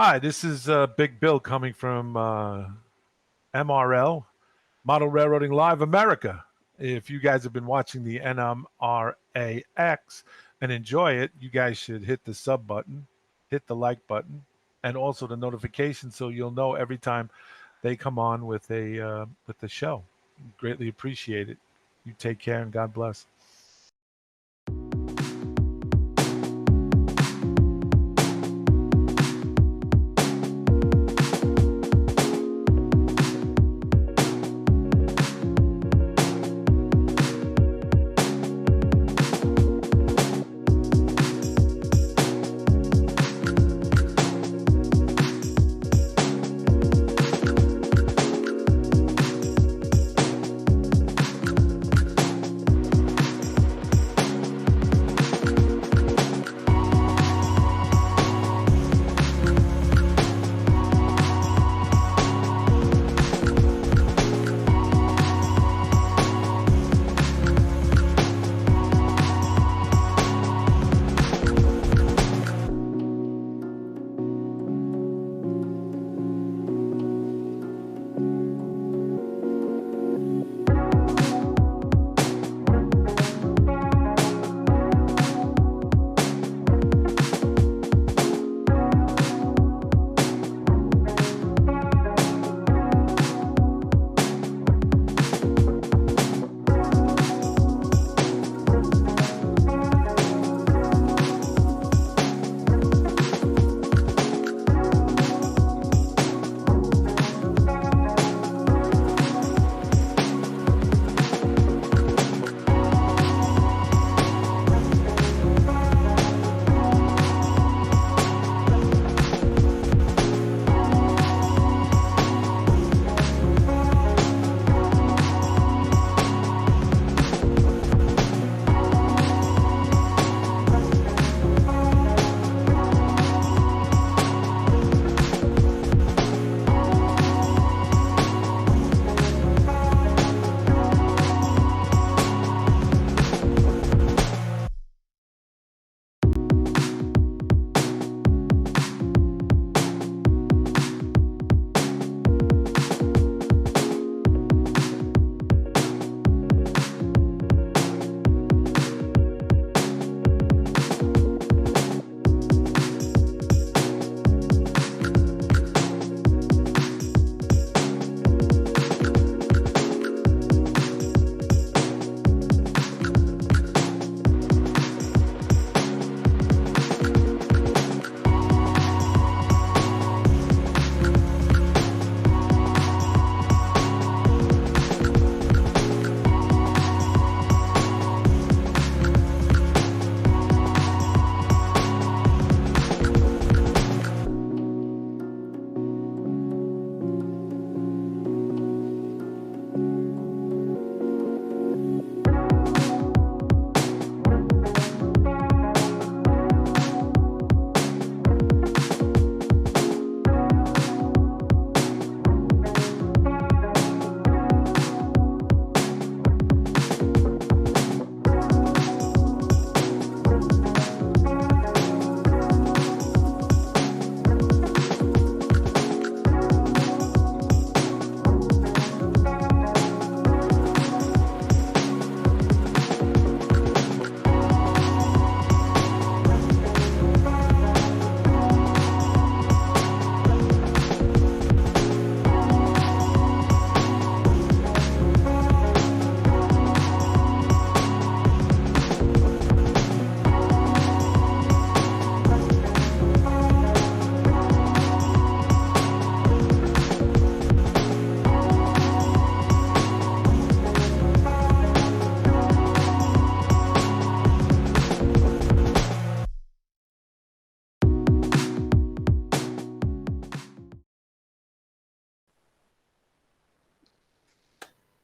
Hi, this is Big Bill coming from MRL, Model Railroading Live America. If you guys have been watching the NMRAx and enjoy it, you guys should hit the sub button, hit the like button, and also the notification so you'll know every time they come on with the show. Greatly appreciate it. You take care and God bless.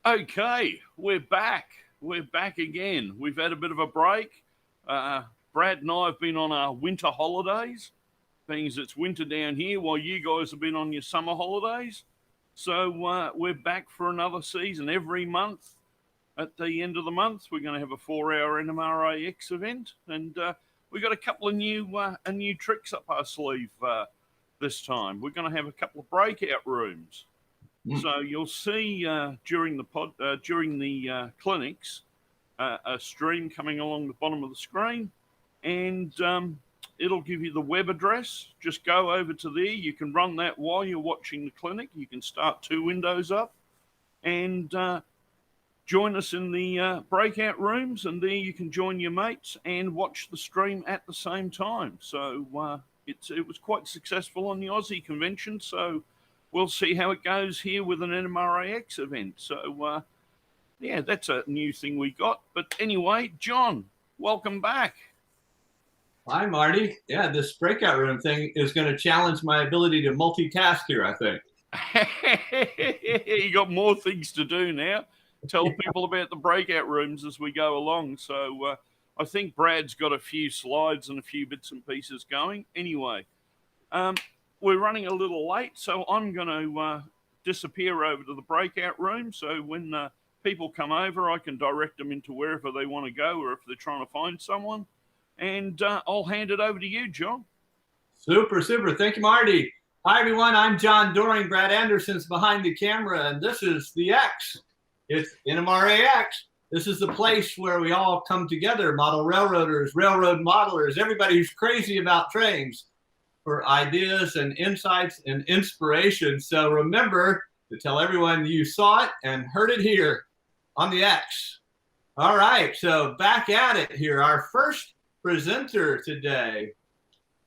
Okay, we're back. We're back again. We've had a bit of a break. Brad and I have been on our winter holidays, being as it's winter down here while you guys have been on your summer holidays. So we're back for another season. Every month at the end of the month, we're going to have a 4-hour NMRAx event, and we've got a couple of new tricks up our sleeve this time. We're going to have a couple of breakout rooms. So you'll see during the clinics a stream coming along the bottom of the screen, and it'll give you the web address. Just go over to there. You can run that while you're watching the clinic. You can start 2 windows up and join us in the breakout rooms, and there you can join your mates and watch the stream at the same time. So it was quite successful on the Aussie convention. So we'll see how it goes here with an NMRAx event. So yeah, that's a new thing we got. But anyway, John, welcome back. Hi, Marty. Yeah, this breakout room thing is going to challenge my ability to multitask here, I think. You got more things to do now. Tell people about the breakout rooms as we go along. So I think Brad's got a few slides and a few bits and pieces going. Anyway, we're running a little late, so I'm going to disappear over to the breakout room. So when people come over, I can direct them into wherever they want to go, or if they're trying to find someone. And I'll hand it over to you, John. Super, super. Thank you, Marty. Hi, everyone. I'm John Doring. Brad Anderson's behind the camera, and this is the X. It's NMRAx. This is the place where we all come together, model railroaders, railroad modelers, everybody who's crazy about trains, for ideas and insights and inspiration. So remember to tell everyone you saw it and heard it here on the X. All right, so back at it here. Our first presenter today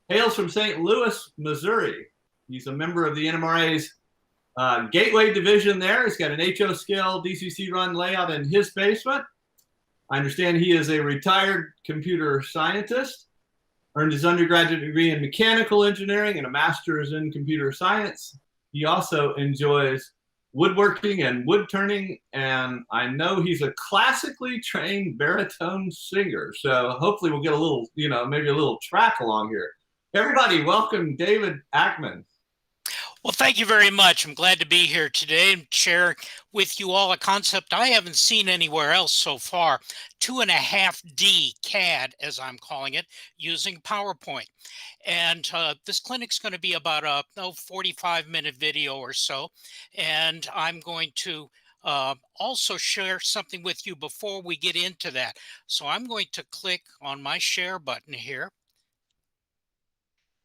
hails from St. Louis, Missouri. He's a member of the NMRA's Gateway division there. He's got an HO scale DCC run layout in his basement. I understand he is a retired computer scientist, earned his undergraduate degree in mechanical engineering and a master's in computer science. He also enjoys woodworking and wood turning, and I know he's a classically trained baritone singer. So hopefully we'll get a little, maybe a little track along here. Everybody, welcome David Ackman. Well, thank you very much. I'm glad to be here today and share with you all a concept I haven't seen anywhere else so far, 2.5D CAD, as I'm calling it, using PowerPoint. And this clinic's going to be about a 45-minute video or so. And I'm going to also share something with you before we get into that. So I'm going to click on my share button here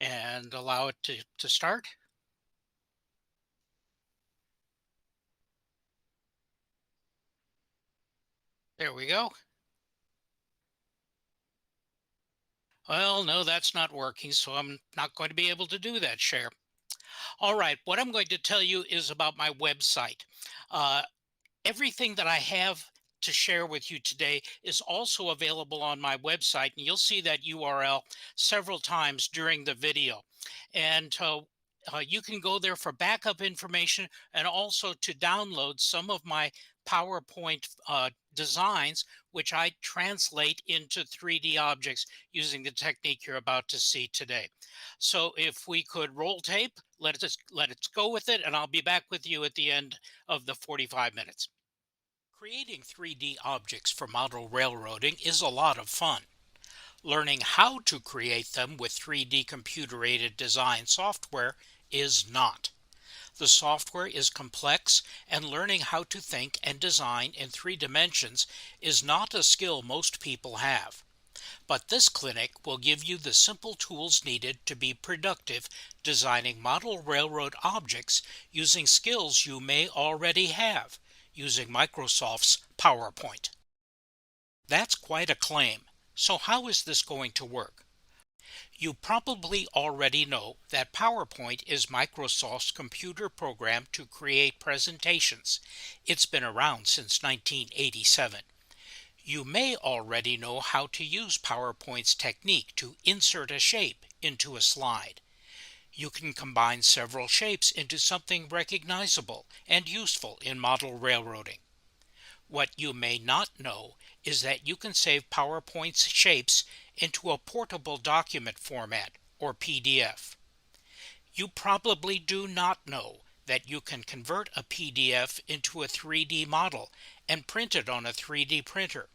and allow it to start. There we go. Well, no, that's not working, so I'm not going to be able to do that share. All right, what I'm going to tell you is about my website. Everything that I have to share with you today is also available on my website, and you'll see that URL several times during the video. And you can go there for backup information and also to download some of my PowerPoint designs, which I translate into 3D objects using the technique you're about to see today. So if we could roll tape, let us go with it, and I'll be back with you at the end of the 45 minutes. Creating 3D objects for model railroading is a lot of fun. Learning how to create them with 3D computer-aided design software is not. The software is complex, and learning how to think and design in 3 dimensions is not a skill most people have. But this clinic will give you the simple tools needed to be productive designing model railroad objects using skills you may already have, using Microsoft's PowerPoint. That's quite a claim. So how is this going to work? You probably already know that PowerPoint is Microsoft's computer program to create presentations. It's been around since 1987. You may already know how to use PowerPoint's technique to insert a shape into a slide. You can combine several shapes into something recognizable and useful in model railroading. What you may not know is that you can save PowerPoint's shapes into a portable document format, or PDF. You probably do not know that you can convert a PDF into a 3D model and print it on a 3D printer.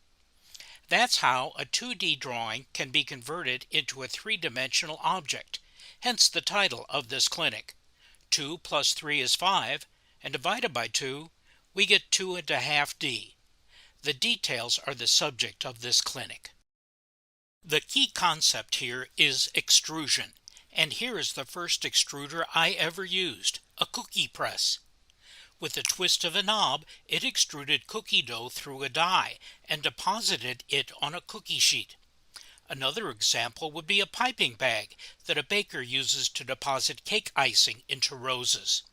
That's how a 2D drawing can be converted into a 3-dimensional object. hence the title of this clinic. 2 plus 3 is 5, and divided by 2, we get 2.5D. The details are the subject of this clinic. The key concept here is extrusion, and here is the first extruder I ever used, a cookie press. With the twist of a knob, it extruded cookie dough through a die and deposited it on a cookie sheet. Another example would be a piping bag that a baker uses to deposit cake icing into roses.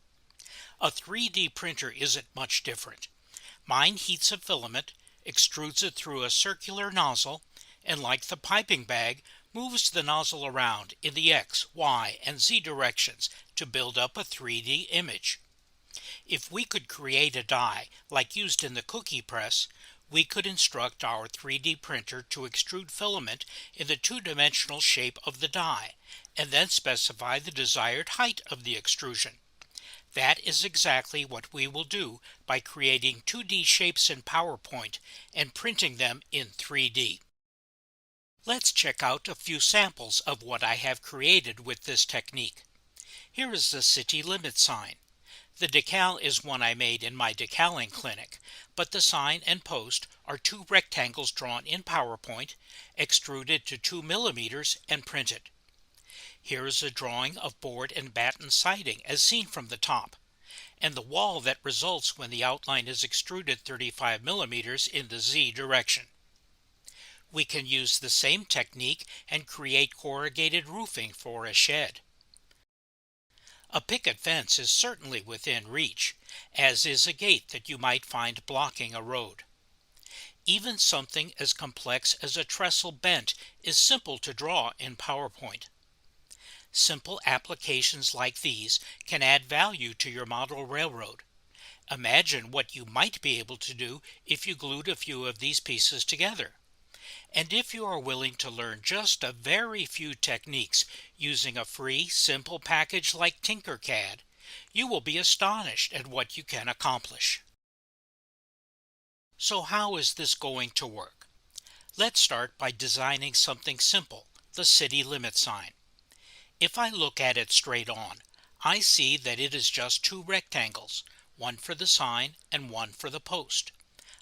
A 3D printer isn't much different. Mine heats a filament, extrudes it through a circular nozzle, and like the piping bag, moves the nozzle around in the X, Y, and Z directions to build up a 3D image. If we could create a die like used in the cookie press, we could instruct our 3D printer to extrude filament in the two-dimensional shape of the die, and then specify the desired height of the extrusion. That is exactly what we will do by creating 2D shapes in PowerPoint and printing them in 3D. Let's check out a few samples of what I have created with this technique. Here is the city limit sign. The decal is one I made in my decaling clinic, but the sign and post are two rectangles drawn in PowerPoint, extruded to 2 millimeters, and printed. Here is a drawing of board and batten siding as seen from the top, and the wall that results when the outline is extruded 35 millimeters in the Z direction. We can use the same technique and create corrugated roofing for a shed. A picket fence is certainly within reach, as is a gate that you might find blocking a road. Even something as complex as a trestle bent is simple to draw in PowerPoint. Simple applications like these can add value to your model railroad. Imagine what you might be able to do if you glued a few of these pieces together. And if you are willing to learn just a very few techniques using a free, simple package like Tinkercad, you will be astonished at what you can accomplish. So how is this going to work? Let's start by designing something simple, the city limit sign. If I look at it straight on, I see that it is just two rectangles, one for the sign and one for the post.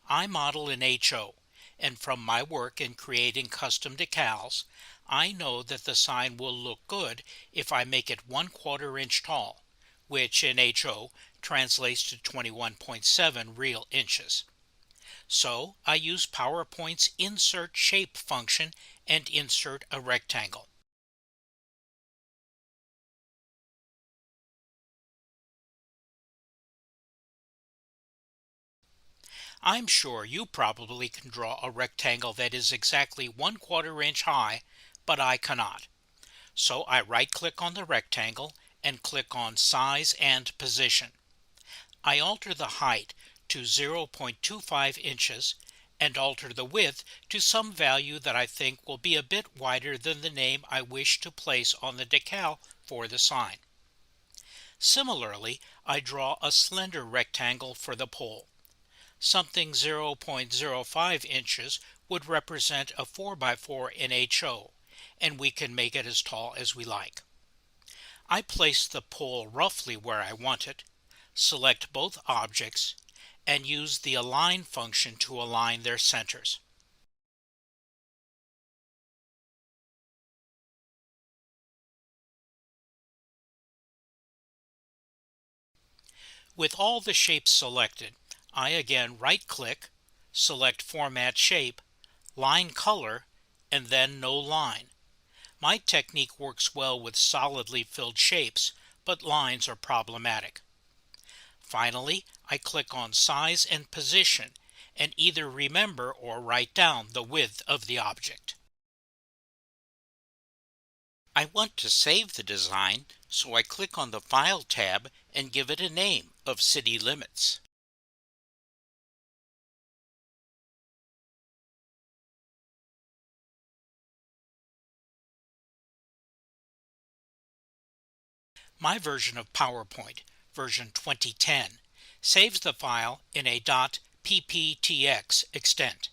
I model in HO, and from my work in creating custom decals, I know that the sign will look good if I make it 1/4 inch tall, which in HO translates to 21.7 real inches. So I use PowerPoint's Insert Shape function and insert a rectangle. I'm sure you probably can draw a rectangle that is exactly 1/4 inch high, but I cannot. So I right-click on the rectangle and click on Size and Position. I alter the height to 0.25 inches and alter the width to some value that I think will be a bit wider than the name I wish to place on the decal for the sign. Similarly, I draw a slender rectangle for the pole. Something 0.05 inches would represent a 4x4 in HO, and we can make it as tall as we like. I place the pole roughly where I want it, select both objects, and use the Align function to align their centers. With all the shapes selected, I again right-click, select Format Shape, Line Color, and then No Line. My technique works well with solidly filled shapes, but lines are problematic. Finally, I click on Size and Position and either remember or write down the width of the object. I want to save the design, so I click on the File tab and give it a name of City Limits. My version of PowerPoint, version 2010, saves the file in a .pptx extent.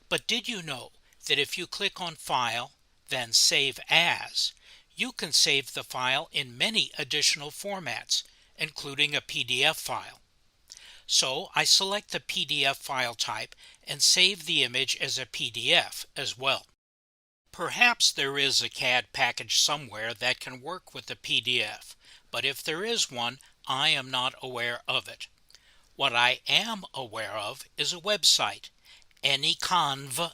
But did you know that if you click on File, then Save As, You can save the file in many additional formats, including a PDF file. So I select the PDF file type and save the image as a PDF as well. Perhaps there is a CAD package somewhere that can work with the PDF, but if there is one, I am not aware of it. What I am aware of is a website, anyconv.com,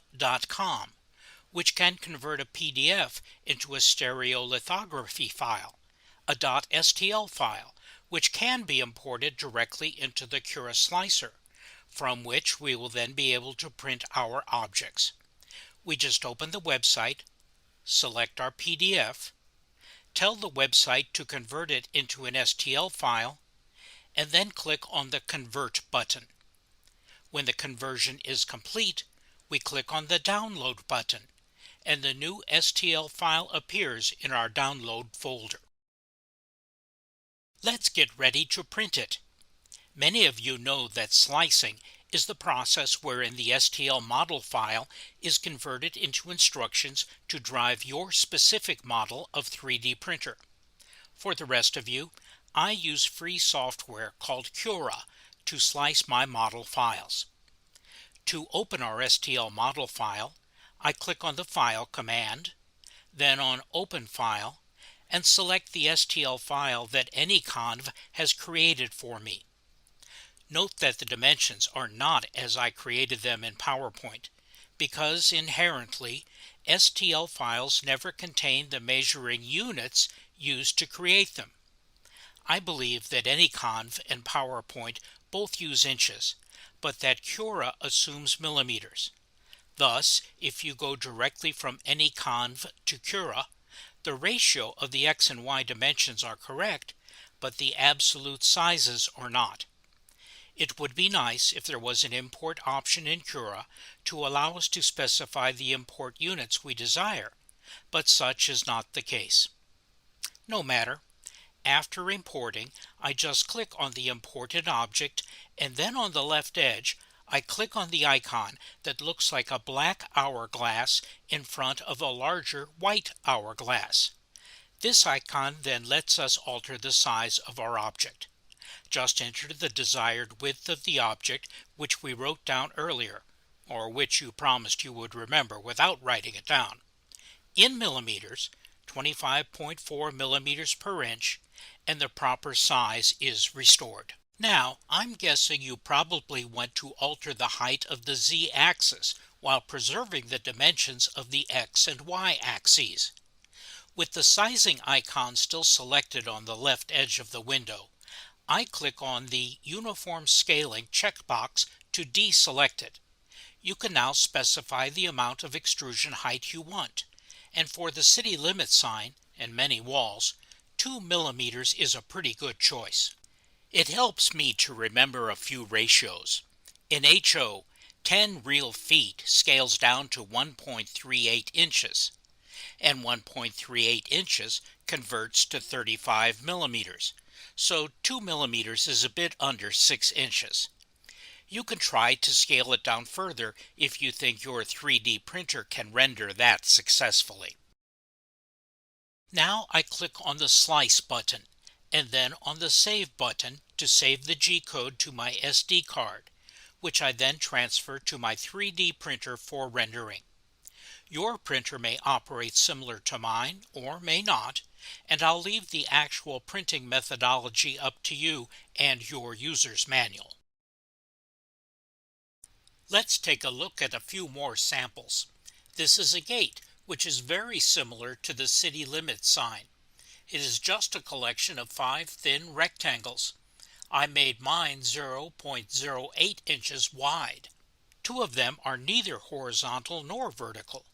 which can convert a PDF into a stereolithography file, a .stl file, which can be imported directly into the Cura slicer, from which we will then be able to print our objects. We just open the website, select our PDF, tell the website to convert it into an STL file, and then click on the Convert button. When the conversion is complete, we click on the Download button, and the new STL file appears in our Download folder. Let's get ready to print it. Many of you know that slicing is the process wherein the STL model file is converted into instructions to drive your specific model of 3D printer. For the rest of you, I use free software called Cura to slice my model files. To open our STL model file, I click on the File command, then on Open File, and select the STL file that anyconv has created for me. Note that the dimensions are not as I created them in PowerPoint, because inherently, STL files never contain the measuring units used to create them. I believe that anyconv and PowerPoint both use inches, but that Cura assumes millimeters. Thus, if you go directly from anyconv to Cura, the ratio of the X and Y dimensions are correct, but the absolute sizes are not. It would be nice if there was an import option in Cura to allow us to specify the import units we desire, but such is not the case. No matter. After importing, I just click on the imported object, and then on the left edge, I click on the icon that looks like a black hourglass in front of a larger white hourglass. This icon then lets us alter the size of our object. Just enter the desired width of the object, which we wrote down earlier, or which you promised you would remember without writing it down. In millimeters, 25.4 millimeters per inch, and the proper size is restored. Now, I'm guessing you probably want to alter the height of the z-axis while preserving the dimensions of the x and y axes. With the sizing icon still selected on the left edge of the window, I click on the Uniform Scaling checkbox to deselect it. You can now specify the amount of extrusion height you want, and for the city limit sign and many walls, 2 millimeters is a pretty good choice. It helps me to remember a few ratios. In HO, 10 real feet scales down to 1.38 inches, and 1.38 inches converts to 35 millimeters. So 2 millimeters is a bit under 6 inches. You can try to scale it down further if you think your 3D printer can render that successfully. Now I click on the Slice button, and then on the Save button to save the G-code to my SD card, which I then transfer to my 3D printer for rendering. Your printer may operate similar to mine, or may not, and I'll leave the actual printing methodology up to you and your user's manual. Let's take a look at a few more samples. This is a gate, which is very similar to the city limit sign. It is just a collection of 5 thin rectangles. I made mine 0.08 inches wide. 2 of them are neither horizontal nor vertical,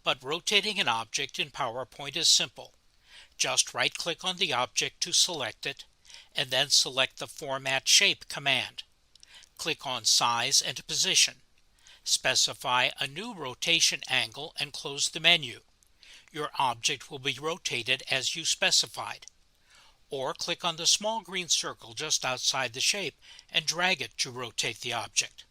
but rotating an object in PowerPoint is simple. Just right-click on the object to select it, and then select the Format Shape command. Click on Size and Position. Specify a new rotation angle and close the menu. Your object will be rotated as you specified. Or click on the small green circle just outside the shape and drag it to rotate the object.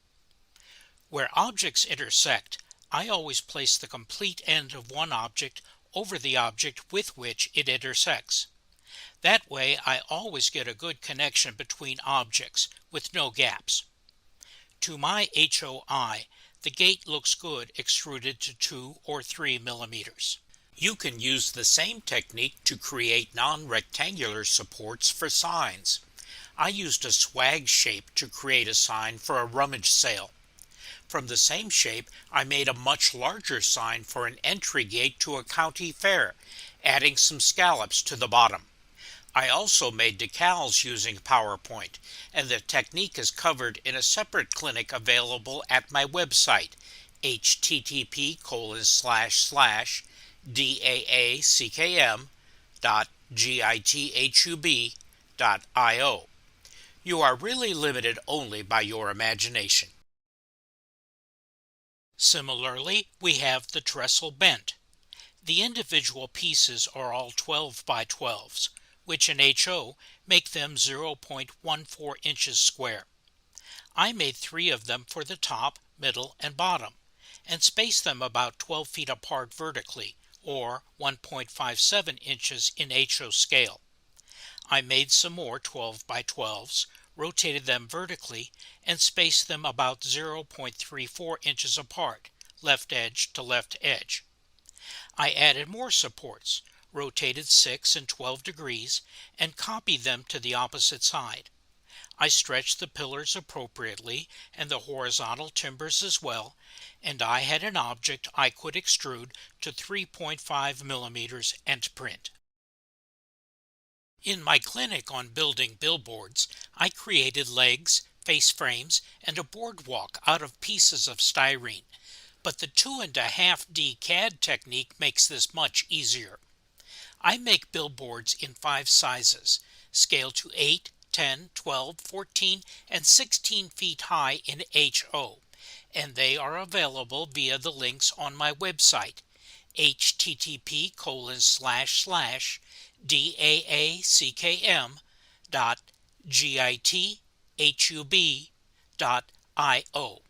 Where objects intersect, I always place the complete end of one object over the object with which it intersects. That way I always get a good connection between objects with no gaps. To my HOI, the gate looks good extruded to 2 or 3 millimeters. You can use the same technique to create non-rectangular supports for signs. I used a swag shape to create a sign for a rummage sale. From the same shape, I made a much larger sign for an entry gate to a county fair, adding some scallops to the bottom. I also made decals using PowerPoint, and the technique is covered in a separate clinic available at my website, http://dackm.github.io. You are really limited only by your imagination. Similarly, we have the trestle bent. The individual pieces are all 12 by 12s, which in HO make them 0.14 inches square. I made 3 of them for the top, middle, and bottom, and spaced them about 12 feet apart vertically, or 1.57 inches in HO scale. I made some more 12 by 12s, rotated them vertically, and spaced them about 0.34 inches apart, left edge to left edge. I added more supports, rotated 6 and 12 degrees, and copied them to the opposite side. I stretched the pillars appropriately and the horizontal timbers as well, and I had an object I could extrude to 3.5 millimeters and print. In my clinic on building billboards, I created legs, face frames, and a boardwalk out of pieces of styrene, but the 2.5D CAD technique makes this much easier. I make billboards in 5 sizes, scale to 8, 10, 12, 14, and 16 feet high in HO, and they are available via the links on my website, http://dackm.github.io.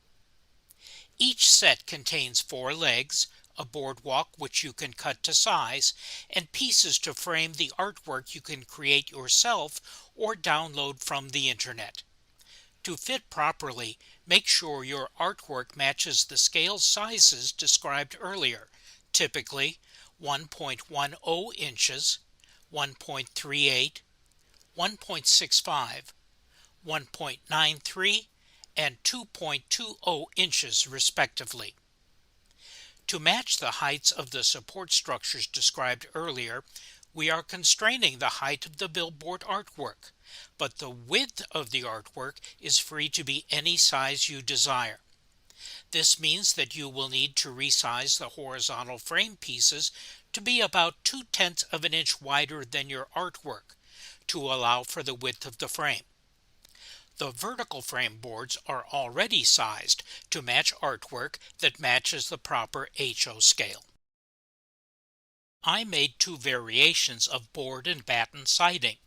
Each set contains 4 legs, a boardwalk which you can cut to size, and pieces to frame the artwork you can create yourself or download from the internet. To fit properly, make sure your artwork matches the scale sizes described earlier, typically 1.10 inches, 1.38, 1.65, 1.93, and 2.20 inches respectively. To match the heights of the support structures described earlier, we are constraining the height of the billboard artwork, but the width of the artwork is free to be any size you desire. This means that you will need to resize the horizontal frame pieces to be about 0.2 of an inch wider than your artwork to allow for the width of the frame. The vertical frame boards are already sized to match artwork that matches the proper HO scale. I made 2 variations of board and batten siding,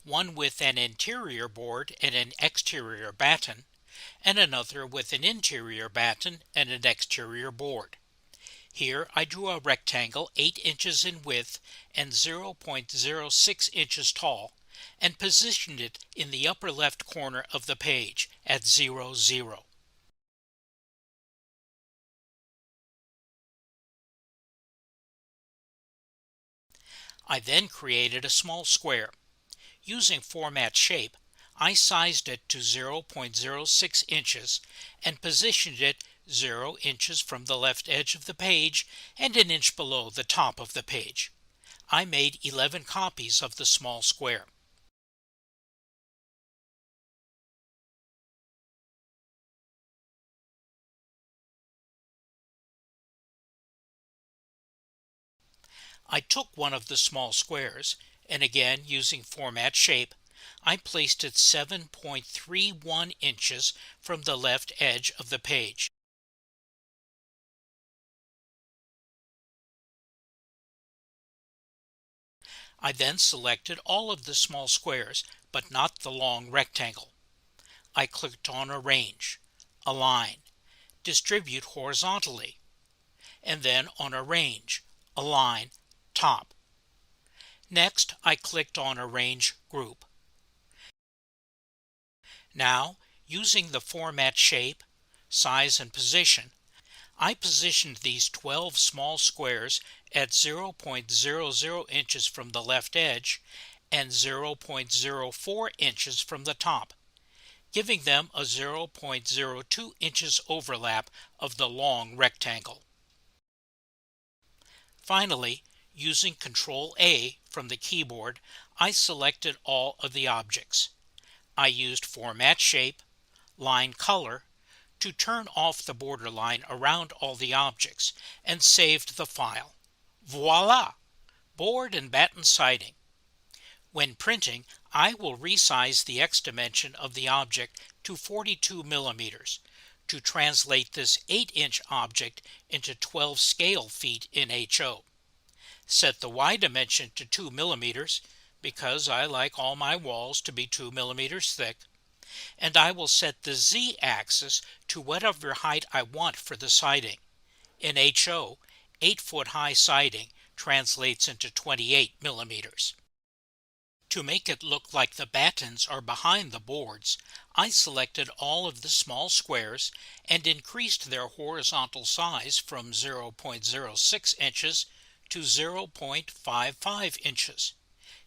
one with an interior board and an exterior batten, and another with an interior batten and an exterior board. Here I drew a rectangle 8 inches in width and 0.06 inches tall, and positioned it in the upper left corner of the page at 0, 0. I then created a small square. Using format shape, I sized it to 0.06 inches and positioned it 0 inches from the left edge of the page and an inch below the top of the page. I made 11 copies of the small square. I took one of the small squares, and again using format shape, I placed it 7.31 inches from the left edge of the page. I then selected all of the small squares, but not the long rectangle. I clicked on Arrange, Align, Distribute horizontally, and then on Arrange, Align, top. Next, I clicked on Arrange Group. Now, using the Format Shape, Size, and Position, I positioned these 12 small squares at 0.00 inches from the left edge and 0.04 inches from the top, giving them a 0.02 inches overlap of the long rectangle. Finally, using Ctrl-A from the keyboard, I selected all of the objects. I used Format Shape, Line Color to turn off the borderline around all the objects and saved the file. Voila! Board and batten siding. When printing, I will resize the X dimension of the object to 42 millimeters to translate this 8-inch object into 12 scale feet in HO. Set the Y dimension to 2 millimeters because I like all my walls to be 2 millimeters thick, and I will set the Z axis to whatever height I want for the siding. In HO, 8-foot high siding translates into 28 millimeters. To make it look like the battens are behind the boards, I selected all of the small squares and increased their horizontal size from 0.06 inches to 0.55 inches.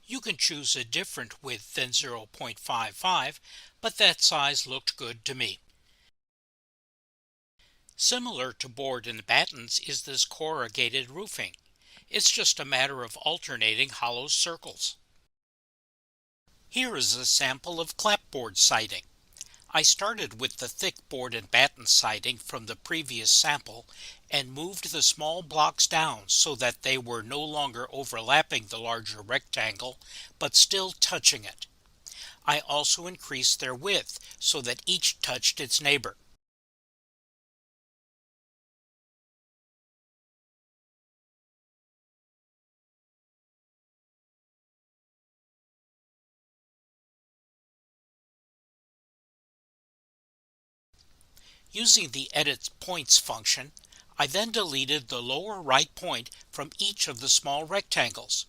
You can choose a different width than 0.55, but that size looked good to me. Similar to board and battens is this corrugated roofing. It's just a matter of alternating hollow circles. Here is a sample of clapboard siding. I started with the thick board and batten siding from the previous sample and moved the small blocks down so that they were no longer overlapping the larger rectangle, but still touching it. I also increased their width so that each touched its neighbor. Using the Edit Points function, I then deleted the lower right point from each of the small rectangles.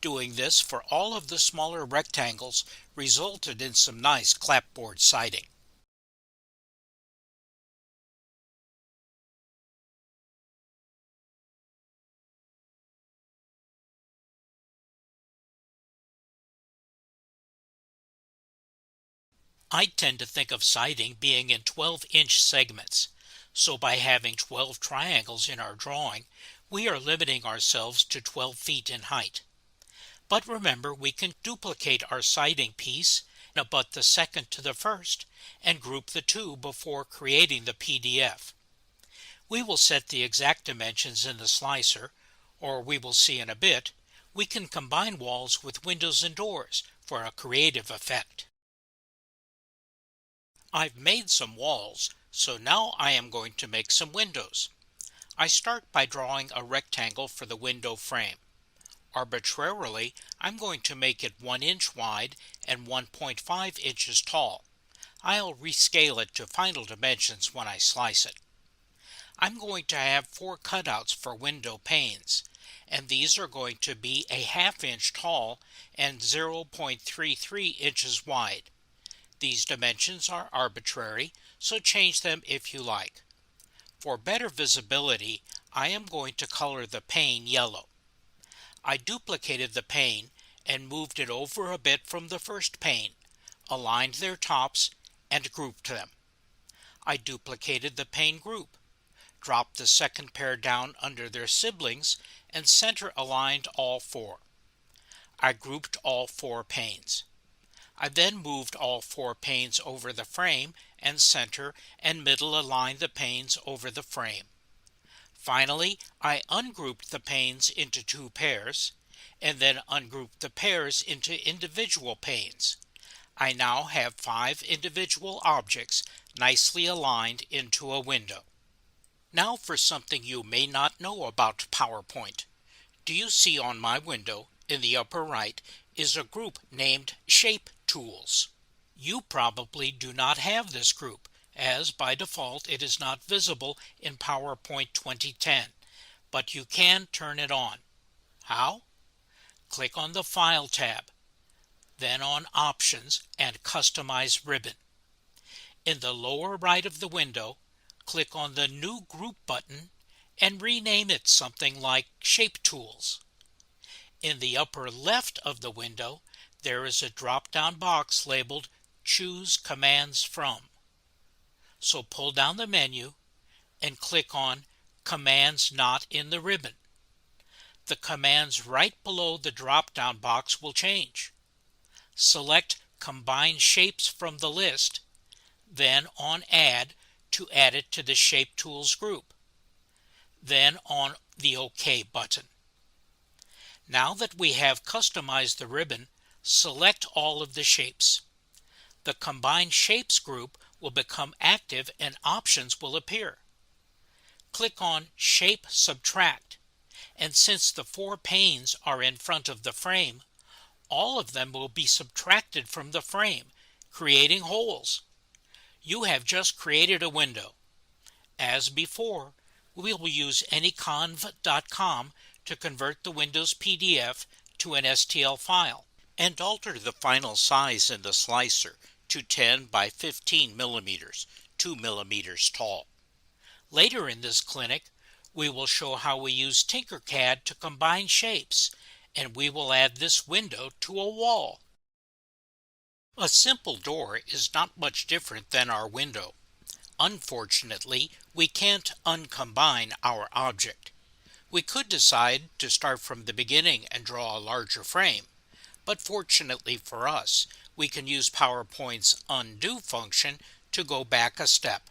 Doing this for all of the smaller rectangles resulted in some nice clapboard siding. I tend to think of siding being in 12-inch segments, so by having 12 triangles in our drawing, we are limiting ourselves to 12 feet in height. But remember, we can duplicate our siding piece, abut the second to the first, and group the two before creating the PDF. We will set the exact dimensions in the slicer, or we will see in a bit. We can combine walls with windows and doors for a creative effect. I've made some walls, so now I am going to make some windows. I start by drawing a rectangle for the window frame. Arbitrarily, I'm going to make it 1 inch wide and 1.5 inches tall. I'll rescale it to final dimensions when I slice it. I'm going to have 4 cutouts for window panes, and these are going to be a 1/2 inch tall and 0.33 inches wide. These dimensions are arbitrary, so change them if you like. For better visibility, I am going to color the pane yellow. I duplicated the pane and moved it over a bit from the first pane, aligned their tops, and grouped them. I duplicated the pane group, dropped the second pair down under their siblings, and center aligned all 4. I grouped all 4 panes. I then moved all 4 panes over the frame and center and middle aligned the panes over the frame. Finally, I ungrouped the panes into 2 pairs and then ungrouped the pairs into individual panes. I now have 5 individual objects nicely aligned into a window. Now for something you may not know about PowerPoint. Do you see on my window in the upper right is a group named Shape Tools? You probably do not have this group, as by default it is not visible in PowerPoint 2010, but you can turn it on. How? Click on the File tab, then on Options and Customize Ribbon. In the lower right of the window, click on the New Group button and rename it something like Shape Tools. In the upper left of the window, there is a drop-down box labeled Choose Commands From. So pull down the menu and click on Commands Not in the Ribbon. The commands right below the drop-down box will change. Select Combine Shapes from the list, then on Add to add it to the Shape Tools group, then on the OK button. Now that we have customized the ribbon, select all of the shapes. The Combine Shapes group will become active and options will appear. Click on Shape Subtract, and since the 4 panes are in front of the frame, all of them will be subtracted from the frame, creating holes. You have just created a window. As before, we will use anyconv.com to convert the Windows PDF to an STL file and alter the final size in the slicer to 10 by 15 millimeters, 2 millimeters tall. Later in this clinic, we will show how we use Tinkercad to combine shapes, and we will add this window to a wall. A simple door is not much different than our window. Unfortunately, we can't uncombine our object. We could decide to start from the beginning and draw a larger frame, but fortunately for us, we can use PowerPoint's undo function to go back a step.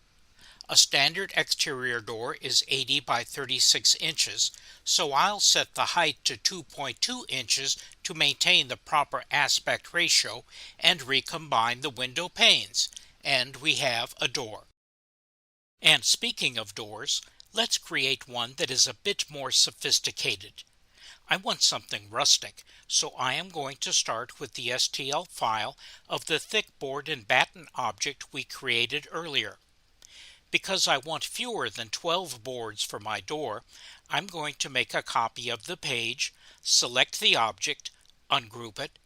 A standard exterior door is 80 by 36 inches, so I'll set the height to 2.2 inches to maintain the proper aspect ratio and recombine the window panes, and we have a door. And speaking of doors, let's create one that is a bit more sophisticated. I want something rustic, so I am going to start with the STL file of the thick board and batten object we created earlier. Because I want fewer than 12 boards for my door, I'm going to make a copy of the page, select the object, ungroup it,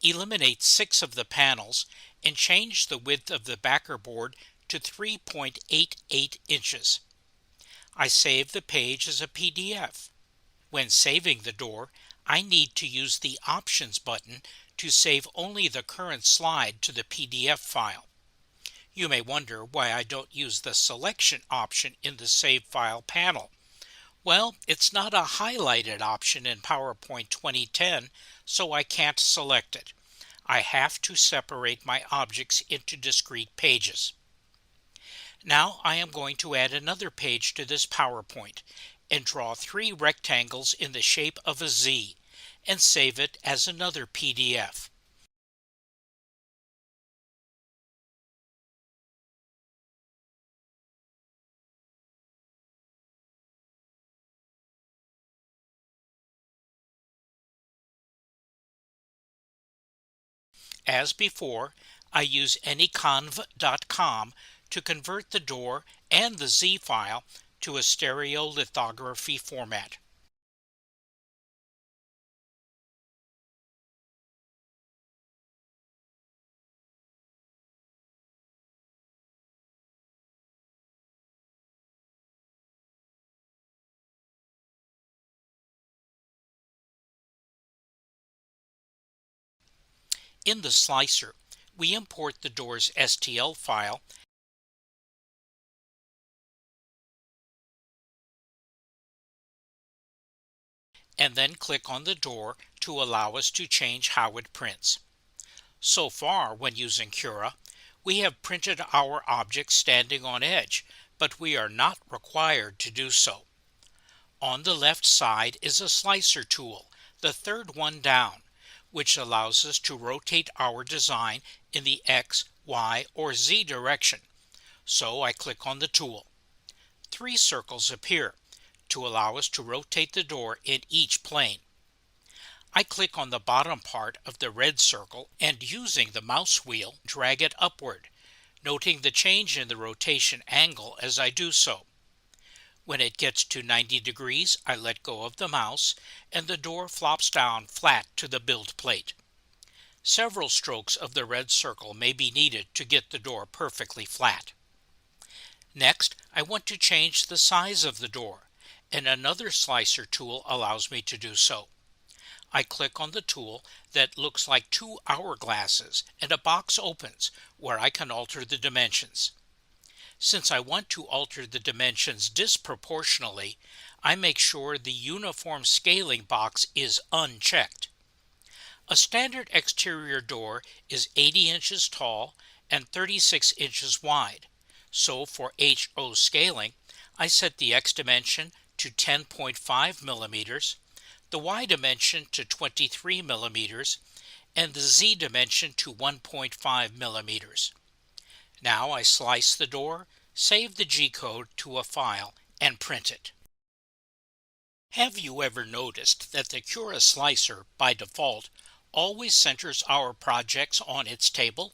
eliminate 6 of the panels, and change the width of the backer board to 3.88 inches. I save the page as a PDF. When saving the door, I need to use the Options button to save only the current slide to the PDF file. You may wonder why I don't use the Selection option in the Save File panel. Well, it's not a highlighted option in PowerPoint 2010, so I can't select it. I have to separate my objects into discrete pages. Now I am going to add another page to this PowerPoint and draw 3 rectangles in the shape of a Z and save it as another PDF. As before, I use anyconv.com to convert the door and the Z file to a stereolithography format. In the slicer, we import the door's STL file and then click on the door to allow us to change how it prints. So far, when using Cura, we have printed our object standing on edge, but we are not required to do so. On the left side is a slicer tool, the third one down, which allows us to rotate our design in the X, Y, or Z direction. So I click on the tool. 3 circles appear to allow us to rotate the door in each plane. I click on the bottom part of the red circle and using the mouse wheel, drag it upward, noting the change in the rotation angle as I do so. When it gets to 90 degrees, I let go of the mouse and the door flops down flat to the build plate. Several strokes of the red circle may be needed to get the door perfectly flat. Next, I want to change the size of the door, and another slicer tool allows me to do so. I click on the tool that looks like two hourglasses and a box opens where I can alter the dimensions. Since I want to alter the dimensions disproportionately, I make sure the uniform scaling box is unchecked. A standard exterior door is 80 inches tall and 36 inches wide. So for HO scaling, I set the X dimension to 10.5 millimeters, the Y dimension to 23 millimeters, and the Z dimension to 1.5 millimeters. Now I slice the door, save the G-code to a file, and print it. Have you ever noticed that the Cura slicer, by default, always centers our projects on its table?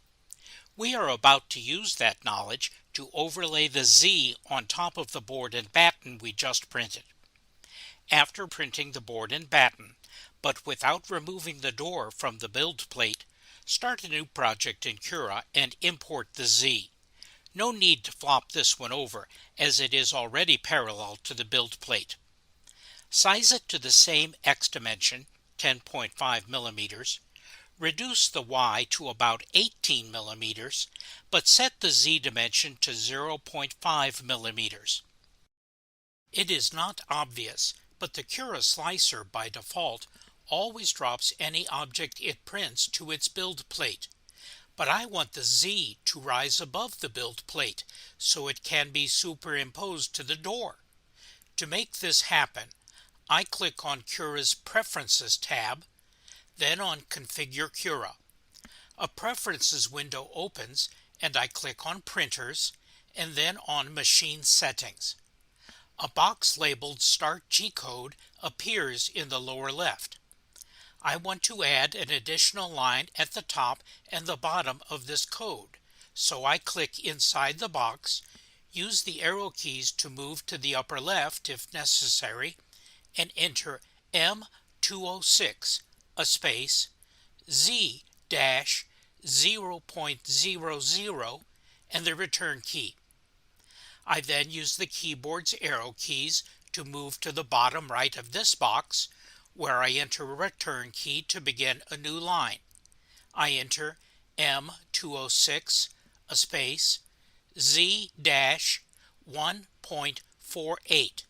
We are about to use that knowledge to overlay the Z on top of the board and batten we just printed. After printing the board and batten, but without removing the door from the build plate, start a new project in Cura and import the Z. No need to flop this one over, as it is already parallel to the build plate. Size it to the same X dimension, 10.5 millimeters. Reduce the Y to about 18 millimeters, but set the Z dimension to 0.5 millimeters. It is not obvious, but the Cura slicer by default always drops any object it prints to its build plate. But I want the Z to rise above the build plate so it can be superimposed to the door. To make this happen, I click on Cura's Preferences tab, then on Configure Cura. A Preferences window opens and I click on Printers and then on Machine Settings. A box labeled Start G-code appears in the lower left. I want to add an additional line at the top and the bottom of this code, so I click inside the box, use the arrow keys to move to the upper left if necessary, and enter M206, a space, Z-0.00, and the return key. I then use the keyboard's arrow keys to move to the bottom right of this box, where I enter a return key to begin a new line. I enter M206, a space, Z-1.48.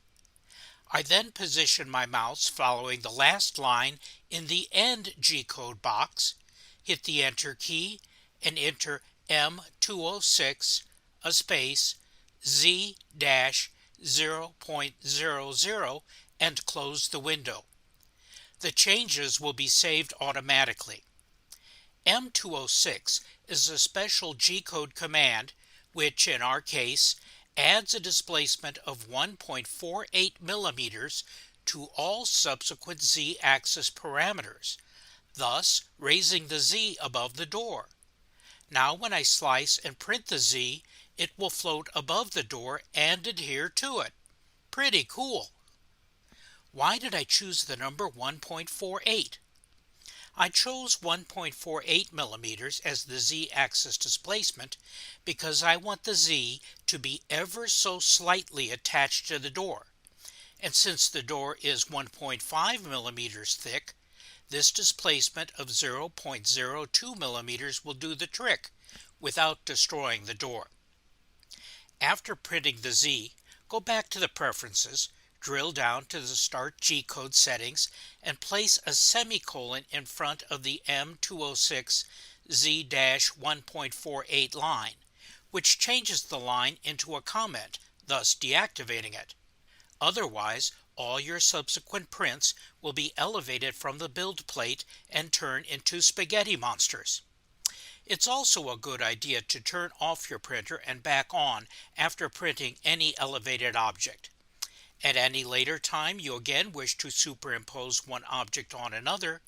I then position my mouse following the last line in the end G-code box, hit the Enter key, and enter M206, a space, Z-0.00, and close the window. The changes will be saved automatically. M206 is a special G-code command which, in our case, adds a displacement of 1.48 millimeters to all subsequent Z-axis parameters, thus raising the Z above the door. Now when I slice and print the Z, it will float above the door and adhere to it. Pretty cool. Why did I choose the number 1.48? I chose 1.48 millimeters as the Z-axis displacement because I want the Z to be ever so slightly attached to the door. And since the door is 1.5 millimeters thick, this displacement of 0.02 millimeters will do the trick without destroying the door. After printing the Z, go back to the Preferences, drill down to the Start G-code settings, and place a semicolon in front of the M206 Z-1.48 line, which changes the line into a comment, thus deactivating it. Otherwise, all your subsequent prints will be elevated from the build plate and turn into spaghetti monsters. It's also a good idea to turn off your printer and back on after printing any elevated object. At any later time you again wish to superimpose one object on another,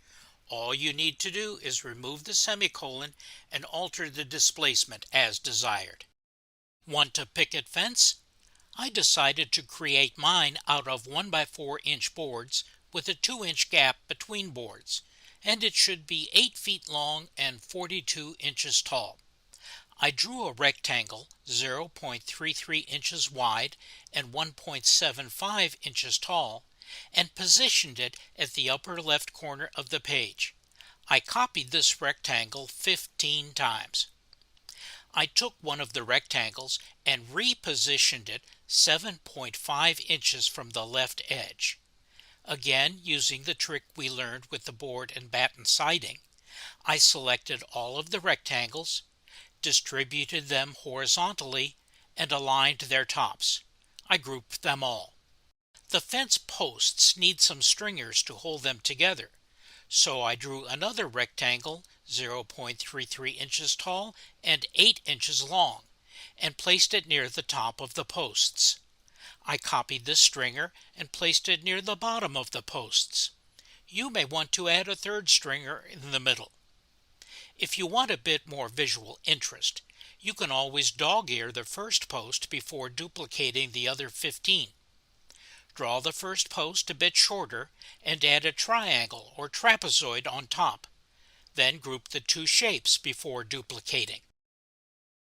all you need to do is remove the semicolon and alter the displacement as desired. Want a picket fence? I decided to create mine out of 1x4-inch boards with a 2-inch gap between boards, and it should be 8 feet long and 42 inches tall. I drew a rectangle 0.33 inches wide and 1.75 inches tall and positioned it at the upper left corner of the page. I copied this rectangle 15 times. I took one of the rectangles and repositioned it 7.5 inches from the left edge. Again, using the trick we learned with the board and batten siding, I selected all of the rectangles, distributed them horizontally, and aligned their tops. I grouped them all. The fence posts need some stringers to hold them together, so I drew another rectangle 0.33 inches tall and 8 inches long and placed it near the top of the posts. I copied this stringer and placed it near the bottom of the posts. You may want to add a third stringer in the middle. If you want a bit more visual interest, you can always dog-ear the first post before duplicating the other 15. Draw the first post a bit shorter and add a triangle or trapezoid on top. Then group the two shapes before duplicating.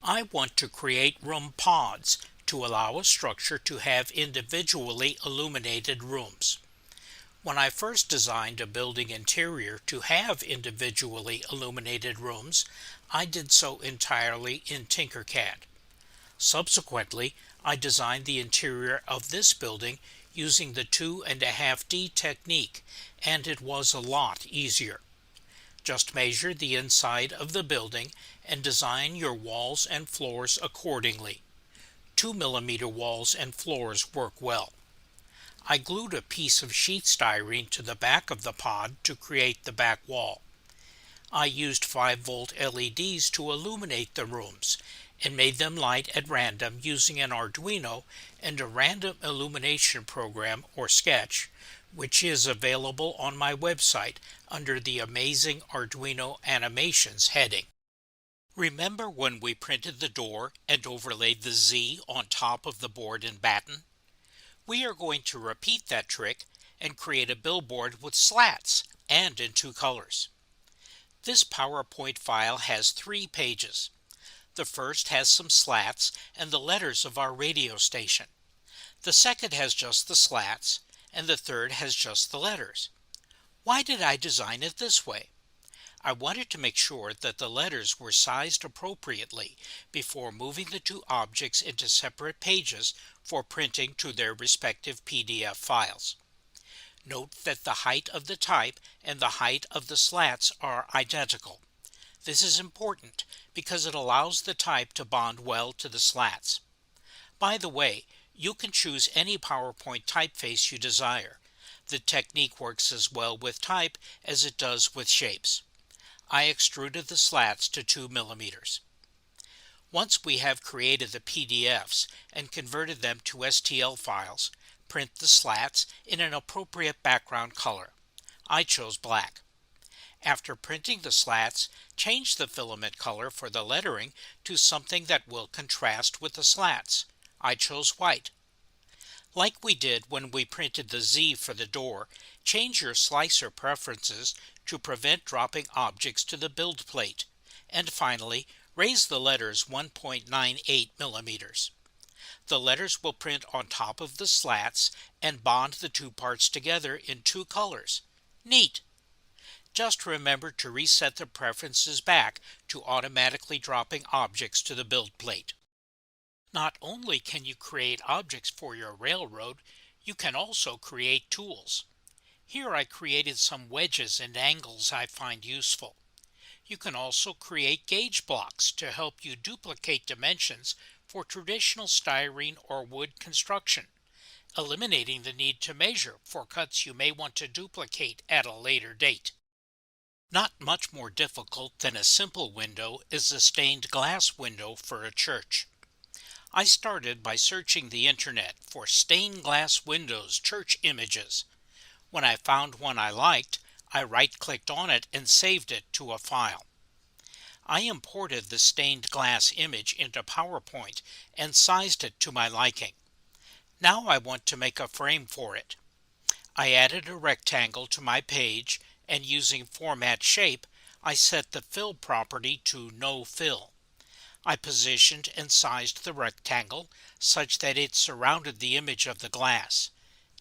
I want to create room pods to allow a structure to have individually illuminated rooms. When I first designed a building interior to have individually illuminated rooms, I did so entirely in Tinkercad. Subsequently, I designed the interior of this building using the 2.5D technique, and it was a lot easier. Just measure the inside of the building and design your walls and floors accordingly. 2mm walls and floors work well. I glued a piece of sheet styrene to the back of the pod to create the back wall. I used 5-volt LEDs to illuminate the rooms and made them light at random using an Arduino and a random illumination program or sketch, which is available on my website under the Amazing Arduino Animations heading. Remember when we printed the door and overlaid the Z on top of the board and batten? We are going to repeat that trick and create a billboard with slats and in 2 colors. This PowerPoint file has 3 pages. The first has some slats and the letters of our radio station. The second has just the slats, and the third has just the letters. Why did I design it this way? I wanted to make sure that the letters were sized appropriately before moving the 2 objects into separate pages for printing to their respective PDF files. Note that the height of the type and the height of the slats are identical. This is important because it allows the type to bond well to the slats. By the way, you can choose any PowerPoint typeface you desire. The technique works as well with type as it does with shapes. I extruded the slats to 2mm. Once we have created the PDFs and converted them to STL files, print the slats in an appropriate background color. I chose black. After printing the slats, change the filament color for the lettering to something that will contrast with the slats. I chose white. Like we did when we printed the Z for the door, change your slicer preferences to prevent dropping objects to the build plate. And finally, raise the letters 1.98 millimeters. The letters will print on top of the slats and bond the 2 parts together in 2 colors. Neat! Just remember to reset the preferences back to automatically dropping objects to the build plate. Not only can you create objects for your railroad, you can also create tools. Here I created some wedges and angles I find useful. You can also create gauge blocks to help you duplicate dimensions for traditional styrene or wood construction, eliminating the need to measure for cuts you may want to duplicate at a later date. Not much more difficult than a simple window is a stained glass window for a church. I started by searching the internet for stained glass windows church images. When I found one I liked, I right-clicked on it and saved it to a file. I imported the stained glass image into PowerPoint and sized it to my liking. Now I want to make a frame for it. I added a rectangle to my page, and using Format Shape, I set the fill property to No Fill. I positioned and sized the rectangle such that it surrounded the image of the glass.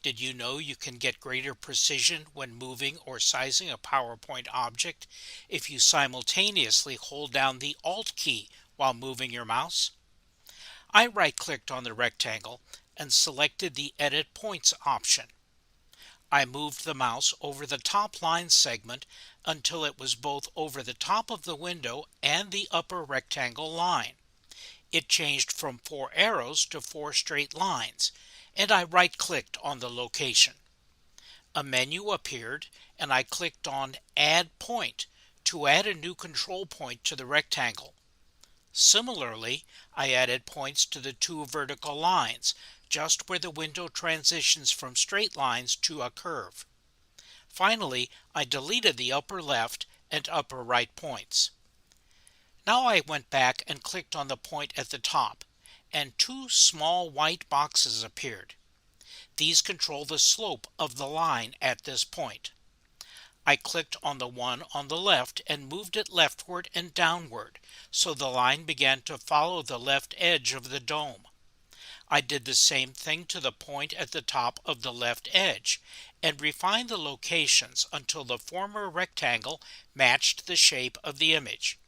Did you know you can get greater precision when moving or sizing a PowerPoint object if you simultaneously hold down the Alt key while moving your mouse? I right-clicked on the rectangle and selected the Edit Points option. I moved the mouse over the top line segment until it was both over the top of the window and the upper rectangle line. It changed from 4 arrows to 4 straight lines, and I right-clicked on the location. A menu appeared, and I clicked on Add Point to add a new control point to the rectangle. Similarly, I added points to the 2 vertical lines, just where the window transitions from straight lines to a curve. Finally, I deleted the upper left and upper right points. Now I went back and clicked on the point at the top, and 2 small white boxes appeared. These control the slope of the line at this point. I clicked on the one on the left and moved it leftward and downward, so the line began to follow the left edge of the dome. I did the same thing to the point at the top of the left edge, and refined the locations until the former rectangle matched the shape of the image.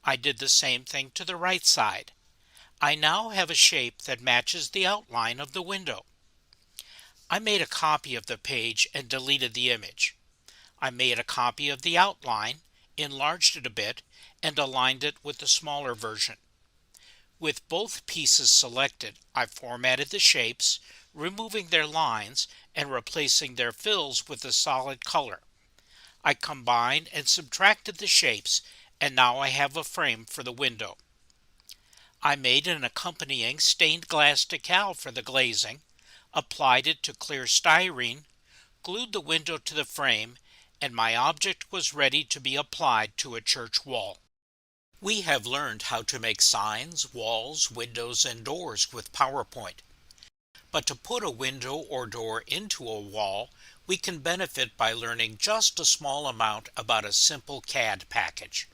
I did the same thing to the right side. I now have a shape that matches the outline of the window. I made a copy of the page and deleted the image. I made a copy of the outline, enlarged it a bit, and aligned it with the smaller version. With both pieces selected, I formatted the shapes, removing their lines and replacing their fills with a solid color. I combined and subtracted the shapes, and now I have a frame for the window. I made an accompanying stained glass decal for the glazing, applied it to clear styrene, glued the window to the frame, and my object was ready to be applied to a church wall. We have learned how to make signs, walls, windows, and doors with PowerPoint. But to put a window or door into a wall, we can benefit by learning just a small amount about a simple CAD package.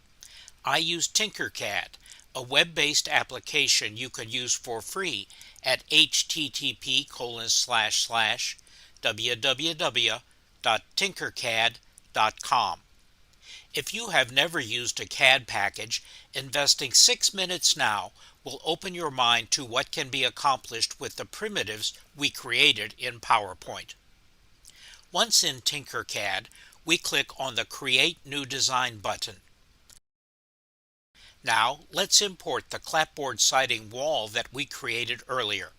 I use Tinkercad, a web-based application you can use for free at http://www.tinkercad.com. If you have never used a CAD package, investing 6 minutes now will open your mind to what can be accomplished with the primitives we created in PowerPoint. Once in Tinkercad, we click on the Create New Design button. Now let's import the clapboard siding wall that we created earlier.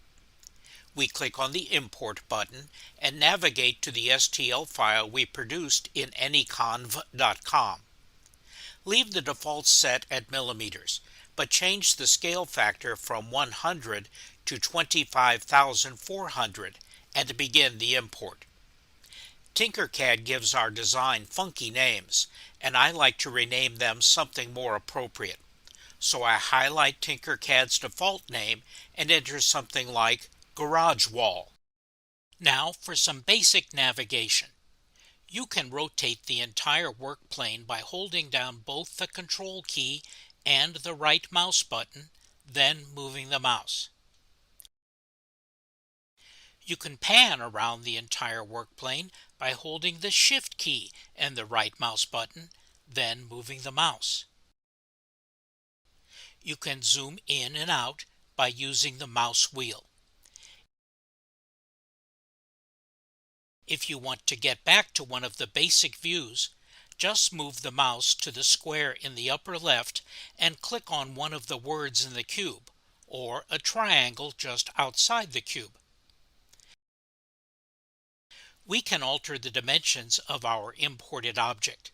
We click on the Import button and navigate to the STL file we produced in anyconv.com. Leave the default set at millimeters, but change the scale factor from 100 to 25,400 and begin the import. Tinkercad gives our design funky names, and I like to rename them something more appropriate. So I highlight Tinkercad's default name and enter something like Garage Wall. Now for some basic navigation. You can rotate the entire work plane by holding down both the Control key and the right mouse button, then moving the mouse. You can pan around the entire work plane by holding the Shift key and the right mouse button, then moving the mouse. You can zoom in and out by using the mouse wheel. If you want to get back to one of the basic views, just move the mouse to the square in the upper left and click on one of the words in the cube, or a triangle just outside the cube. We can alter the dimensions of our imported object.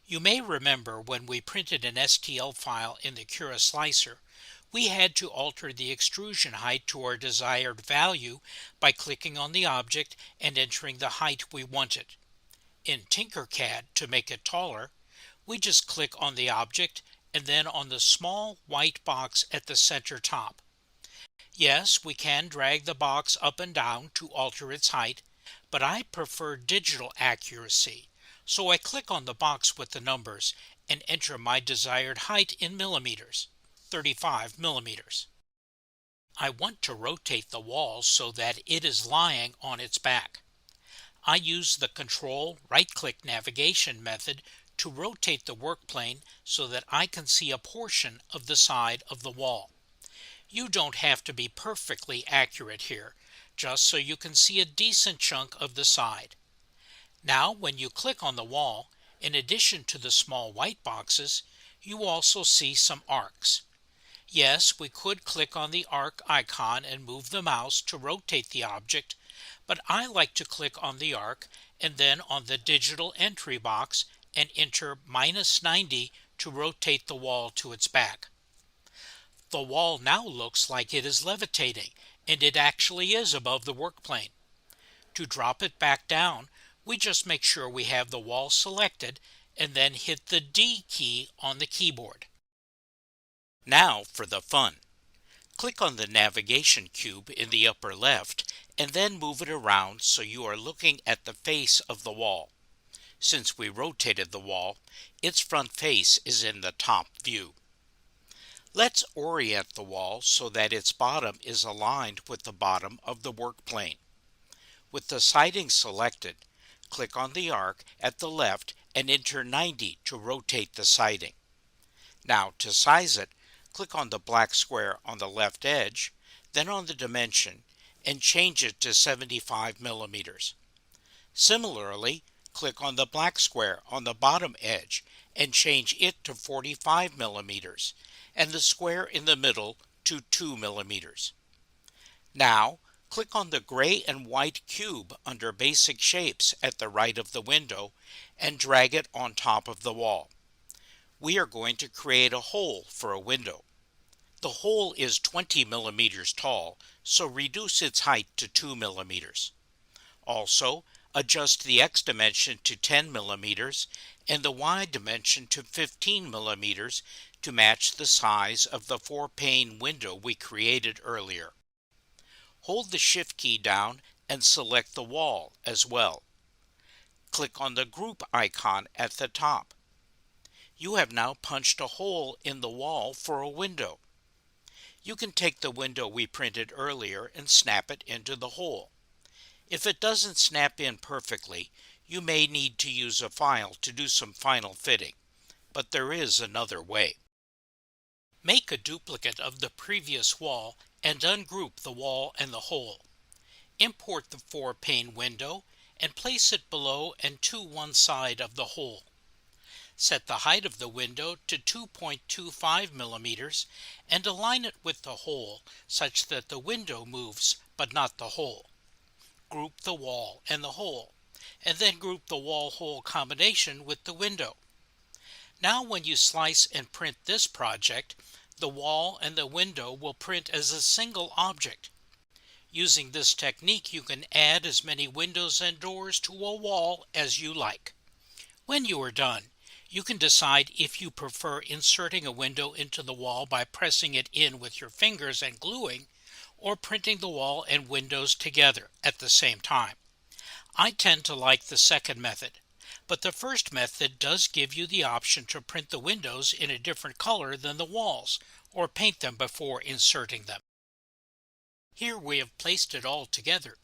You may remember when we printed an STL file in the Cura Slicer, we had to alter the extrusion height to our desired value by clicking on the object and entering the height we wanted. In Tinkercad, to make it taller, we just click on the object and then on the small white box at the center top. Yes, we can drag the box up and down to alter its height, but I prefer digital accuracy. So I click on the box with the numbers and enter my desired height in millimeters, 35 millimeters. I want to rotate the wall so that it is lying on its back. I use the Control right-click navigation method to rotate the work plane so that I can see a portion of the side of the wall. You don't have to be perfectly accurate here, just so you can see a decent chunk of the side. Now, when you click on the wall, in addition to the small white boxes, you also see some arcs. Yes, we could click on the arc icon and move the mouse to rotate the object, but I like to click on the arc and then on the digital entry box and enter -90 to rotate the wall to its back. The wall now looks like it is levitating, and it actually is above the work plane. To drop it back down, we just make sure we have the wall selected and then hit the D key on the keyboard. Now for the fun. Click on the navigation cube in the upper left and then move it around so you are looking at the face of the wall. Since we rotated the wall, its front face is in the top view. Let's orient the wall so that its bottom is aligned with the bottom of the work plane. With the siding selected, click on the arc at the left and enter 90 to rotate the siding. Now to size it, click on the black square on the left edge, then on the dimension, and change it to 75 millimeters. Similarly, click on the black square on the bottom edge and change it to 45 millimeters, and the square in the middle to 2 millimeters. Now, click on the gray and white cube under Basic Shapes at the right of the window and drag it on top of the wall. We are going to create a hole for a window. The hole is 20 millimeters tall, so reduce its height to 2 millimeters. Also, adjust the X dimension to 10 millimeters and the Y dimension to 15 millimeters to match the size of the 4-pane window we created earlier. Hold the Shift key down and select the wall as well. Click on the group icon at the top. You have now punched a hole in the wall for a window. You can take the window we printed earlier and snap it into the hole. If it doesn't snap in perfectly, you may need to use a file to do some final fitting, but there is another way. Make a duplicate of the previous wall and ungroup the wall and the hole. Import the 4-pane window and place it below and to one side of the hole. Set the height of the window to 2.25 millimeters and align it with the hole such that the window moves but not the hole. Group the wall and the hole, and then group the wall-hole combination with the window. Now when you slice and print this project, the wall and the window will print as a single object. Using this technique, you can add as many windows and doors to a wall as you like. When you are done, you can decide if you prefer inserting a window into the wall by pressing it in with your fingers and gluing, or printing the wall and windows together at the same time. I tend to like the second method, but the first method does give you the option to print the windows in a different color than the walls, or paint them before inserting them. Here we have placed it all together.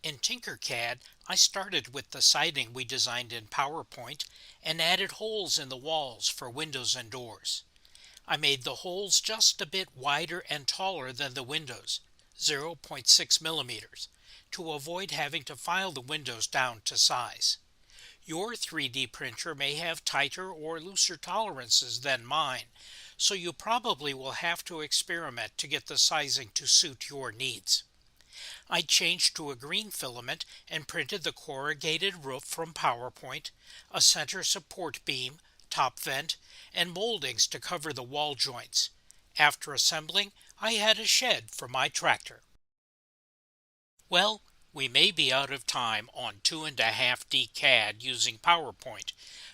In Tinkercad, I started with the siding we designed in PowerPoint and added holes in the walls for windows and doors. I made the holes just a bit wider and taller than the windows, 0.6 millimeters, to avoid having to file the windows down to size. Your 3D printer may have tighter or looser tolerances than mine, so you probably will have to experiment to get the sizing to suit your needs. I changed to a green filament and printed the corrugated roof from PowerPoint, a center support beam, top vent, and moldings to cover the wall joints. After assembling, I had a shed for my tractor. Well, we may be out of time on 2.5D CAD using PowerPoint,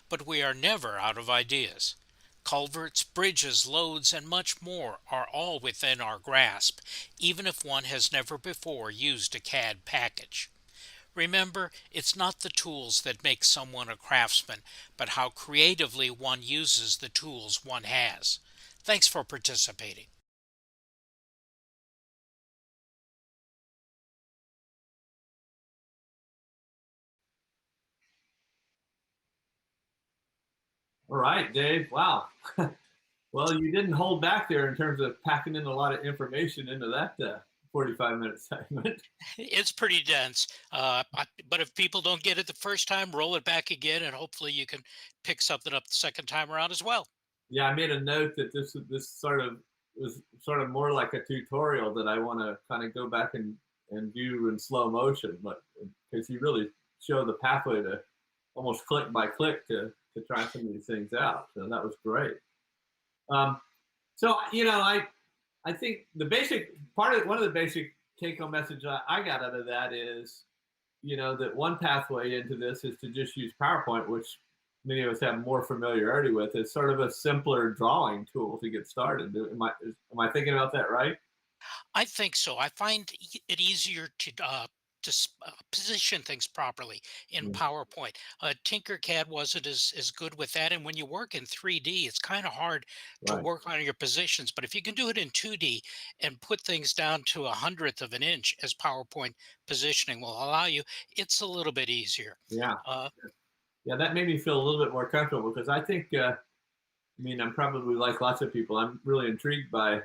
but we are never out of ideas. Culverts, bridges, loads, and much more are all within our grasp, even if one has never before used a CAD package. Remember, it's not the tools that make someone a craftsman, but how creatively one uses the tools one has. Thanks for participating. All right, Dave. Wow. Well, you didn't hold back there in terms of packing in a lot of information into that 45-minute segment. It's pretty dense, but if people don't get it the first time, roll it back again, and hopefully you can pick something up the second time around as well. Yeah, I made a note that this sort of was sort of more like a tutorial that I want to kind of go back and view in slow motion, but because you really show the pathway to almost click by click to try some of these things out. So that was great. So I think the basic part of one of the basic take-home message I got out of that is, that one pathway into this is to just use PowerPoint, which many of us have more familiarity with. It's sort of a simpler drawing tool to get started. Am I thinking about that right? I think so. I find it easier to position things properly in Mm, PowerPoint. Tinkercad wasn't as good with that, and when you work in 3D, it's kind of hard to right. work on your positions. But if you can do it in 2D and put things down to 1/100th of an inch, as PowerPoint positioning will allow you, it's a little bit easier. Yeah. Uh, Yeah, that made me feel a little bit more comfortable because I think, I'm probably like lots of people. I'm really intrigued by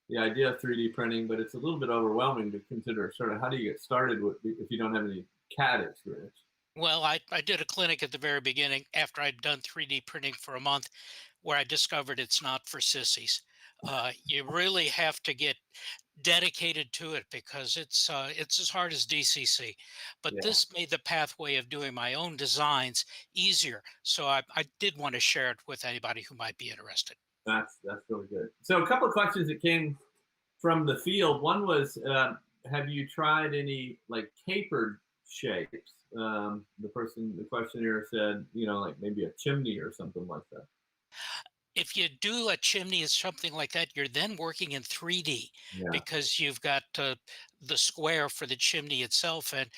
the idea of 3D printing, but it's a little bit overwhelming to consider sort of how do you get started with if you don't have any CAD experience. Well, I did a clinic at the very beginning after I'd done 3D printing for a month where I discovered it's not for sissies. You really have to get dedicated to it because it's as hard as DCC. But Yeah, this made the pathway of doing my own designs easier. So I did want to share it with anybody who might be interested. that's really good. So a couple of questions that came from the field. One was, have you tried any like tapered shapes? The questionnaire said, like maybe a chimney or something like that. If you do a chimney or something like that, you're then working in 3D Yeah, because you've got the square for the chimney itself. And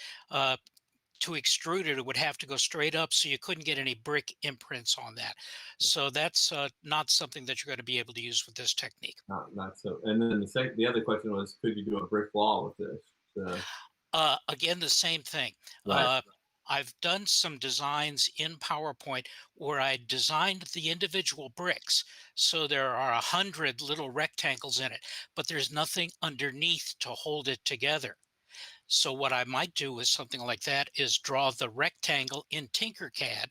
to extrude it, it would have to go straight up, so you couldn't get any brick imprints on that. So that's not something that you're going to be able to use with this technique. not so. And then the other question was, could you do a brick wall with this? So, Again, the same thing. right. Uh, I've done some designs in PowerPoint where I designed the individual bricks. So there are 100 little rectangles in it, but there's nothing underneath to hold it together. So what I might do with something like that is draw the rectangle in Tinkercad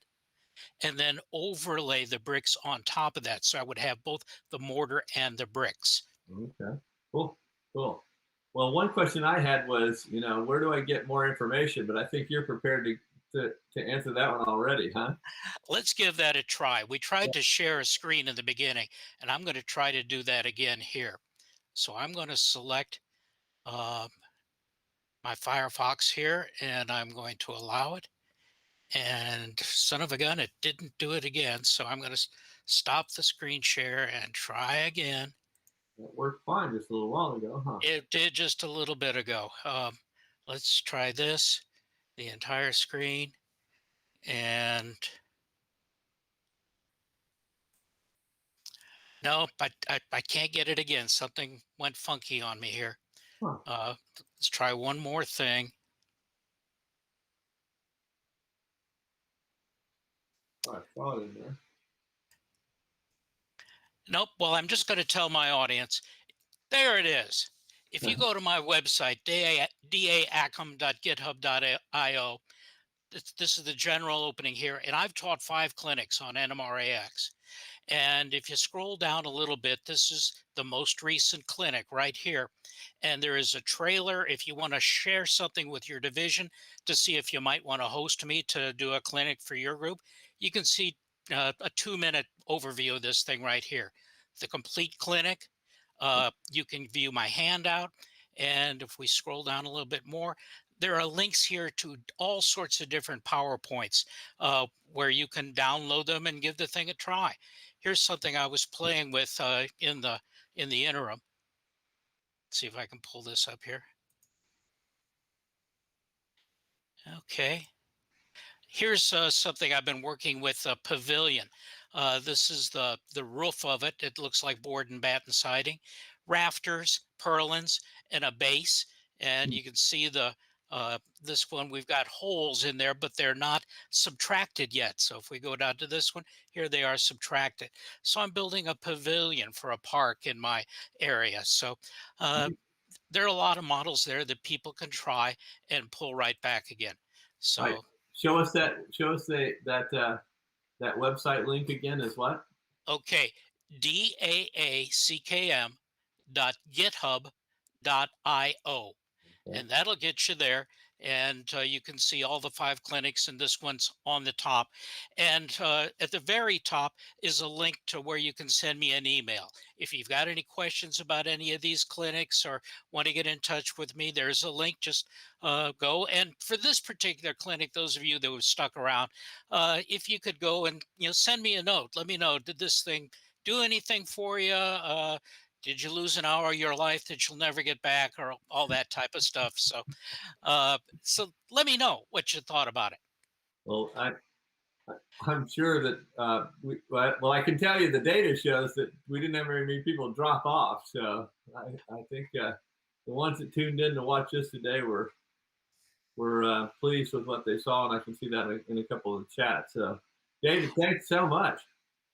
and then overlay the bricks on top of that. So I would have both the mortar and the bricks. Okay. Cool. Cool. Well, one question I had was, where do I get more information? But I think you're prepared to answer that one already, huh? Let's give that a try. We tried to share a screen in the beginning, and I'm going to try to do that again here. So I'm going to select uh, my Firefox here, and I'm going to allow it. And son of a gun, it didn't do it again. So I'm going to stop the screen share and try again. That worked fine just a little while ago, huh? It did just a little bit ago. Let's try this, the entire screen. And no, but I can't get it again. Something went funky on me here. Huh. Let's try one more thing. I saw it in there. Nope. Well, I'm just going to tell my audience. There it is. If you go to my website, daacom.github.io, this is the general opening here, and I've taught 5 clinics on NMRAx. And if you scroll down a little bit, this is the most recent clinic right here. And there is a trailer if you want to share something with your division to see if you might want to host me to do a clinic for your group. You can see a 2-minute overview of this thing right here. The complete clinic. You can view my handout. And if we scroll down a little bit more, there are links here to all sorts of different PowerPoints where you can download them and give the thing a try. Here's something I was playing with in the interim. Let's see if I can pull this up here. Okay. Here's something I've been working with, a pavilion. This is the roof of it. It looks like board and batten siding, rafters, purlins, and a base. And you can see this one, we've got holes in there, but they're not subtracted yet. So if we go down to this one, here they are subtracted. So I'm building a pavilion for a park in my area. So there are a lot of models there that people can try and pull right back again. So. Right. Show us that website link again is what? Okay, DAACKM.github.io. And that'll get you there. And you can see all the 5 clinics, and this one's on the top. And at the very top is a link to where you can send me an email. If you've got any questions about any of these clinics or want to get in touch with me, there's a link. Just go. And for this particular clinic, those of you that were stuck around, if you could go and send me a note, let me know, did this thing do anything for you? Did you lose an hour of your life that you'll never get back, or all that type of stuff? So, so let me know what you thought about it. Well, I'm sure that well, I can tell you the data shows that we didn't have very many people drop off. So I think the ones that tuned in to watch this today were pleased with what they saw, and I can see that in a couple of chats. So, David, thanks so much.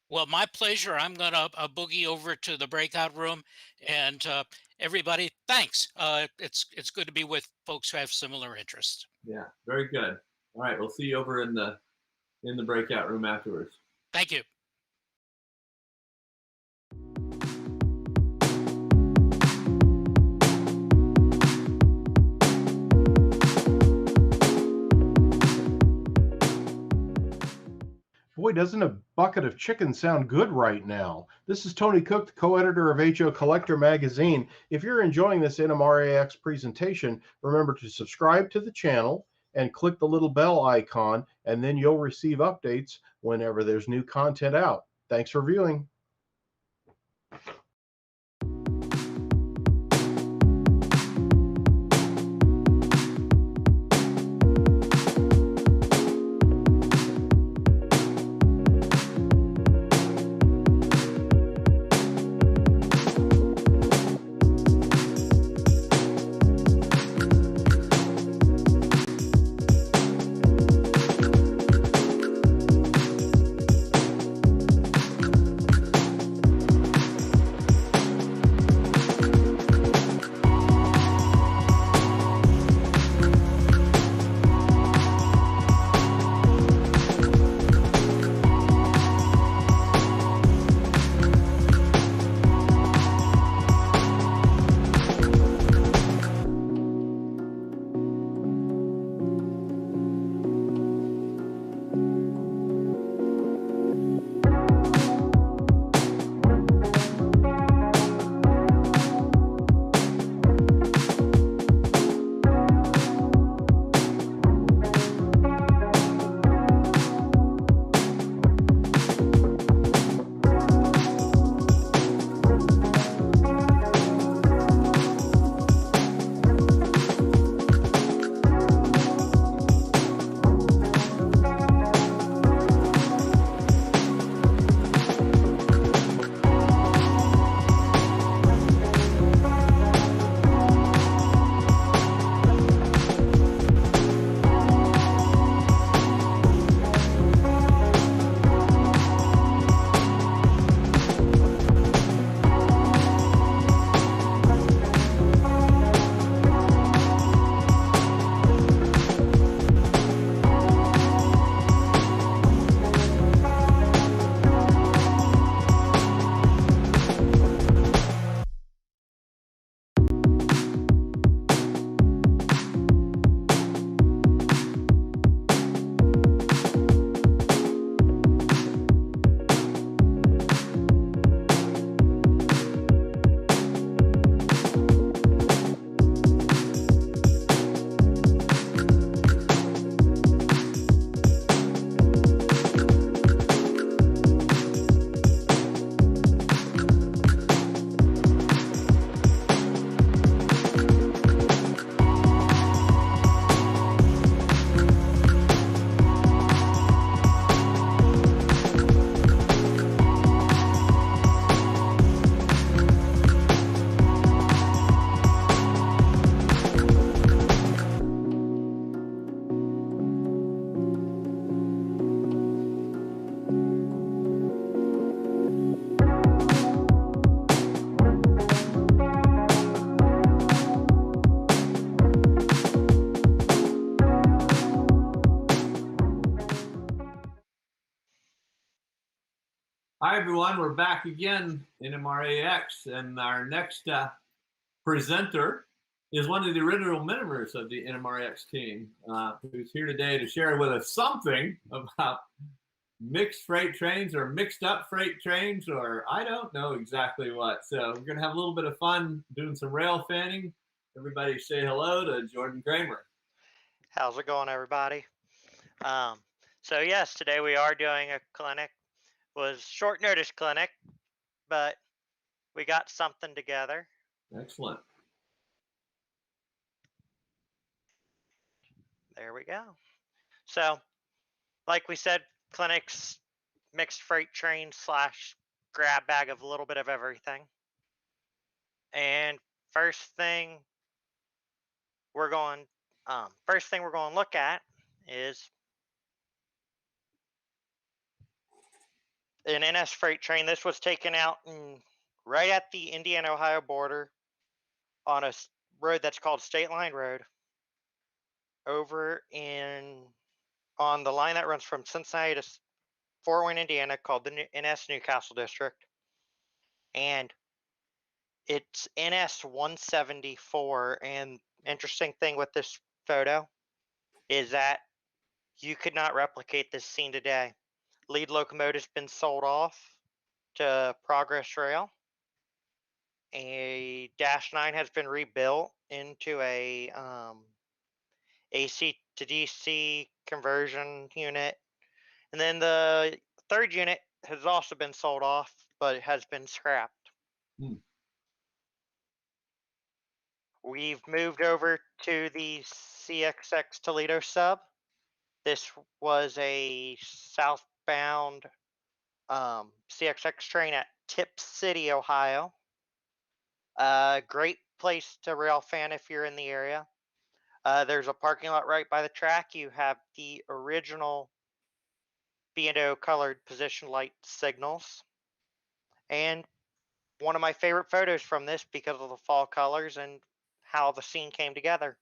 Well, my pleasure. I'm going to boogie over to the breakout room, and everybody, thanks. It's good to be with folks who have similar interests. Yeah, very good. All right, we'll see you over in the breakout room afterwards. Thank you. Boy, doesn't a bucket of chicken sound good right now? This is Tony Cook, the co-editor of HO Collector Magazine. If you're enjoying this NMRAx presentation, remember to subscribe to the channel and click the little bell icon, and then you'll receive updates whenever there's new content out. Thanks for viewing. Hi, everyone. We're back again in NMRAx, and our next presenter is one of the original members of the NMRAx team, who's here today to share with us something about mixed freight trains or mixed up freight trains, or I don't know exactly what. So we're going to have a little bit of fun doing some rail fanning. Everybody say hello to Jordan Kramer. How's it going, everybody? So yes, today we are doing a clinic. Was short notice clinic, but we got something together. Excellent. There we go. So, like we said, clinics, mixed freight train / grab bag of a little bit of everything. And first thing we're going to look at is an NS freight train. This was taken out right at the Indiana-Ohio border on a road that's called State Line Road, over on the line that runs from Cincinnati to Fort Wayne, Indiana, called the NS Newcastle District. And it's NS 174. And interesting thing with this photo is that you could not replicate this scene today. Lead locomotive's been sold off to Progress Rail. A Dash 9 has been rebuilt into a AC to DC conversion unit. And then the third unit has also been sold off, but it has been scrapped. We've moved over to the CXX Toledo sub. This was a southbound CXX train at Tip City, Ohio. Great place to rail fan if you're in the area. There's a parking lot right by the track. You have the original B&O colored position light signals. And one of my favorite photos from this because of the fall colors and how the scene came together.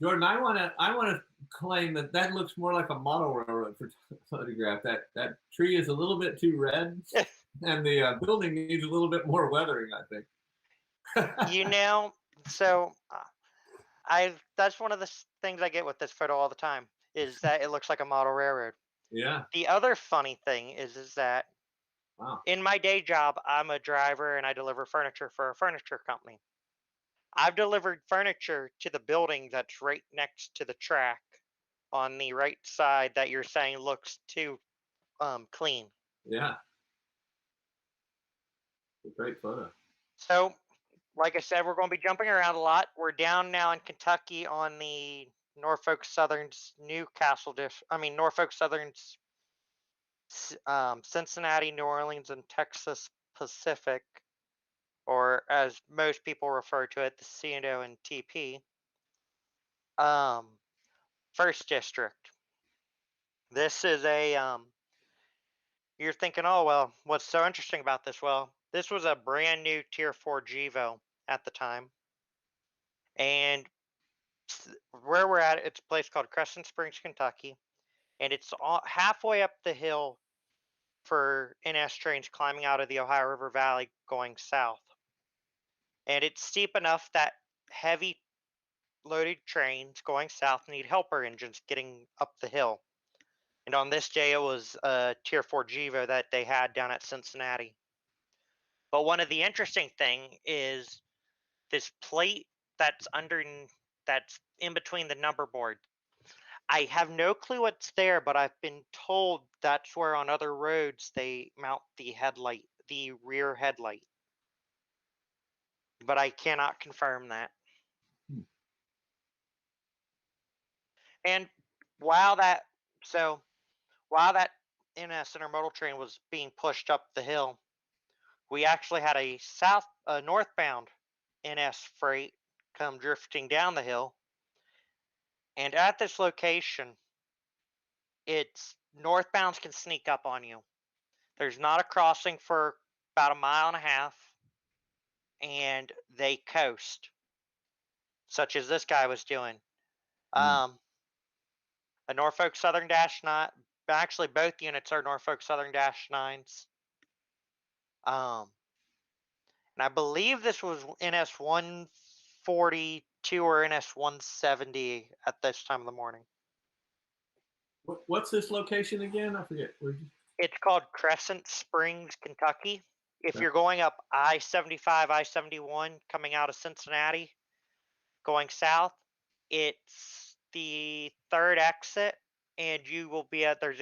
Jordan, I want to claim that looks more like a model railroad photograph. That tree is a little bit too red, and the building needs a little bit more weathering, I think. So that's one of the things I get with this photo all the time, is that it looks like a model railroad. Yeah. The other funny thing is that in my day job, I'm a driver and I deliver furniture for a furniture company. I've delivered furniture to the building that's right next to the track on the right side that you're saying looks too clean. Yeah. A great photo. So, like I said, we're going to be jumping around a lot. We're down now in Kentucky on the Norfolk Southern's Norfolk Southern's Cincinnati, New Orleans, and Texas Pacific, or as most people refer to it, the C&O and TP. First District. This is you're thinking, oh, well, what's so interesting about this? Well, this was a brand new Tier 4 GEVO at the time. And where we're at, it's a place called Crescent Springs, Kentucky. And it's halfway up the hill for NS trains climbing out of the Ohio River Valley going south. And it's steep enough that heavy loaded trains going south need helper engines getting up the hill. And on this day, it was a Tier 4 GEVO that they had down at Cincinnati. But one of the interesting thing is this plate that's in between the number board. I have no clue what's there, but I've been told that's where on other roads they mount the rear headlight. But I cannot confirm that. And while that NS intermodal train was being pushed up the hill, we actually had a northbound NS freight come drifting down the hill. And at this location, it's northbounds can sneak up on you. There's not a crossing for about 1.5 miles, and they coast, such as this guy was doing. A Norfolk Southern Dash 9. Actually, both units are Norfolk Southern Dash 9s. And I believe this was NS 142 or NS 170 at this time of the morning. What's this location again? I forget. It's called Crescent Springs, Kentucky. If you're going up I-75, I-71 coming out of Cincinnati, going south, it's the third exit, and you will be at there's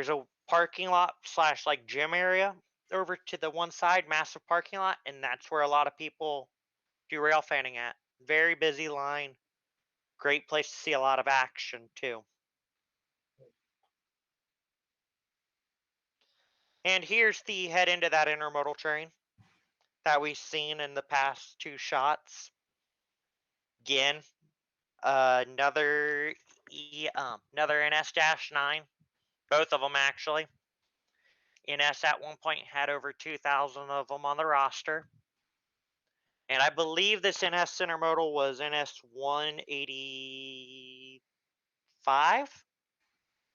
a parking lot / like gym area over to the one side, massive parking lot, and that's where a lot of people do rail fanning at. Very busy line. Great place to see a lot of action too. And here's the head end of that intermodal train that we've seen in the past two shots. Again, another NS-9, both of them actually. NS at one point had over 2,000 of them on the roster. And I believe this NS intermodal was NS 185,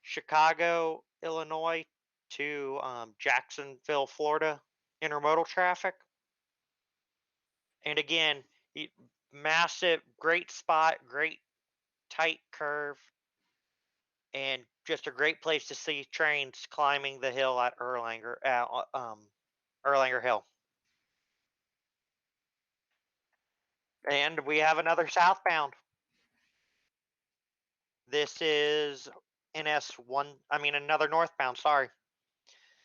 Chicago, Illinois to Jacksonville, Florida intermodal traffic. And again, massive, great spot, great tight curve, and just a great place to see trains climbing the hill at Erlanger Hill. And we have another southbound. This is another northbound, sorry.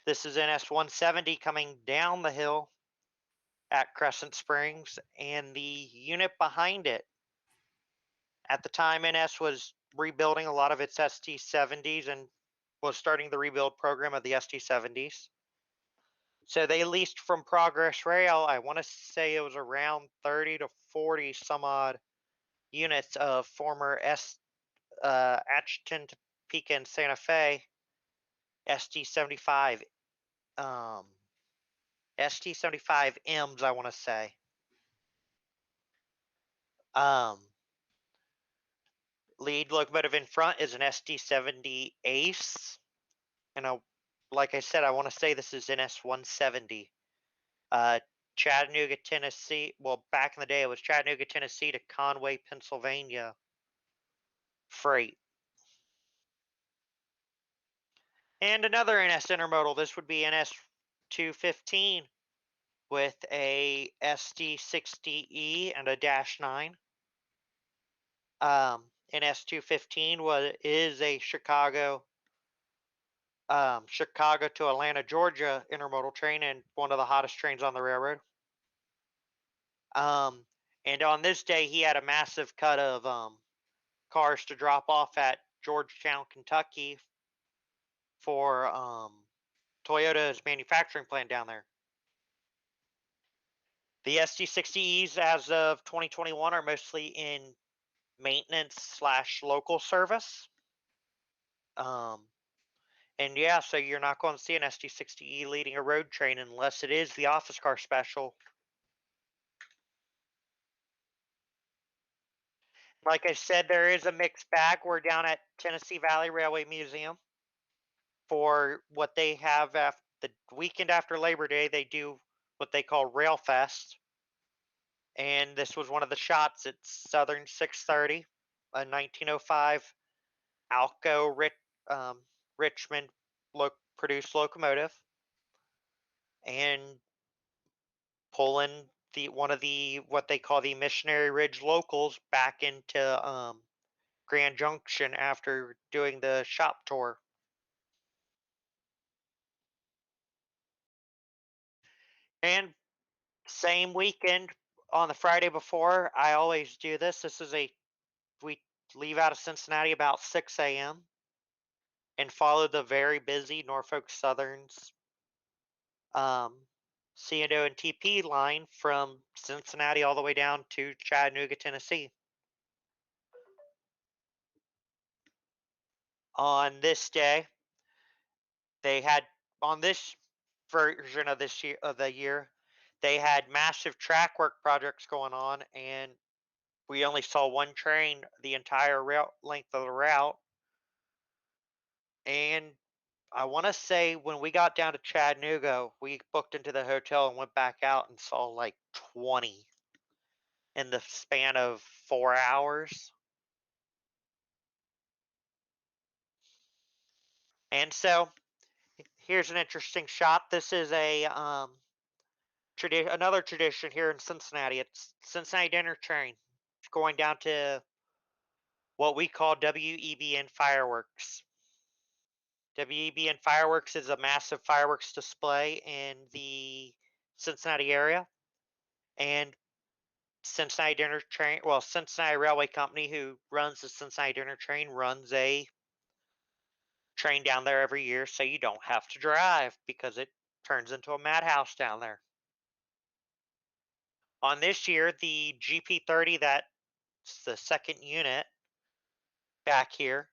This is NS 170 coming down the hill at Crescent Springs, and the unit behind it. At the time, NS was rebuilding a lot of its ST70s and was starting the rebuild program of the ST70s. So they leased from Progress Rail, I want to say it was around 30 to 40 some odd units of former Atchison, Topeka, and Santa Fe ST75 ST75Ms, I want to say. Lead locomotive in front is an ST70 Ace, and like I said, I want to say this is NS 170. Chattanooga, Tennessee. Well, back in the day, it was Chattanooga, Tennessee to Conway, Pennsylvania freight. And another NS intermodal. This would be NS 215 with a SD60E and a -9. NS 215 is a Chicago to Atlanta, Georgia intermodal train, and one of the hottest trains on the railroad. And on this day, he had a massive cut of cars to drop off at Georgetown, Kentucky for Toyota's manufacturing plant down there. The SD60Es as of 2021 are mostly in maintenance / local service. And yeah, so you're not going to see an SD60E leading a road train unless it is the office car special. Like I said, there is a mixed bag. We're down at Tennessee Valley Railway Museum for what they have after the weekend after Labor Day. They do what they call Rail Fest. And this was one of the shots. It's Southern 630, a 1905 Alco Richmond produced locomotive, and pulling one of the what they call the Missionary Ridge locals back into Grand Junction after doing the shop tour. And same weekend on the Friday before, I always do this. We leave out of Cincinnati about 6 a.m. and follow the very busy Norfolk Southern's C&O and TP line from Cincinnati all the way down to Chattanooga, Tennessee. On this day, they had on this version of the year, they had massive track work projects going on, and we only saw one train the entire length of the route. And I want to say when we got down to Chattanooga, we booked into the hotel and went back out and saw like 20 in the span of 4 hours. And so here's an interesting shot. This is a another tradition here in Cincinnati. It's Cincinnati Dinner Train. It's going down to what we call WEBN fireworks. WEBN fireworks is a massive fireworks display in the Cincinnati area, and Cincinnati Dinner Train, well, Cincinnati Railway Company, who runs the Cincinnati Dinner Train, runs a train down there every year, so you don't have to drive because it turns into a madhouse down there. On this year, the GP30, that's the second unit back here,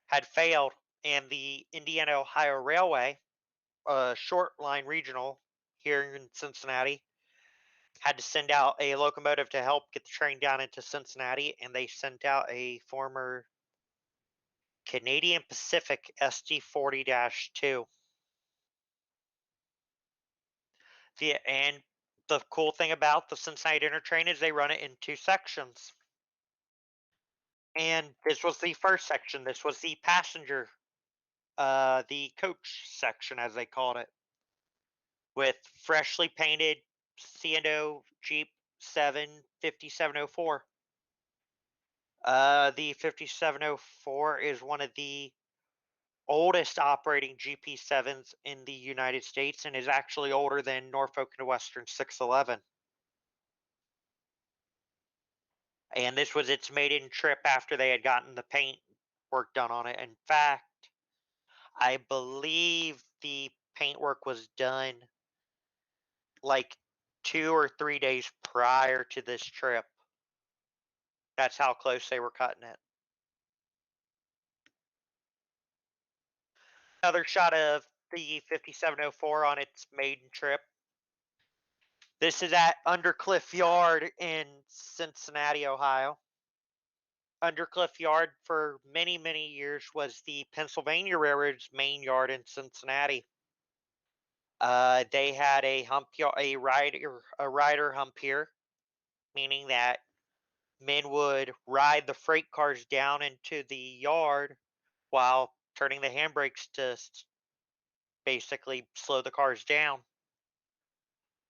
had failed, and the Indiana Ohio Railway, a short line regional here in Cincinnati, had to send out a locomotive to help get the train down into Cincinnati, and they sent out a former Canadian Pacific SD40-2. And the cool thing about the Cincinnati Dinner Train is they run it in 2 sections. And this was the first section. This was the passenger, the coach section, as they called it, with freshly painted C&O Jeep 5704. The 5704 is one of the oldest operating GP7s in the United States and is actually older than Norfolk and Western 611. And this was its maiden trip after they had gotten the paint work done on it. In fact, I believe the paint work was done like 2 or 3 days prior to this trip. That's how close they were cutting it. Another shot of the 5704 on its maiden trip. This is at Undercliff Yard in Cincinnati, Ohio. Undercliff Yard for many, many years was the Pennsylvania Railroad's main yard in Cincinnati. They had a hump, a rider hump here, meaning that men would ride the freight cars down into the yard while turning the handbrakes to basically slow the cars down.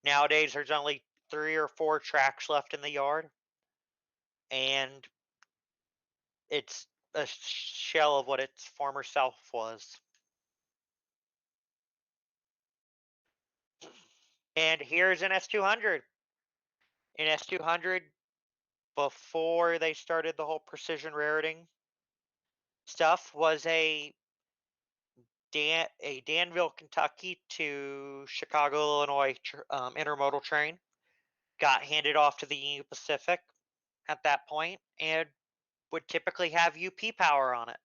Nowadays, there's only 3 or 4 tracks left in the yard, and it's a shell of what its former self was. And here's an S200. An S200, before they started the whole precision rareting stuff, was a Danville, Kentucky to Chicago, Illinois intermodal train. Got handed off to the Union Pacific at that point and would typically have UP power on it.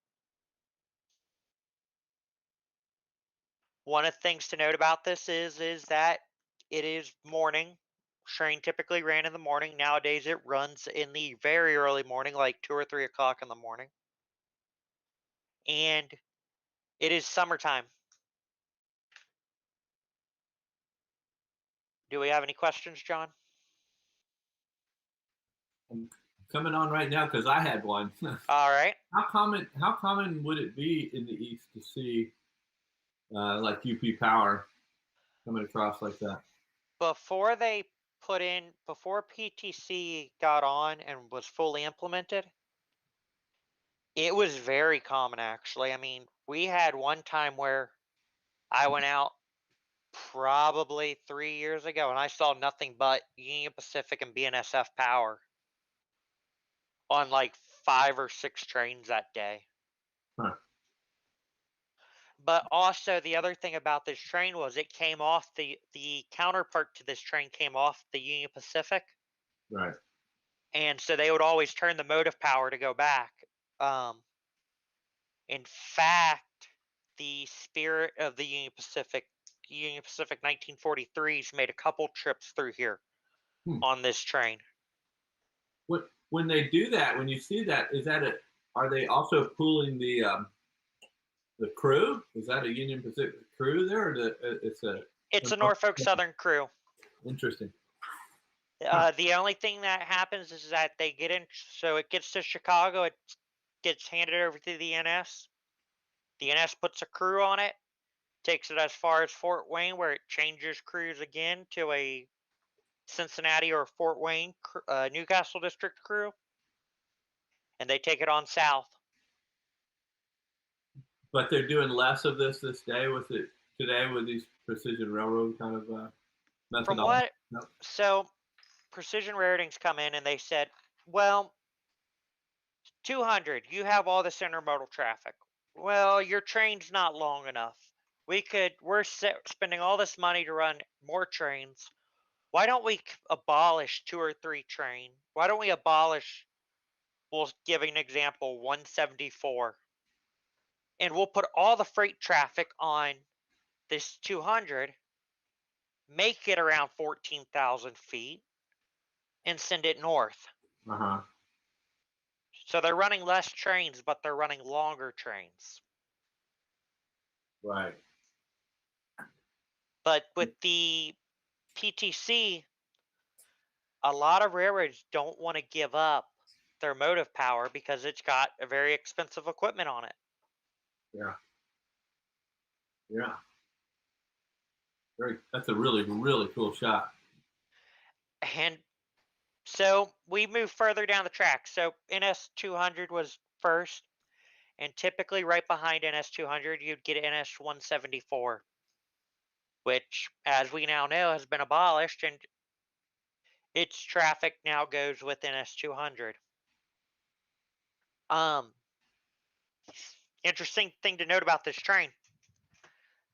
One of the things to note about this is that it is morning. Train typically ran in the morning. Nowadays it runs in the very early morning, like 2 or 3 o'clock in the morning. And it is summertime. Do we have any questions, John? I'm coming on right now because I had one. All right. How common would it be in the East to see like UP power coming across like that? Before PTC got on and was fully implemented, it was very common, actually. I mean, we had one time where I went out probably 3 years ago and I saw nothing but Union Pacific and BNSF power on like 5 or 6 trains that day. Huh. But also the other thing about this train was it came off the counterpart to this train came off the Union Pacific. Right. And so they would always turn the motive power to go back. In fact, the Spirit of the Union Pacific 1943s made a couple trips through here on this train. When they do that, when you see that, are they also pooling the The crew? Is that a Union Pacific crew there? Or It's a Norfolk Southern crew. Interesting. The only thing that happens is that they get in, so it gets to Chicago, it gets handed over to the NS. The NS puts a crew on it, takes it as far as Fort Wayne, where it changes crews again to a Cincinnati or Fort Wayne, Newcastle District crew, and they take it on south. But they're doing less of this day with it today with these precision railroad kind of methodology. From what? No. So Precision Railroading's come in and they said, well, 200, you have all this intermodal traffic. Well, your train's not long enough. We're spending all this money to run more trains. Why don't we abolish 2 or 3 train? Why don't we abolish, we'll give an example, 174. And we'll put all the freight traffic on this 200, make it around 14,000 feet, and send it north. Uh-huh. So they're running less trains, but they're running longer trains. Right. But with the PTC, a lot of railroads don't want to give up their motive power because it's got a very expensive equipment on it. Yeah. Yeah. That's a really, really cool shot. And so we move further down the track. So NS 200 was first, and typically right behind NS 200, you'd get NS 174, which, as we now know, has been abolished, and its traffic now goes with NS 200. Interesting thing to note about this train.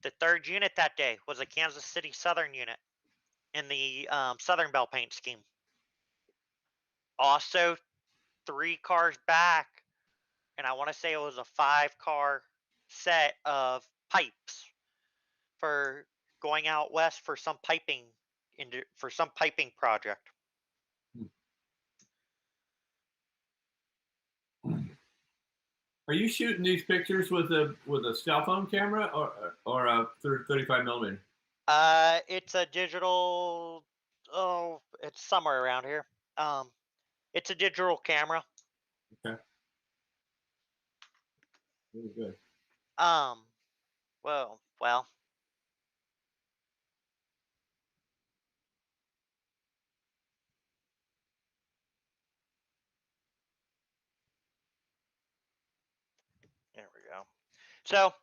The third unit that day was a Kansas City Southern unit in the Southern Bell paint scheme. Also, 3 cars back, and I want to say it was a 5-car set of pipes for going out west for some piping project. Are you shooting these pictures with a cell phone camera or a 35 millimeter? It's a digital. Oh, it's somewhere around here. It's a digital camera. Okay. Really good. Well. There we go. So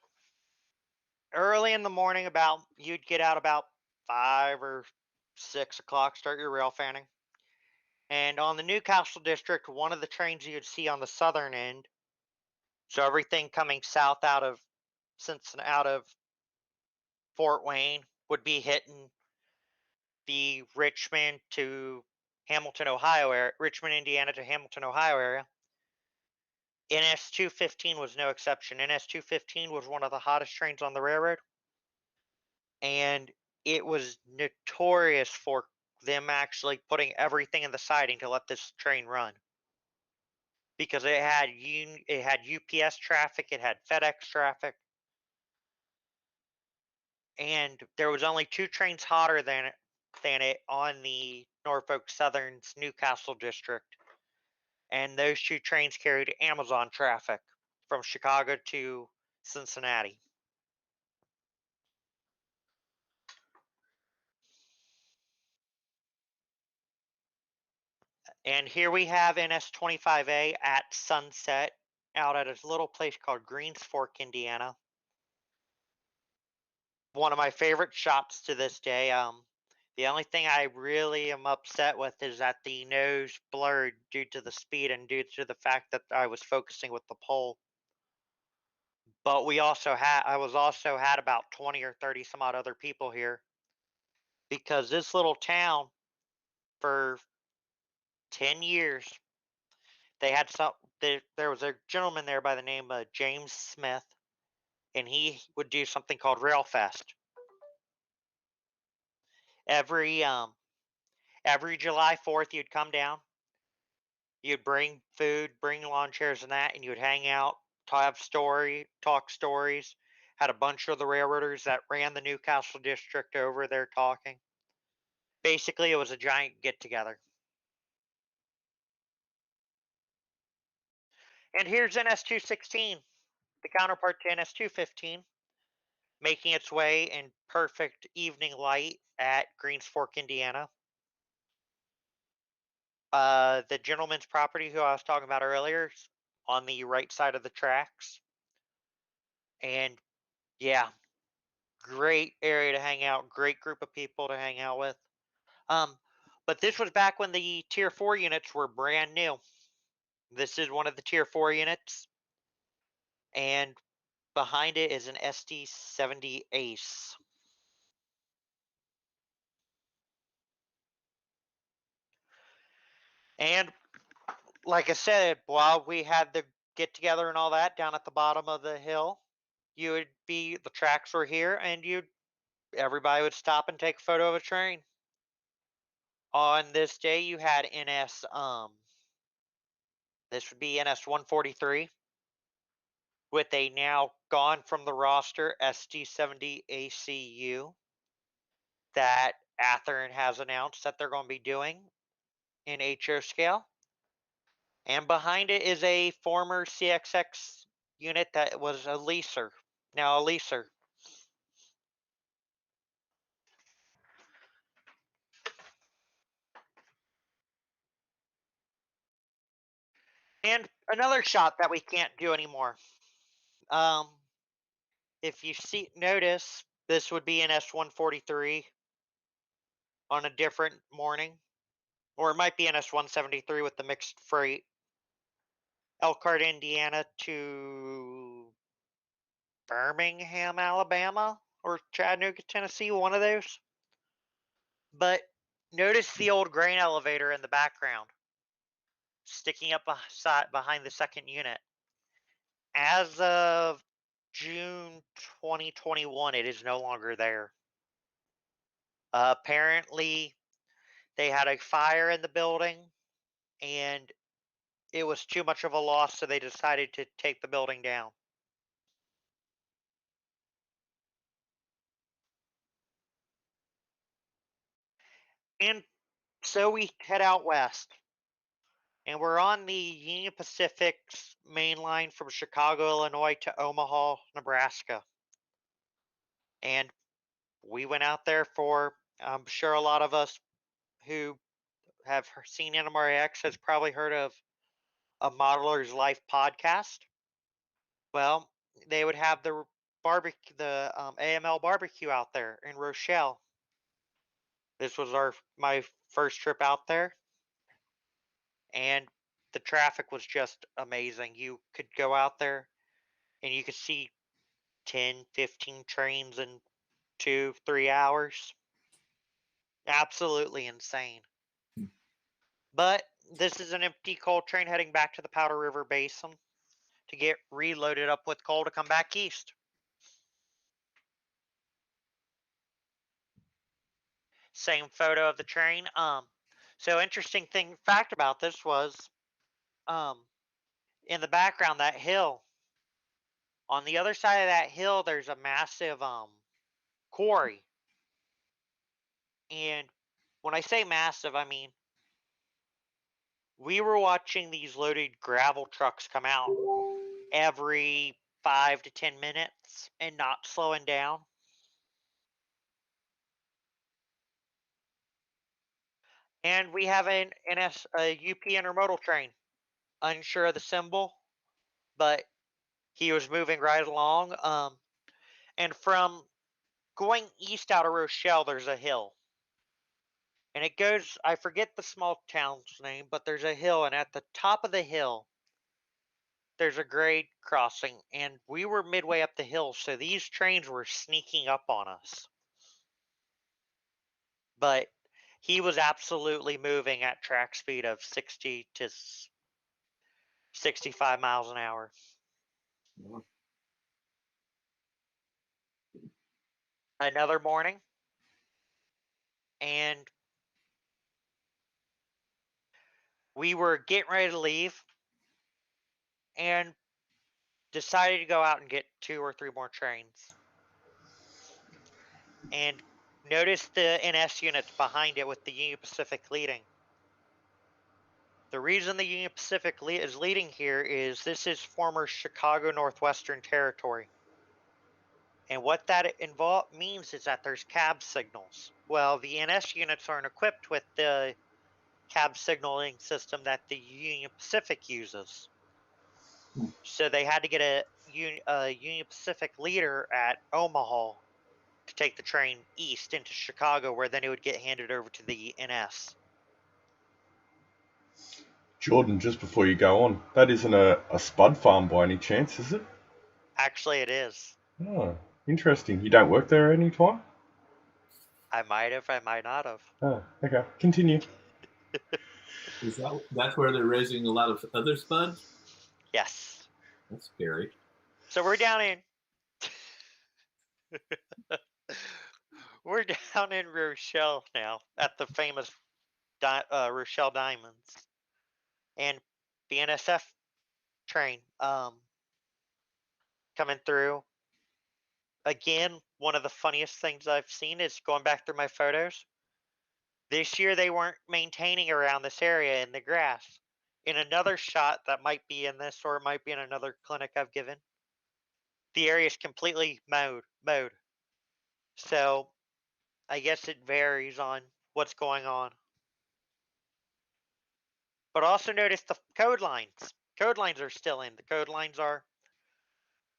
early in the morning, you'd get out about 5 or 6 o'clock, start your rail fanning. And on the Newcastle District, one of the trains you'd see on the southern end, so everything coming south out of Fort Wayne would be hitting the Richmond to Hamilton, Ohio area, Richmond, Indiana to Hamilton, Ohio area. NS 215 was no exception. NS 215 was one of the hottest trains on the railroad, and it was notorious for them actually putting everything in the siding to let this train run, because it had UPS traffic, it had FedEx traffic, and there was only 2 trains hotter than it on the Norfolk Southern's Newcastle District, and those 2 trains carried Amazon traffic from Chicago to Cincinnati. And here we have NS 25A at sunset out at a little place called Greens Fork, Indiana. One of my favorite shots to this day. The only thing I really am upset with is that the nose blurred due to the speed and due to the fact that I was focusing with the pole. But I was also had about 20 or 30 some odd other people here, because this little town, for 10 years, there was a gentleman there by the name of James Smith, and he would do something called Rail Fest. Every July 4th, you'd come down, you'd bring food, bring lawn chairs and that, and you'd hang out talk stories. Had a bunch of the railroaders that ran the Newcastle district over there talking. Basically, it was a giant get together. And here's NS216, the counterpart to NS215, making its way in perfect evening light at Greens Fork, Indiana. The gentleman's property who I was talking about earlier is on the right side of the tracks. And yeah, great area to hang out, great group of people to hang out with. But this was back when the Tier 4 units were brand new. This is one of the Tier 4 units. And behind it is an SD-70 Ace. And like I said, while we had the get together and all that down at the bottom of the hill, the tracks were here, and everybody would stop and take a photo of a train. On this day, you had this would be NS 143 with a now gone from the roster SD-70 ACU that Athearn has announced that they're going to be doing in HO scale. And behind it is a former CXX unit that was a leaser, now a leaser. And another shot that we can't do anymore. If you notice, this would be an S143 on a different morning, or it might be an S173 with the mixed freight. Elkhart, Indiana to Birmingham, Alabama, or Chattanooga, Tennessee, one of those. But notice the old grain elevator in the background, sticking up behind the second unit. As of June 2021, it is no longer there. Apparently, they had a fire in the building, and it was too much of a loss, so they decided to take the building down. And so we head out west, and we're on the Union Pacific's main line from Chicago, Illinois to Omaha, Nebraska. And we went out there for, I'm sure a lot of us who have seen NMRAx has probably heard of a Modeler's Life podcast. Well, they would have the barbecue, the AML barbecue out there in Rochelle. This was my first trip out there, and the traffic was just amazing. You could go out there and you could see 10, 15 trains in 2-3 hours. Absolutely insane. But this is an empty coal train heading back to the Powder River Basin to get reloaded up with coal to come back east. Same photo of the train. So interesting fact about this was, in the background, that hill. On the other side of that hill, there's a massive quarry. And when I say massive, I mean we were watching these loaded gravel trucks come out every 5 to 10 minutes and not slowing down. And we have a UP intermodal train. Unsure of the symbol, but he was moving right along. And from going east out of Rochelle, there's a hill. And it goes, I forget the small town's name, but there's a hill, and at the top of the hill, there's a grade crossing, and we were midway up the hill, so these trains were sneaking up on us. But he was absolutely moving at track speed of 60 to 65 miles an hour. Another morning, and we were getting ready to leave, and decided to go out and get 2 or 3 more trains. And notice the NS units behind it with the Union Pacific leading. The reason the Union Pacific is leading here is this is former Chicago Northwestern Territory. And what that means is that there's cab signals. Well, the NS units aren't equipped with the cab signaling system that the Union Pacific uses. So they had to get a Union Pacific leader at Omaha to take the train east into Chicago, where then it would get handed over to the NS. Jordan, just before you go on, that isn't a spud farm by any chance, is it? Actually, it is. Oh, interesting. You don't work there any time? I might have, I might not have. Oh, okay. Continue. That's where they're raising a lot of other spuds? Yes. That's scary. So we're down in Rochelle now at the famous Rochelle Diamonds, and BNSF train coming through. Again, one of the funniest things I've seen is going back through my photos. This year they weren't maintaining around this area in the grass. In another shot that might be in this, or it might be in another clinic I've given, the area is completely mowed. So I guess it varies on what's going on. But also notice the code lines. Code lines are still in. The code lines are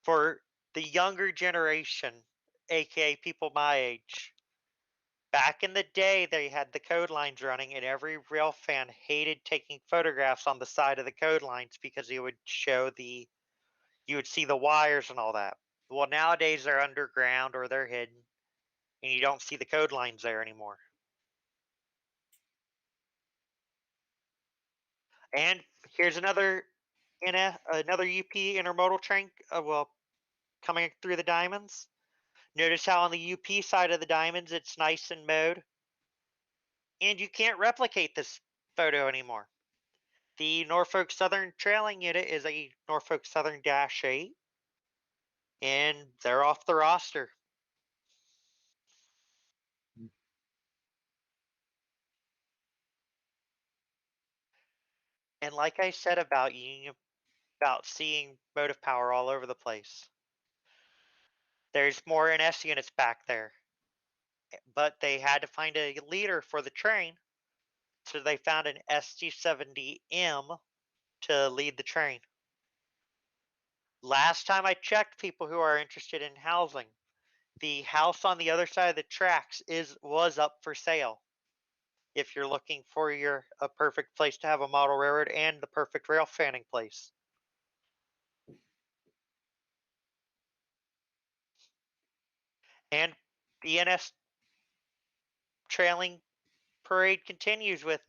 for the younger generation, aka people my age. Back in the day, they had the code lines running, and every rail fan hated taking photographs on the side of the code lines because it would show you would see the wires and all that. Well, nowadays they're underground or they're hidden, and you don't see the code lines there anymore. And here's another UP intermodal train, coming through the diamonds. Notice how on the UP side of the diamonds, it's nice and mowed. And you can't replicate this photo anymore. The Norfolk Southern trailing unit is a Norfolk Southern -8, and they're off the roster. And like I said about seeing motive power all over the place, there's more NS units back there. But they had to find a leader for the train, so they found an ST-70M to lead the train. Last time I checked, people who are interested in housing, the house on the other side of the tracks was up for sale. If you're looking for a perfect place to have a model railroad and the perfect rail fanning place. And the NS trailing parade continues with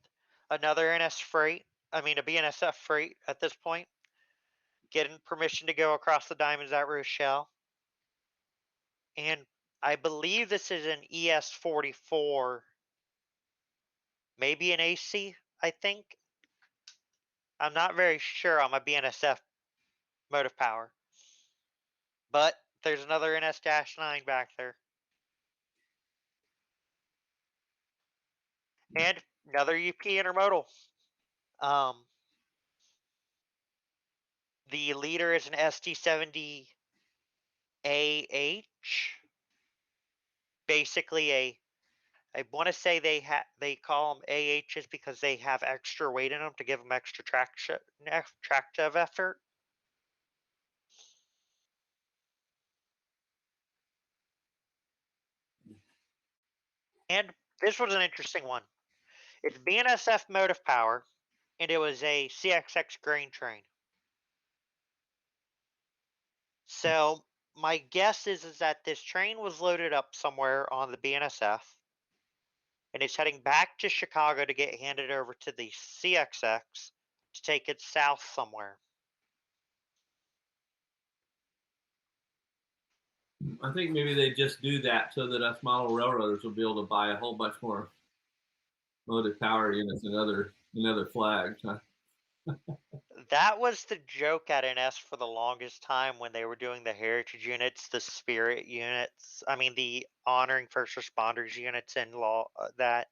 another a BNSF freight at this point, getting permission to go across the diamonds at Rochelle. And I believe this is an ES-44, maybe an AC, I think. I'm not very sure on my BNSF motive power. But there's another NS-9 back there. And another UP intermodal. The leader is an ST-70AH. Basically I want to say they call them AHs because they have extra weight in them to give them extra tractive effort. And this was an interesting one. It's BNSF motive power, and it was a CXX grain train. So my guess is that this train was loaded up somewhere on the BNSF, and it's heading back to Chicago to get handed over to the CXX to take it south somewhere. I think maybe they just do that so that us model railroaders will be able to buy a whole bunch more motive power units and other flags. Huh? That was the joke at NS for the longest time when they were doing the heritage units, the spirit units. I mean, the honoring first responders units in law. That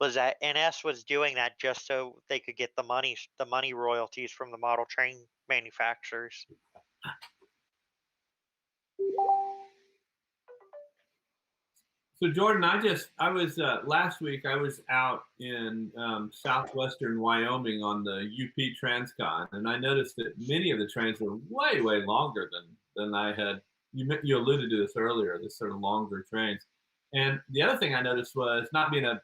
was that NS was doing that just so they could get the money royalties from the model train manufacturers. So Jordan, I was last week. I was out in southwestern Wyoming on the UP Transcon, and I noticed that many of the trains were way longer than I had. You alluded to this earlier, this sort of longer trains. And the other thing I noticed was, not being a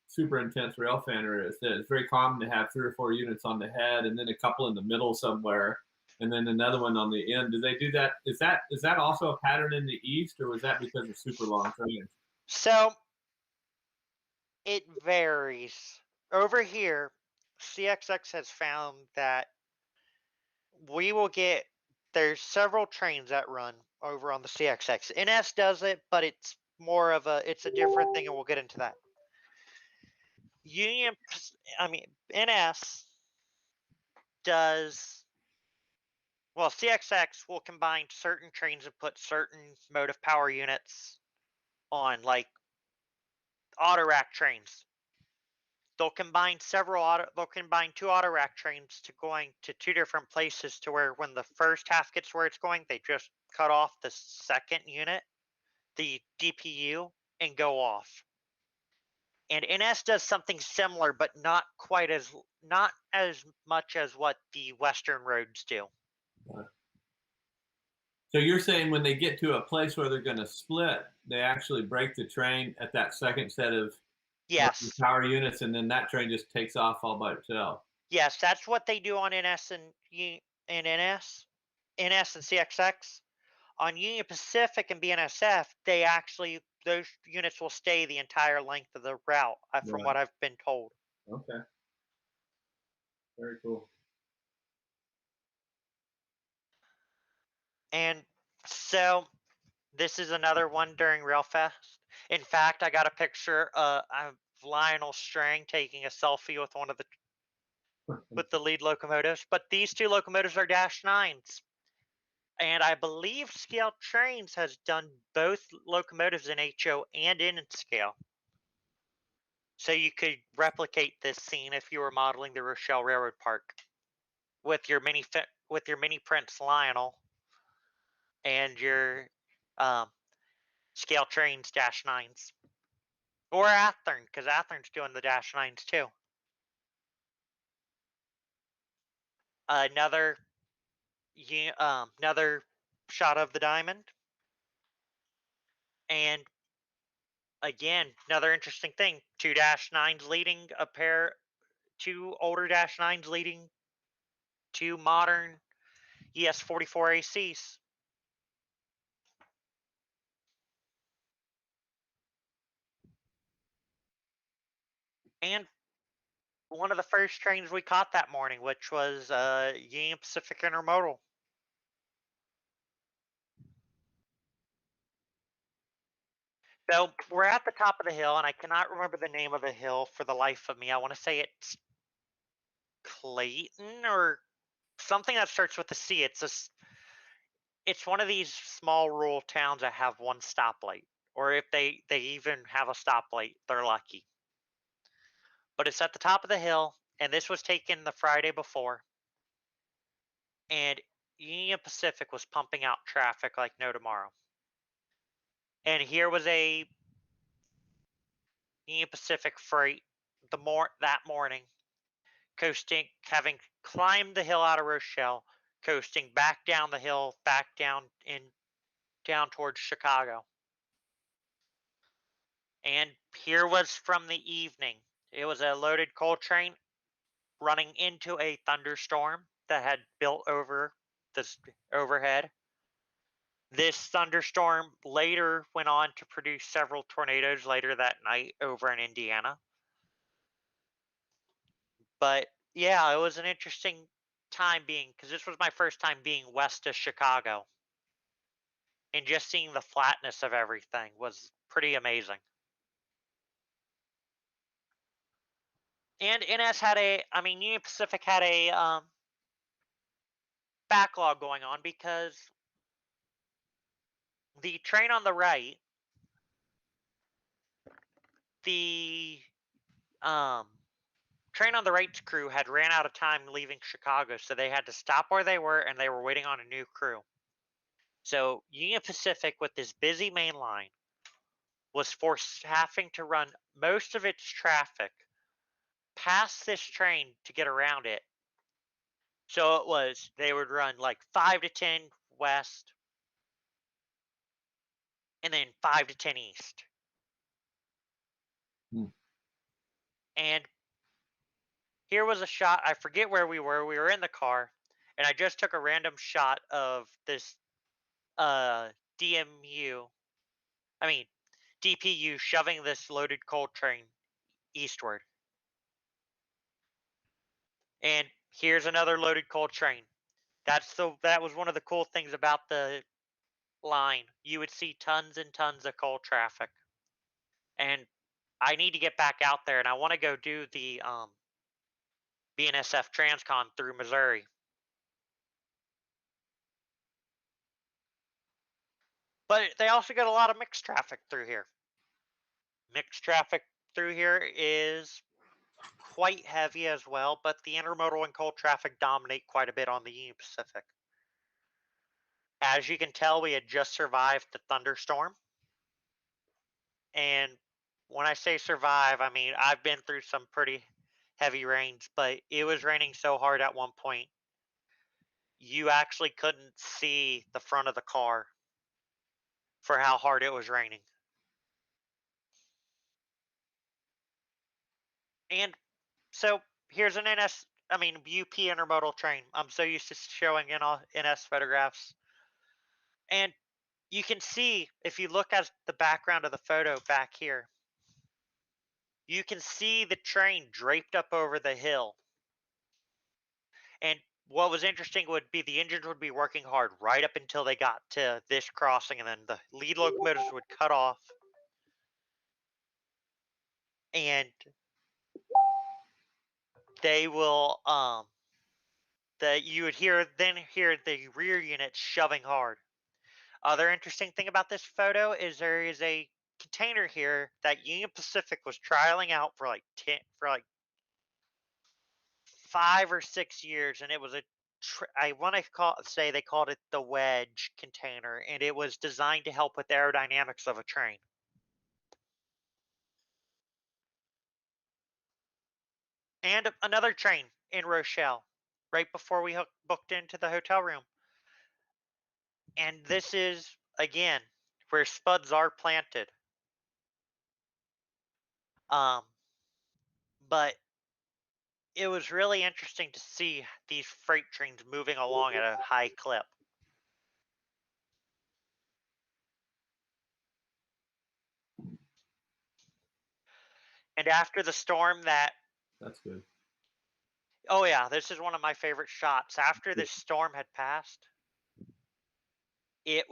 super intense rail fan, is that it's very common to have 3 or 4 units on the head, and then a couple in the middle somewhere, and then another one on the end. Do they do that? Is that also a pattern in the East, or was that because of super long trains? So it varies. Over here, CXX has found that we will get there's several trains that run over on the CXX. NS does it, but it's a different thing, and we'll get into that. NS does well. CXX will combine certain trains and put certain motive power units on, like auto rack trains. They'll combine 2 auto rack trains to going to 2 different places, to where when the first half gets where it's going, they just cut off the second unit, the DPU, and go off. And NS does something similar, but not as much as what the Western roads do. So you're saying when they get to a place where they're going to split, they actually break the train at that second set of power units, and then that train just takes off all by itself. Yes, that's what they do on NS and NS and CXX. On Union Pacific and BNSF, those units will stay the entire length of the route, from what I've been told. Okay. Very cool. And so this is another one during Railfest. In fact, I got a picture of Lionel Strang taking a selfie with one of the lead locomotives. But these 2 locomotives are Dash 9s. And I believe Scale Trains has done both locomotives in HO and in scale. So you could replicate this scene if you were modeling the Rochelle Railroad Park with your mini Prince Lionel and your Scale Trains Dash 9s. Or Athern, because Athern's doing the Dash 9s too. Another shot of the diamond. And again, another interesting thing, 2 Dash 9s leading 2 older Dash 9s leading 2 modern ES44 ACs. And one of the first trains we caught that morning, which was Union Pacific Intermodal. So we're at the top of the hill, and I cannot remember the name of the hill for the life of me. I want to say it's Clayton or something that starts with a C. It's one of these small rural towns that have one stoplight, or if they even have a stoplight, they're lucky. But it's at the top of the hill, and this was taken the Friday before, and Union Pacific was pumping out traffic like no tomorrow. And here was a Union Pacific freight that morning, coasting, having climbed the hill out of Rochelle, coasting back down the hill, back down towards Chicago. And here was from the evening. It was a loaded coal train running into a thunderstorm that had built over this overhead. This thunderstorm later went on to produce several tornadoes later that night over in Indiana. But yeah, it was an interesting time because this was my first time being west of Chicago. And just seeing the flatness of everything was pretty amazing. And Union Pacific had a backlog going on because the train on the right, the train on the right's crew had ran out of time leaving Chicago, so they had to stop where they were, and they were waiting on a new crew. So Union Pacific, with this busy main line, was having to run most of its traffic past this train to get around it. So it was, they would run like 5 to 10 west and then 5 to 10 east. And here was a shot. I forget where we were. We were in the car, and I just took a random shot of this DPU shoving this loaded coal train eastward. And here's another loaded coal train. That was one of the cool things about the line. You would see tons and tons of coal traffic. And I need to get back out there, and I want to go do the BNSF Transcon through Missouri. But they also get a lot of mixed traffic through here. Mixed traffic through here is quite heavy as well, but the intermodal and coal traffic dominate quite a bit on the Union Pacific. As you can tell, we had just survived the thunderstorm. And when I say survive, I mean I've been through some pretty heavy rains, but it was raining so hard at one point, you actually couldn't see the front of the car for how hard it was raining. And so here's an UP intermodal train. I'm so used to showing NS photographs. And you can see, if you look at the background of the photo back here, you can see the train draped up over the hill. And what was interesting would be the engines would be working hard right up until they got to this crossing, and then the lead locomotives would cut off. And they will you would hear the rear unit shoving hard. Other interesting thing about this photo is there is a container here that Union Pacific was trialing out for like 5 or 6 years, and it was I want to say they called it the wedge container, and it was designed to help with aerodynamics of a train. And another train in Rochelle, right before we booked into the hotel room. And this is, again, where spuds are planted. But it was really interesting to see these freight trains moving along at a high clip. And after the storm That's good. Oh yeah, this is one of my favorite shots. After this storm had passed, it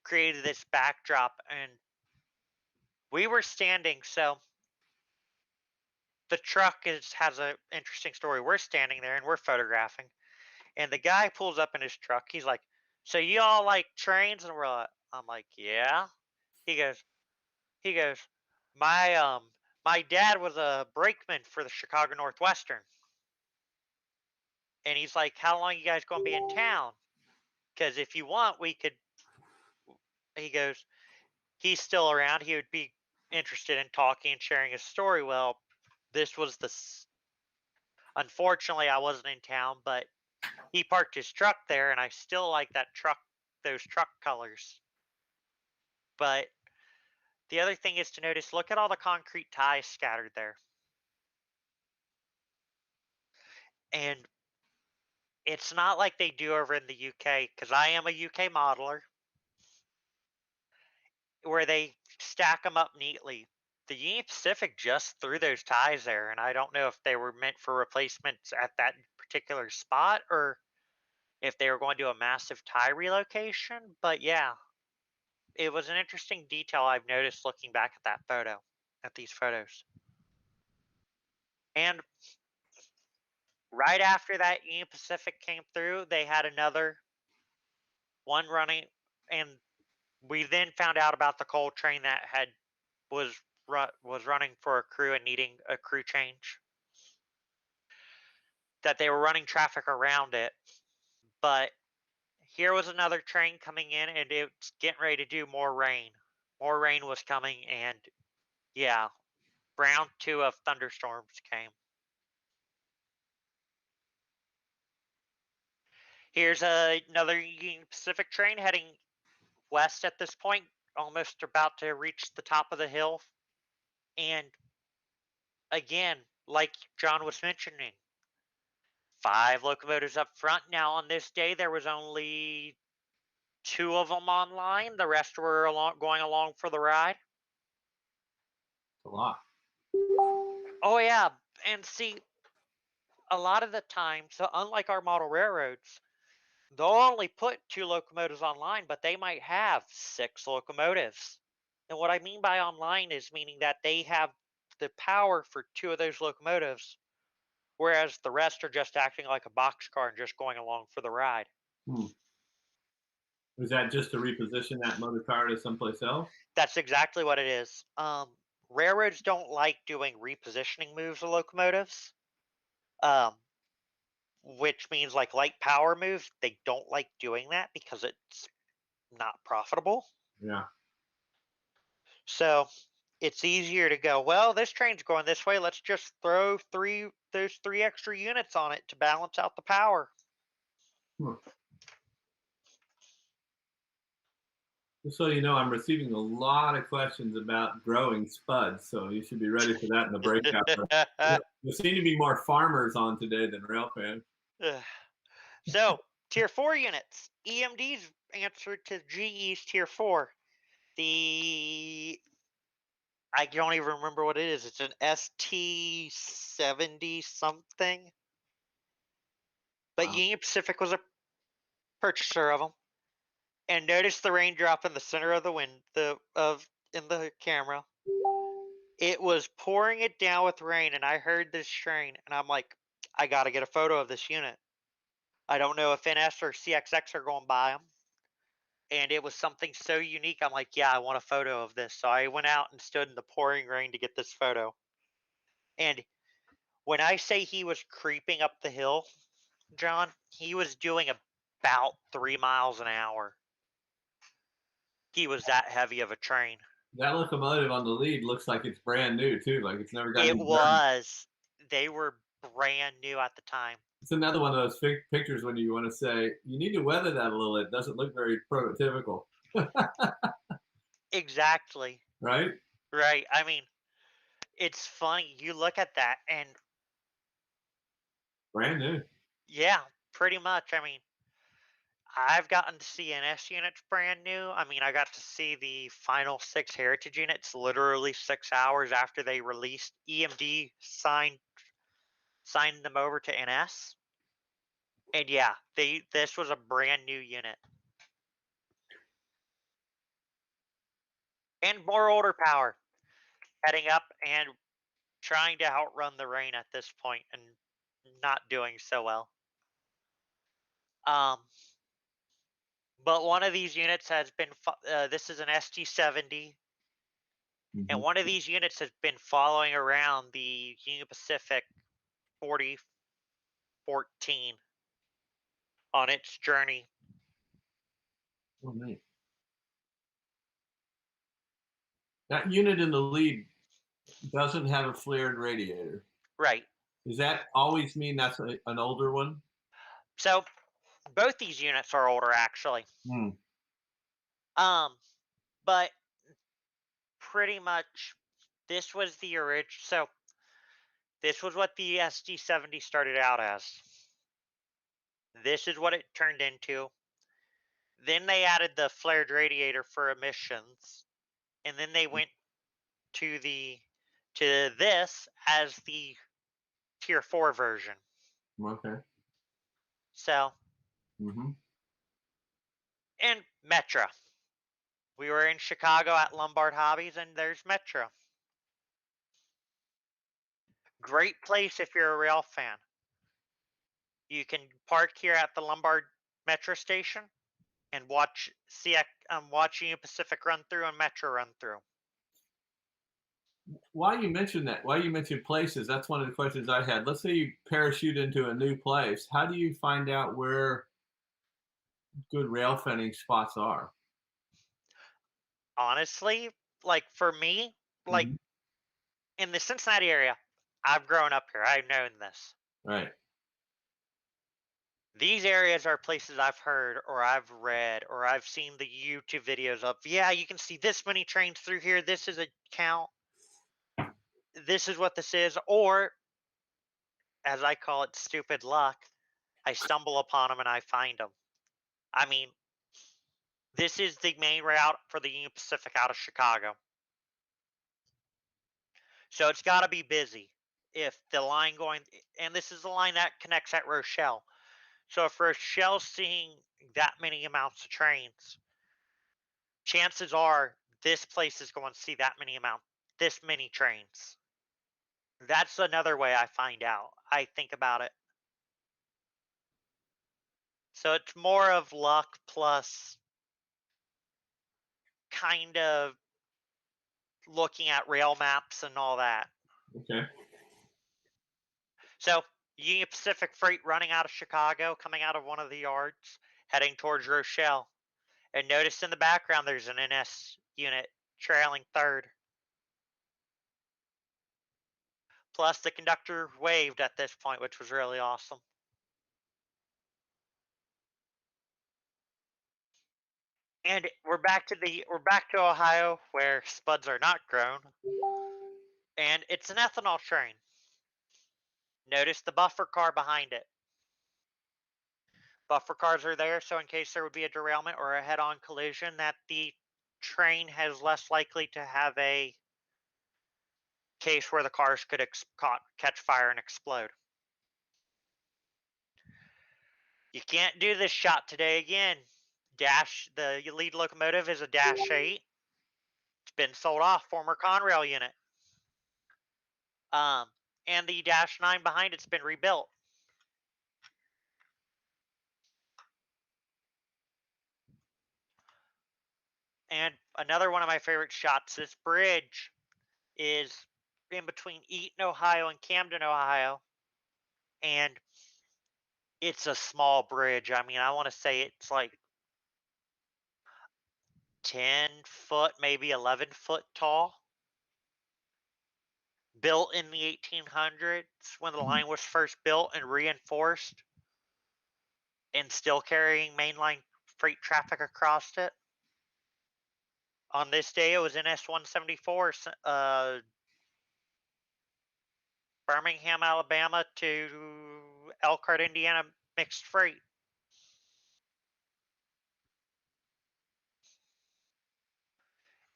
created this backdrop, and we were standing, so the truck has an interesting story. We're standing there and we're photographing, and the guy pulls up in his truck. He's like, "So you all like trains?" And I'm like, "Yeah." He goes, my dad was a brakeman for the Chicago Northwestern. And he's like, "How long you guys going to be in town? Because if you want, we could." He goes, he's still around. He would be interested in talking and sharing his story. Well, this was unfortunately, I wasn't in town, but he parked his truck there, and I still like those truck colors. But the other thing is to notice, look at all the concrete ties scattered there. And it's not like they do over in the UK, because I am a UK modeler, where they stack them up neatly. The Union Pacific just threw those ties there, and I don't know if they were meant for replacements at that particular spot or if they were going to do a massive tie relocation. But yeah, it was an interesting detail I've noticed looking back at these photos. And Right after that Union Pacific came through, they had another one running, and we then found out about the coal train that was running for a crew and needing a crew change. That they were running traffic around it, but here was another train coming in, and it's getting ready to do more rain. More rain was coming, and yeah, round 2 of thunderstorms came. Here's another Union Pacific train heading west at this point, almost about to reach the top of the hill. And again, like John was mentioning, 5 locomotives up front. Now, on this day, there was only 2 of them online. The rest were going along for the ride. A lot. Oh, yeah. And see, a lot of the time, so unlike our model railroads, they'll only put 2 locomotives online, but they might have 6 locomotives. And what I mean by online is meaning that they have the power for 2 of those locomotives, whereas the rest are just acting like a boxcar and just going along for the ride. Was that just to reposition that motor car to someplace else? That's exactly what it is. Railroads don't like doing repositioning moves of locomotives, which means like light power moves. They don't like doing that because it's not profitable. Yeah. So it's easier to go, well, this train's going this way. Let's just throw those 3 extra units on it to balance out the power. Just so you know, I'm receiving a lot of questions about growing spuds, so you should be ready for that in the breakout. There seem to be more farmers on today than railfans. So, Tier 4 units. EMD's answer to GE's Tier 4. I don't even remember what it is. It's an ST70 something. But Wow. Union Pacific was a purchaser of them. And notice the raindrop in the center of the in the camera. It was pouring it down with rain, and I heard this train, and I'm like, I got to get a photo of this unit. I don't know if NS or CXX are going by them. And it was something so unique. I'm like, yeah, I want a photo of this. So I went out and stood in the pouring rain to get this photo. And when I say he was creeping up the hill, John, he was doing about 3 miles an hour. He was that heavy of a train. That locomotive on the lead looks like it's brand new too, like it's never gotten. It was. They were brand new at the time. It's another one of those pictures when you want to say you need to weather that a little. It doesn't look very prototypical. Exactly. Right? Right. I mean, it's funny. You look at that and Brand new. yeah, pretty much. I mean, I've gotten to see NS units brand new. I mean, I got to see the final 6 heritage units literally 6 hours after they released. EMD signed them over to NS. And yeah, this was a brand new unit. And more older power heading up and trying to outrun the rain at this point and not doing so well. But one of these units has been, this is an ST70, and one of these units has been following around the Union Pacific 4014 on its journey. Oh, nice. That unit in the lead doesn't have a flared radiator. Right. Does that always mean that's an older one? So both these units are older, actually. But pretty much this was the original. So this was what the SD70 started out as. This is what it turned into. Then they added the flared radiator for emissions, and then they went to this as the Tier 4 version. Okay. So, and Metra. We were in Chicago at Lombard Hobbies, and there's Metra. Great place if you're a rail fan. You can park here at the Lombard Metro Station and watch Union Pacific run through and Metro run through. Why you mentioned that? Why you mentioned places? That's one of the questions I had. Let's say you parachute into a new place. How do you find out where good rail fanning spots are? Honestly, like for me, like Mhm. in the Cincinnati area, I've grown up here. I've known this. Right. These areas are places I've heard or I've read or I've seen the YouTube videos of. Yeah, you can see this many trains through here. This is a count. This is what this is. Or, as I call it, stupid luck. I stumble upon them and I find them. I mean, this is the main route for the Union Pacific out of Chicago. So it's got to be busy if the line going, and this is the line that connects at Rochelle. So if Rochelle's seeing that many amounts of trains, chances are this place is going to see this many trains. That's another way I find out. I think about it. So it's more of luck plus kind of looking at rail maps and all that. Okay. So Union Pacific freight running out of Chicago, coming out of one of the yards, heading towards Rochelle. And notice in the background there's an NS unit trailing third. Plus the conductor waved at this point, which was really awesome. And we're back to Ohio where spuds are not grown. And it's an ethanol train. Notice the buffer car behind it. Buffer cars are there so in case there would be a derailment or a head-on collision that the train has less likely to have a case where the cars could catch fire and explode. You can't do this shot today again. The lead locomotive is a Dash 8. It's been sold off, former Conrail unit. And the Dash 9 behind it's been rebuilt. And another one of my favorite shots, this bridge is in between Eaton, Ohio and Camden, Ohio. And it's a small bridge. I mean, I want to say it's like 10 foot, maybe 11 foot tall. Built in the 1800s when the line was first built and reinforced and still carrying mainline freight traffic across it. On this day, it was NS 174, Birmingham, Alabama to Elkhart, Indiana, mixed freight.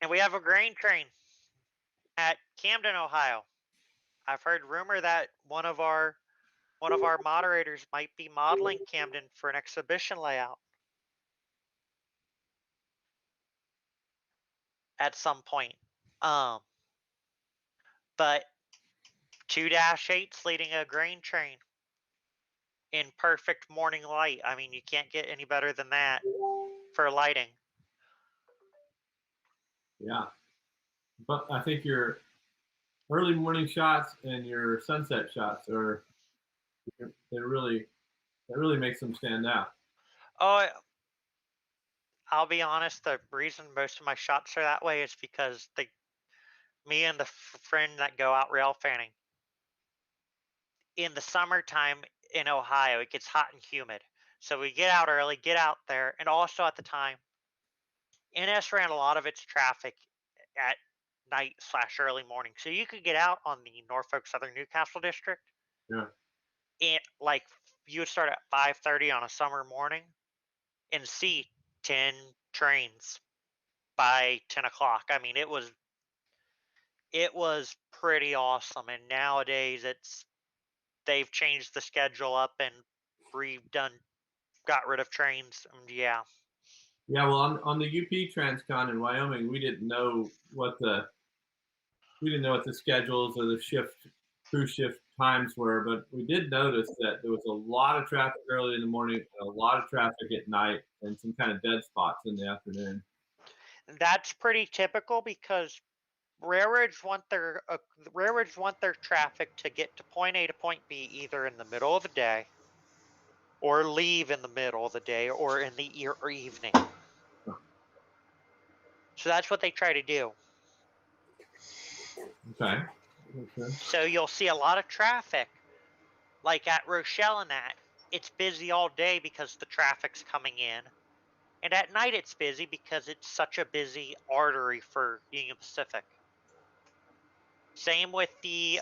And we have a grain train at Camden, Ohio. I've heard rumor that one of our moderators might be modeling Camden for an exhibition layout at some point. But 2 Dash 8s leading a grain train in perfect morning light. I mean, you can't get any better than that for lighting. Yeah. But I think your early morning shots and your sunset shots that really makes them stand out. Oh, I'll be honest, the reason most of my shots are that way is because me and the friend that go out rail fanning, in the summertime in Ohio, it gets hot and humid. So we get out early, get out there, and also at the time, NS ran a lot of its traffic at night / early morning. So you could get out on the Norfolk Southern Newcastle district. Yeah. Like you would start at 5:30 on a summer morning and see 10 trains by 10 o'clock. I mean, it was pretty awesome. And nowadays they've changed the schedule up and got rid of trains. And yeah. Yeah, well, on the UP Transcon in Wyoming, we didn't know what the schedules or the crew shift times were, but we did notice that there was a lot of traffic early in the morning and a lot of traffic at night and some kind of dead spots in the afternoon. That's pretty typical because railroads want their traffic to get to point A to point B either in the middle of the day or leave in the middle of the day or in the evening. So that's what they try to do. Okay. So you'll see a lot of traffic, like at Rochelle and that. It's busy all day because the traffic's coming in. And at night it's busy because it's such a busy artery for Union Pacific. Same with the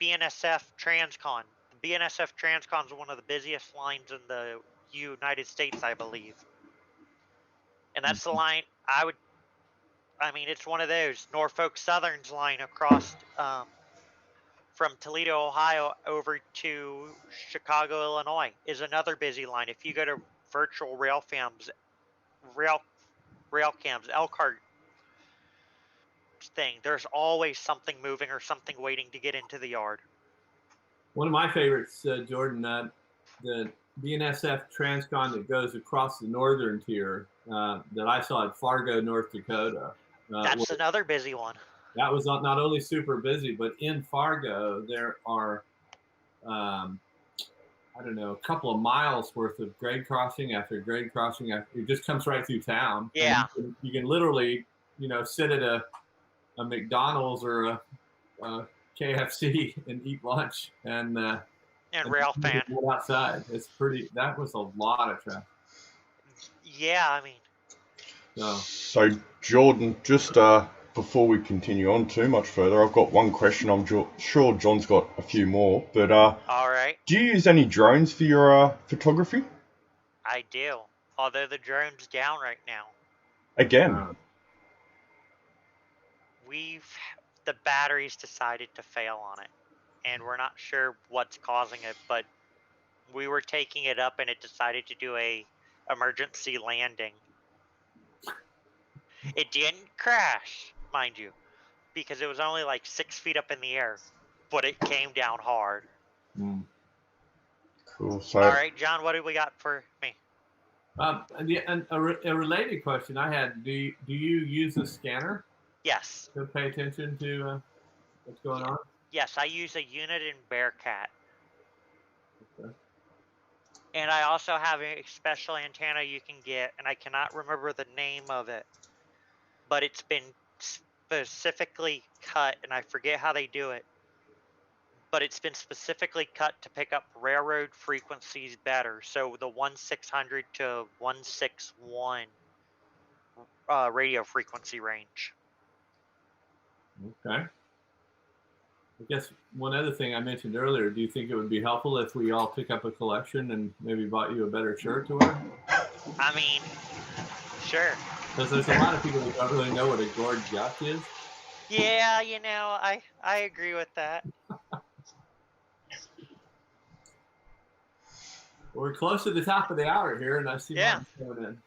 BNSF Transcon. The BNSF Transcon is one of the busiest lines in the United States, I believe. And that's the line it's one of those. Norfolk Southern's line across from Toledo, Ohio over to Chicago, Illinois is another busy line. If you go to virtual rail cams, Elkhart thing, there's always something moving or something waiting to get into the yard. One of my favorites, Jordan, the BNSF Transcon that goes across the northern tier that I saw at Fargo, North Dakota. That's another busy one. That was not only super busy, but in Fargo there are, I don't know, a couple of miles worth of grade crossing after grade crossing. It just comes right through town. Yeah. And you can literally, sit at a McDonald's or a KFC and eat lunch and rail fan outside. That was a lot of traffic. Yeah, So Jordan, just before we continue on too much further, I've got one question. I'm sure John's got a few more, but all right. Do you use any drones for your photography? I do, although the drone's down right now. Again? The batteries decided to fail on it, and we're not sure what's causing it, but we were taking it up and it decided to do a emergency landing. It didn't crash, mind you, because it was only like 6 feet up in the air, but it came down hard. Cool. So, all right, John, what do we got for me? A related question I had: Do you use a scanner? Yes. To pay attention to what's going on? Yes, I use a unit in Bearcat. Okay. And I also have a special antenna you can get, and I cannot remember the name of it, but it's been specifically cut, and I forget how they do it, but it's been specifically cut to pick up railroad frequencies better. So the 1600 to 161 radio frequency range. Okay. I guess one other thing I mentioned earlier, do you think it would be helpful if we all pick up a collection and maybe bought you a better shirt to wear? Sure. Because there's a lot of people that don't really know what a gourd yuck is. Yeah, I agree with that. We're close to the top of the hour here, and I see Martin coming in.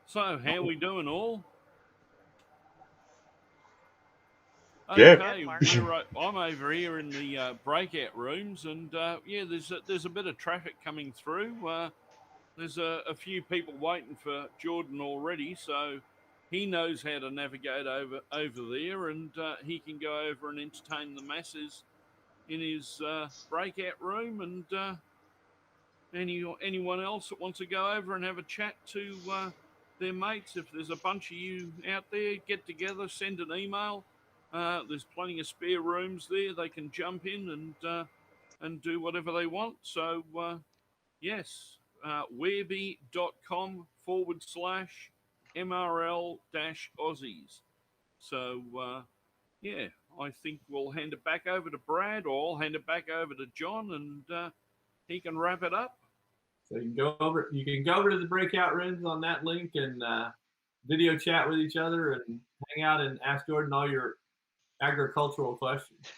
So, how we doing all? Yeah. Okay, I'm over here in the breakout rooms, and there's a bit of traffic coming through. There's a few people waiting for Jordan already, so he knows how to navigate over there, and he can go over and entertain the masses in his breakout room, and anyone else that wants to go over and have a chat to their mates. If there's a bunch of you out there, get together, send an email. There's plenty of spare rooms there. They can jump in and do whatever they want. So, yes, wearby.com/MRL-Aussies. So, I think we'll hand it back over to Brad, or I'll hand it back over to John, and he can wrap it up. So you can go over to the breakout rooms on that link and video chat with each other and hang out and ask Jordan all your agricultural questions.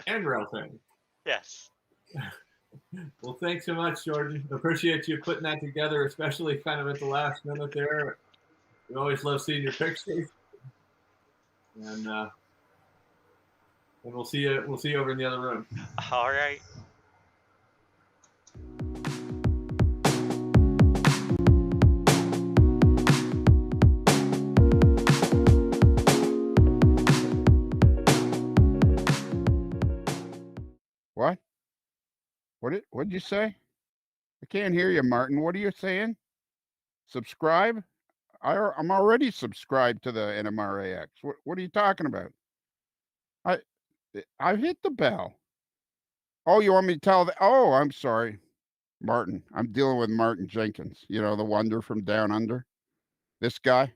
And rail thing. Yes. Well, thanks so much, Jordan. Appreciate you putting that together, especially kind of at the last minute there. We always love seeing your pictures. And we'll see you. We'll see you over in the other room. All right. What? What'd you say? I can't hear you, Martin. What are you saying? Subscribe? I'm already subscribed to the NMRAx. What are you talking about? I hit the bell. Oh, you want me to tell oh, I'm sorry. Martin. I'm dealing with Martin Jenkins, you know, the wonder from down under. This guy.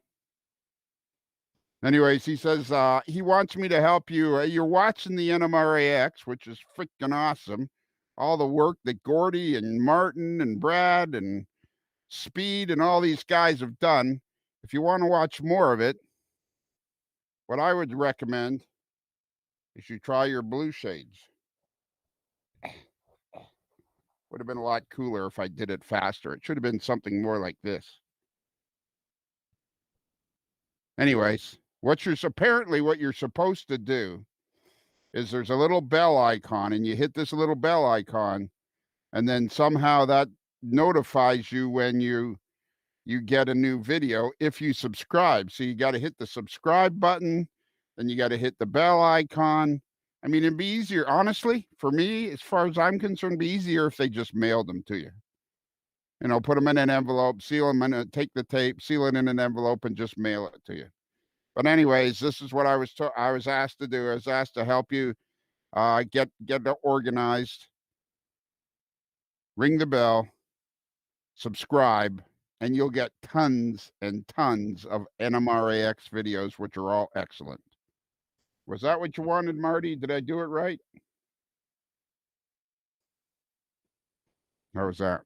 Anyways, he says he wants me to help you. You're watching the NMRAx, which is freaking awesome. All the work that Gordy and Martin and Brad and Speed and all these guys have done. If you want to watch more of it, what I would recommend is you try your blue shades. Would have been a lot cooler if I did it faster. It should have been something more like this. Anyways, apparently what you're supposed to do is there's a little bell icon, and you hit this little bell icon, and then somehow that notifies you when you get a new video if you subscribe. So you got to hit the subscribe button, then you got to hit the bell icon. I mean, it'd be easier, honestly, for me, as far as I'm concerned, it'd be easier if they just mailed them to you. You know, put them in an envelope, seal them in, take the tape, seal it in an envelope, and just mail it to you. But anyways, this is what I was asked to do. I was asked to help you get it organized, ring the bell, subscribe, and you'll get tons and tons of NMRAx videos, which are all excellent. Was that what you wanted, Marty? Did I do it right? How was that?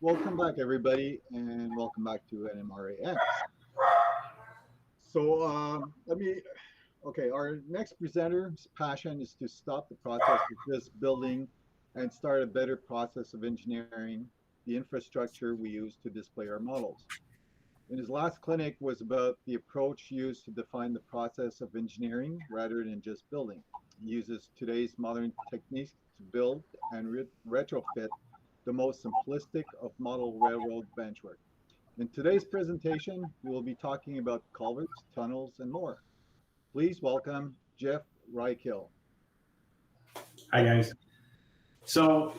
Welcome back, everybody, and welcome back to NMRAx. So our next presenter's passion is to stop the process of just building and start a better process of engineering the infrastructure we use to display our models. In his last clinic was about the approach used to define the process of engineering rather than just building. He uses today's modern techniques to build and retrofit the most simplistic of model railroad benchwork. In today's presentation, we will be talking about culverts, tunnels, and more. Please welcome Jeff Reichel. Hi guys. So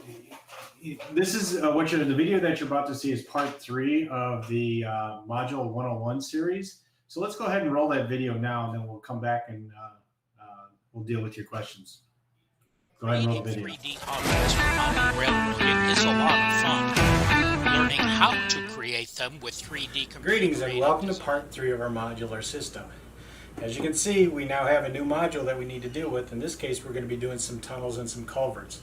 this is the video that you're about to see is part 3 of the Module 101 series. So let's go ahead and roll that video now, and then we'll come back and we'll deal with your questions. Go ahead and roll Creating the video. 3D objects for modern railroading is a lot of fun. Learning how to create them with 3D computer Greetings and creative welcome to design. part 3 of our modular system. As you can see, we now have a new module that we need to deal with. In this case, we're going to be doing some tunnels and some culverts.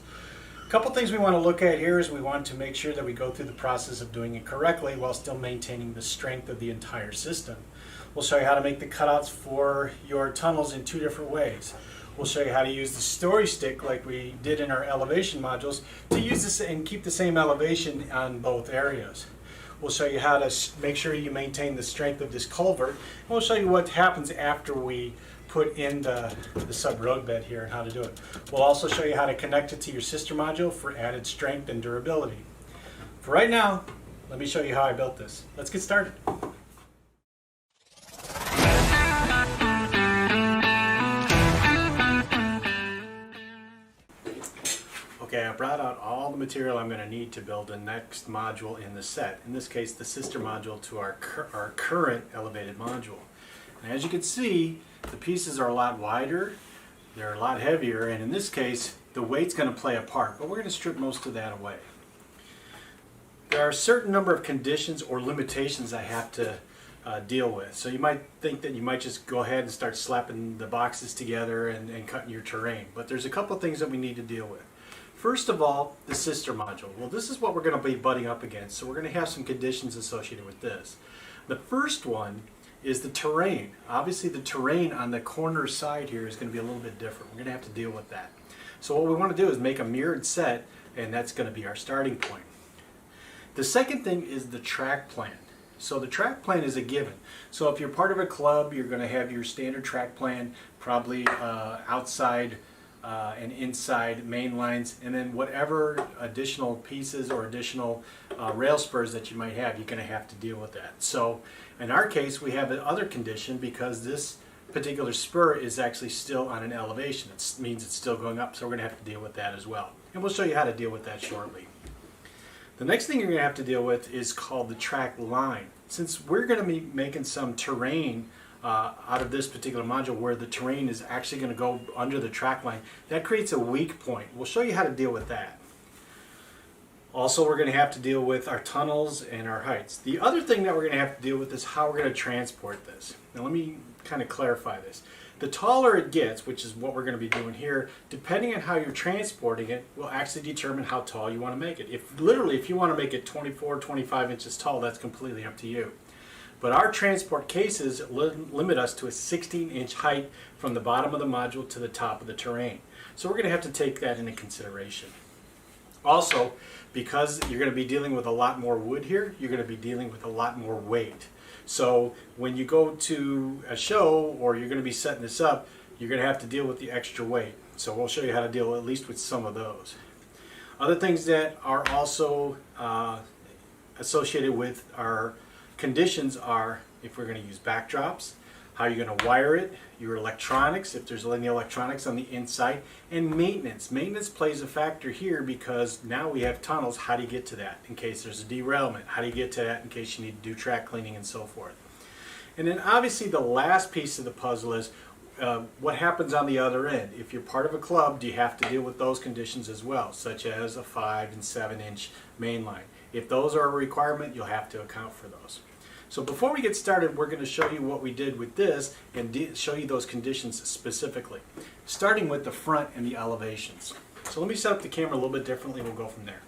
A couple things we want to look at here is we want to make sure that we go through the process of doing it correctly while still maintaining the strength of the entire system. We'll show you how to make the cutouts for your tunnels in 2 different ways. We'll show you how to use the story stick like we did in our elevation modules to use this and keep the same elevation on both areas. We'll show you how to make sure you maintain the strength of this culvert. And we'll show you what happens after we put in the sub roadbed here and how to do it. We'll also show you how to connect it to your sister module for added strength and durability. For right now, let me show you how I built this. Let's get started. Okay, I brought out all the material I'm going to need to build the next module in the set. In this case, the sister module to our current elevated module. And as you can see, the pieces are a lot wider, they're a lot heavier, and in this case, the weight's going to play a part, but we're going to strip most of that away. There are a certain number of conditions or limitations I have to deal with. So you might think that you might just go ahead and start slapping the boxes together and cutting your terrain, but there's a couple of things that we need to deal with. First of all, the sister module. Well, this is what we're going to be butting up against, so we're going to have some conditions associated with this. The first one is the terrain. Obviously, the terrain on the corner side here is going to be a little bit different. We're going to have to deal with that. So what we want to do is make a mirrored set, and that's going to be our starting point. The second thing is the track plan. So the track plan is a given. So if you're part of a club, you're going to have your standard track plan, probably outside and inside main lines, and then whatever additional pieces or additional rail spurs that you might have, you're going to have to deal with that. So in our case, we have another condition because this particular spur is actually still on an elevation. It means it's still going up, so we're going to have to deal with that as well. And we'll show you how to deal with that shortly. The next thing you're going to have to deal with is called the track line. Since we're going to be making some terrain out of this particular module where the terrain is actually going to go under the track line, that creates a weak point. We'll show you how to deal with that. Also, we're going to have to deal with our tunnels and our heights. The other thing that we're going to have to deal with is how we're going to transport this. Now let me kind of clarify this. The taller it gets, which is what we're going to be doing here, depending on how you're transporting it, will actually determine how tall you want to make it. If you want to make it 24, 25 inches tall, that's completely up to you. But our transport cases limit us to a 16-inch height from the bottom of the module to the top of the terrain. So we're going to have to take that into consideration. Also, because you're going to be dealing with a lot more wood here, you're going to be dealing with a lot more weight. So when you go to a show or you're going to be setting this up, you're going to have to deal with the extra weight. So we'll show you how to deal at least with some of those. Other things that are also associated with our conditions are if we're going to use backdrops, how you're going to wire it, your electronics, if there's any electronics on the inside, and maintenance. Maintenance plays a factor here because now we have tunnels. How do you get to that in case there's a derailment? How do you get to that in case you need to do track cleaning and so forth? And then obviously the last piece of the puzzle is what happens on the other end. If you're part of a club, do you have to deal with those conditions as well, such as a 5 and 7-inch main line? If those are a requirement, you'll have to account for those. So before we get started, we're going to show you what we did with this and show you those conditions specifically, starting with the front and the elevations. So let me set up the camera a little bit differently. We'll go from there.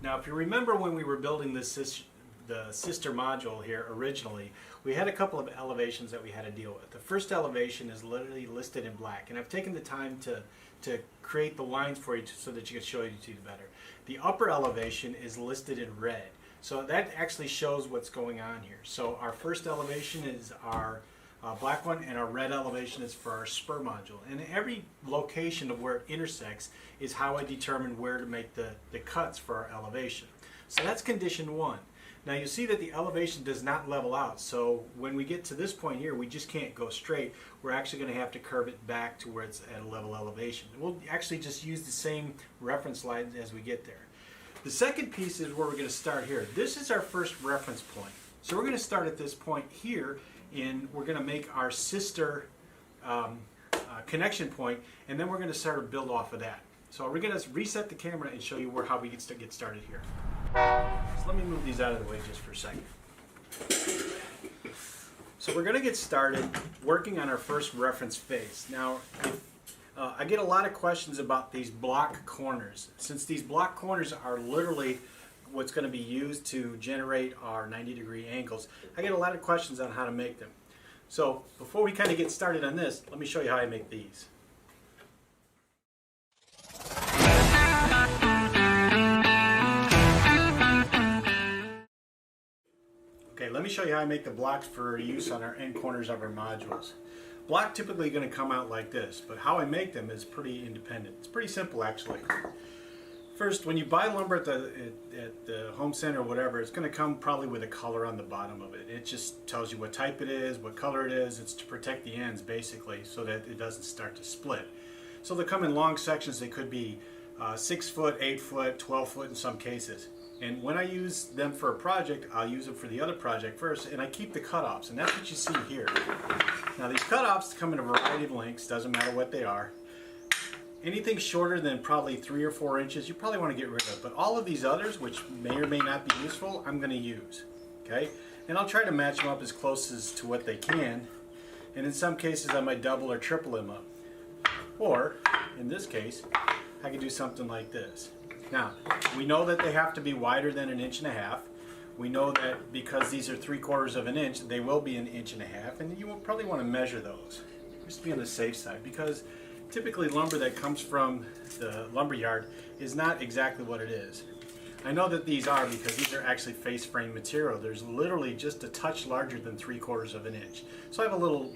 Now, if you remember when we were building the sister module here originally, we had a couple of elevations that we had to deal with. The first elevation is literally listed in black, and I've taken the time to create the lines for you so that you can show you better. The upper elevation is listed in red. So that actually shows what's going on here. So our first elevation is our black one, and our red elevation is for our spur module. And every location of where it intersects is how I determine where to make the cuts for our elevation. So that's condition 1. Now you see that the elevation does not level out. So when we get to this point here, we just can't go straight. We're actually going to have to curve it back to where it's at a level elevation. We'll actually just use the same reference line as we get there. The second piece is where we're going to start here. This is our first reference point. So we're going to start at this point here, and we're going to make our sister connection point, and then we're going to start to build off of that. So we're going to reset the camera and show you how we get started here. So let me move these out of the way just for a second. So we're going to get started working on our first reference face. Now, I get a lot of questions about these block corners. Since these block corners are literally what's going to be used to generate our 90-degree angles, I get a lot of questions on how to make them. So before we kind of get started on this, let me show you how I make these. Okay, let me show you how I make the blocks for use on our end corners of our modules. Block typically going to come out like this, but how I make them is pretty independent. It's pretty simple actually. First, when you buy lumber at the home center or whatever, it's going to come probably with a color on the bottom of it. It just tells you what type it is, what color it is. It's to protect the ends basically so that it doesn't start to split. So they come in long sections. They could be 6 foot, 8 foot, 12 foot in some cases. And when I use them for a project, I'll use them for the other project first, and I keep the cutoffs, and that's what you see here. Now these cutoffs come in a variety of lengths, doesn't matter what they are. Anything shorter than probably 3 or 4 inches, you probably want to get rid of. But all of these others, which may or may not be useful, I'm going to use. Okay? And I'll try to match them up as close as to what they can. And in some cases, I might double or triple them up. Or, in this case, I can do something like this. Now, we know that they have to be wider than 1.5 inches. We know that because these are 3/4 of an inch, they will be 1.5 inches, and you will probably want to measure those, just to be on the safe side, because typically lumber that comes from the lumber yard is not exactly what it is. I know that these are because these are actually face frame material. There's literally just a touch larger than 3/4 of an inch. So I have a little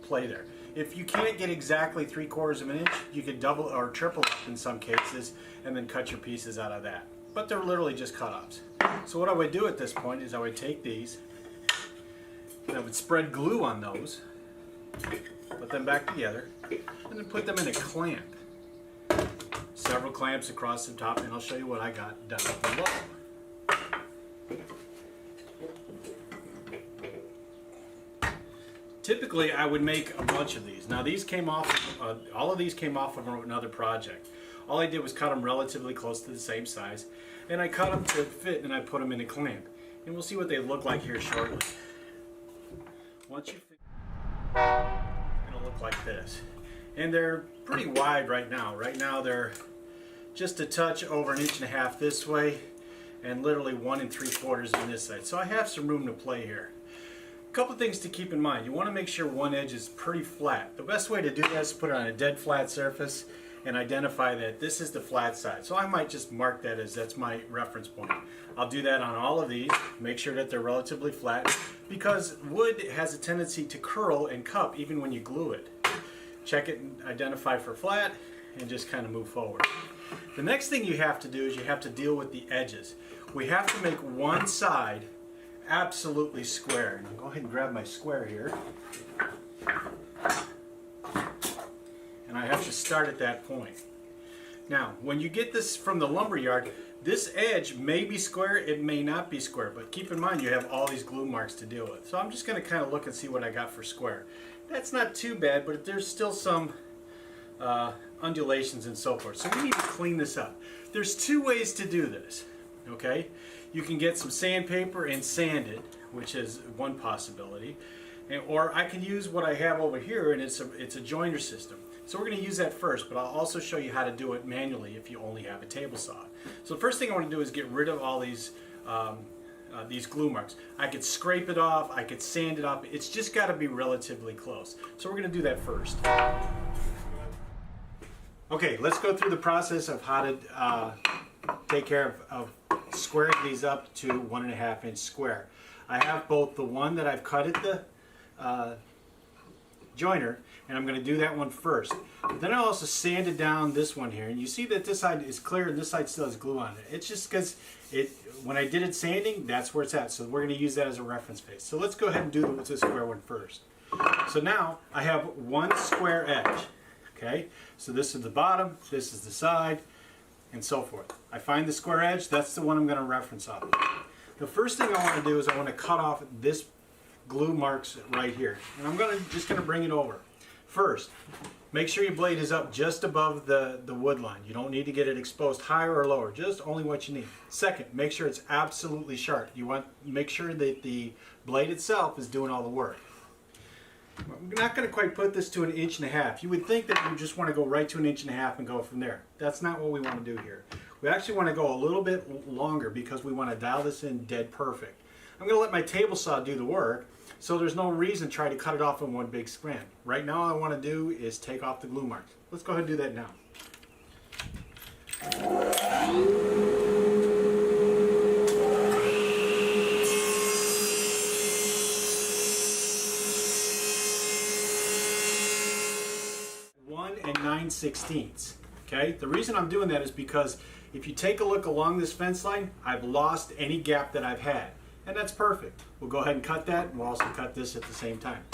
play there. If you can't get exactly 3/4 of an inch, you could double or triple up in some cases and then cut your pieces out of that. But they're literally just cutoffs. So what I would do at this point is I would take these and I would spread glue on those, put them back together, and then put them in a clamp. Several clamps across the top, and I'll show you what I got down below. Typically, I would make a bunch of these. Now, these came off, all of these came off of another project. All I did was cut them relatively close to the same size, and I cut them to fit, and I put them in a clamp. And we'll see what they look like here shortly. Once you fit, it's going to look like this. And they're pretty wide right now. Right now, they're just a touch over 1.5 inches this way, and literally 1 3/4 on this side. So I have some room to play here. A couple things to keep in mind. You want to make sure one edge is pretty flat. The best way to do that is to put it on a dead flat surface and identify that this is the flat side. So I might just mark that as that's my reference point. I'll do that on all of these, make sure that they're relatively flat, because wood has a tendency to curl and cup even when you glue it. Check it and identify for flat and just kind of move forward. The next thing you have to do is you have to deal with the edges. We have to make one side absolutely square. And I'll go ahead and grab my square here. And I have to start at that point. Now, when you get this from the lumber yard, this edge may be square, it may not be square, but keep in mind you have all these glue marks to deal with. So I'm just going to kind of look and see what I got for square. That's not too bad, but there's still some undulations and so forth. So we need to clean this up. There's 2 ways to do this, okay? You can get some sandpaper and sand it, which is one possibility. Or I can use what I have over here, and it's a joiner system. So we're going to use that first, but I'll also show you how to do it manually if you only have a table saw. So the first thing I want to do is get rid of all these glue marks. I could scrape it off, I could sand it off. It's just got to be relatively close. So we're going to do that first. Okay, let's go through the process of how to take care of squaring these up to 1.5 inch square. I have both the one that I've cut at the joiner, and I'm going to do that one first. But then I'll also sanded down this one here, and you see that this side is clear and this side still has glue on it. It's just because when I did it sanding, that's where it's at. So we're going to use that as a reference face. So let's go ahead and do the square one first. So now I have one square edge. Okay, so this is the bottom, this is the side, and so forth. I find the square edge, that's the one I'm going to reference off of. The first thing I want to do is I want to cut off this glue marks right here, and I'm just going to bring it over. First, make sure your blade is up just above the wood line. You don't need to get it exposed higher or lower, just only what you need. Second, make sure it's absolutely sharp. You want to make sure that the blade itself is doing all the work. I'm not going to quite put this to 1.5 inches. You would think that you just want to go right to 1.5 inches and go from there. That's not what we want to do here. We actually want to go a little bit longer because we want to dial this in dead perfect. I'm going to let my table saw do the work, so there's no reason to try to cut it off in one big strand. Right now all I want to do is take off the glue marks. Let's go ahead and do that now. One and 9/16. Okay, the reason I'm doing that is because if you take a look along this fence line, I've lost any gap that I've had. And that's perfect. We'll go ahead and cut that, and we'll also cut this at the same time.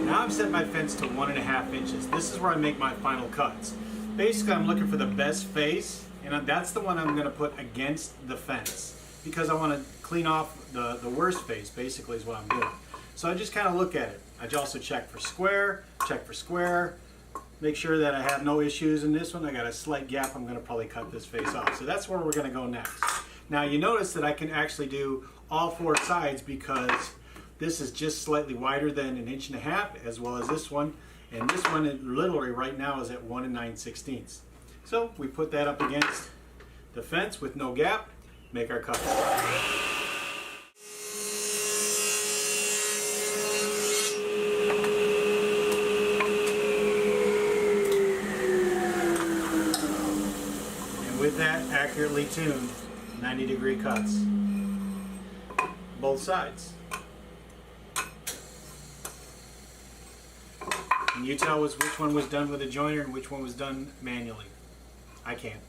Now I've set my fence to 1.5 inches. This is where I make my final cuts. Basically, I'm looking for the best face, and that's the one I'm going to put against the fence because I want to clean off the worst face, basically, is what I'm doing. So I just kind of look at it. I also check for square, make sure that I have no issues in this one. I got a slight gap. I'm going to probably cut this face off. So that's where we're going to go next. Now you notice that I can actually do all 4 sides because this is just slightly wider than 1.5 inches, as well as this one. And this one literally right now is at 1 9/16. So we put that up against the fence with no gap, make our cuts. And with that, accurately tuned 90-degree cuts, both sides. And you tell us which one was done with a joiner and which one was done manually. I can't.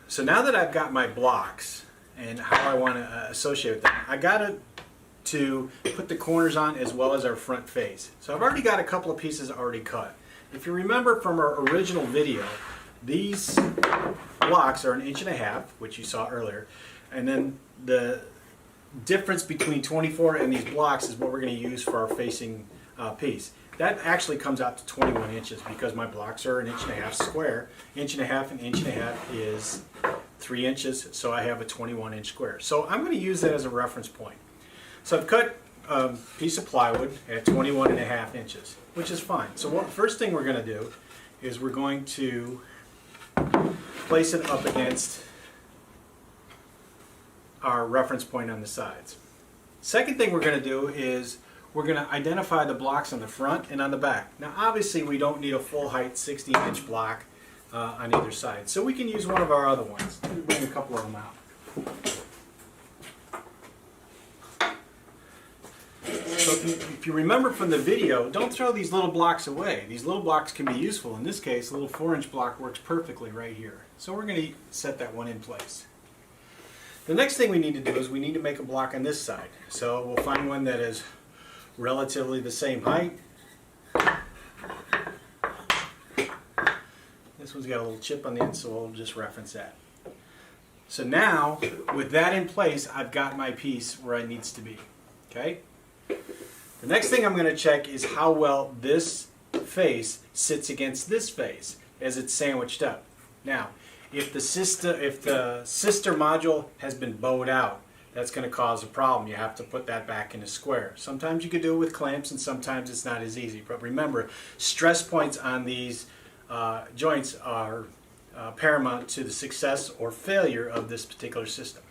So now that I've got my blocks and how I want to associate with them, I got to put the corners on as well as our front face. So I've already got a couple of pieces already cut. If you remember from our original video, these blocks are 1.5 inches, which you saw earlier, and then the difference between 24 and these blocks is what we're going to use for our facing piece. That actually comes out to 21 inches because my blocks are 1.5 inches square. 1.5 inches is 3 inches, so I have a 21-inch square. So I'm going to use that as a reference point. So I've cut a piece of plywood at 21.5 inches, which is fine. So first thing we're going to do is we're going to place it up against our reference point on the sides. Second thing we're going to do is we're going to identify the blocks on the front and on the back. Now obviously we don't need a full height 16-inch block on either side, so we can use one of our other ones. Let me bring a couple of them out. So if you remember from the video, don't throw these little blocks away. These little blocks can be useful. In this case, a little 4-inch block works perfectly right here. So we're going to set that one in place. The next thing we need to do is we need to make a block on this side. So we'll find one that is relatively the same height. This one's got a little chip on the end, so we'll just reference that. So now, with that in place, I've got my piece where it needs to be. Okay? The next thing I'm going to check is how well this face sits against this face as it's sandwiched up. Now, if the sister module has been bowed out, that's going to cause a problem. You have to put that back in a square. Sometimes you can do it with clamps, and sometimes it's not as easy. But remember, stress points on these joints are paramount to the success or failure of this particular system.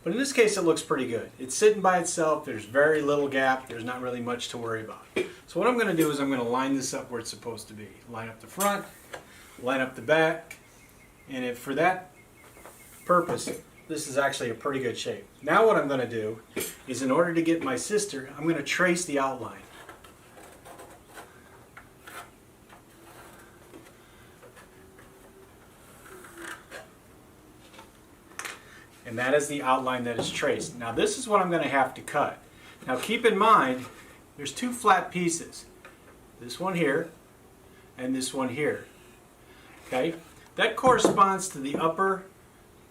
But in this case, it looks pretty good. It's sitting by itself. There's very little gap. There's not really much to worry about. So what I'm going to do is I'm going to line this up where it's supposed to be. Line up the front, line up the back, and for that purpose, this is actually a pretty good shape. Now what I'm going to do is, in order to get my sister, I'm going to trace the outline. And and that is the outline that is traced. Now this is what I'm going to have to cut. Now keep in mind, there's two flat pieces. This one here and this one here. Okay, that corresponds to the upper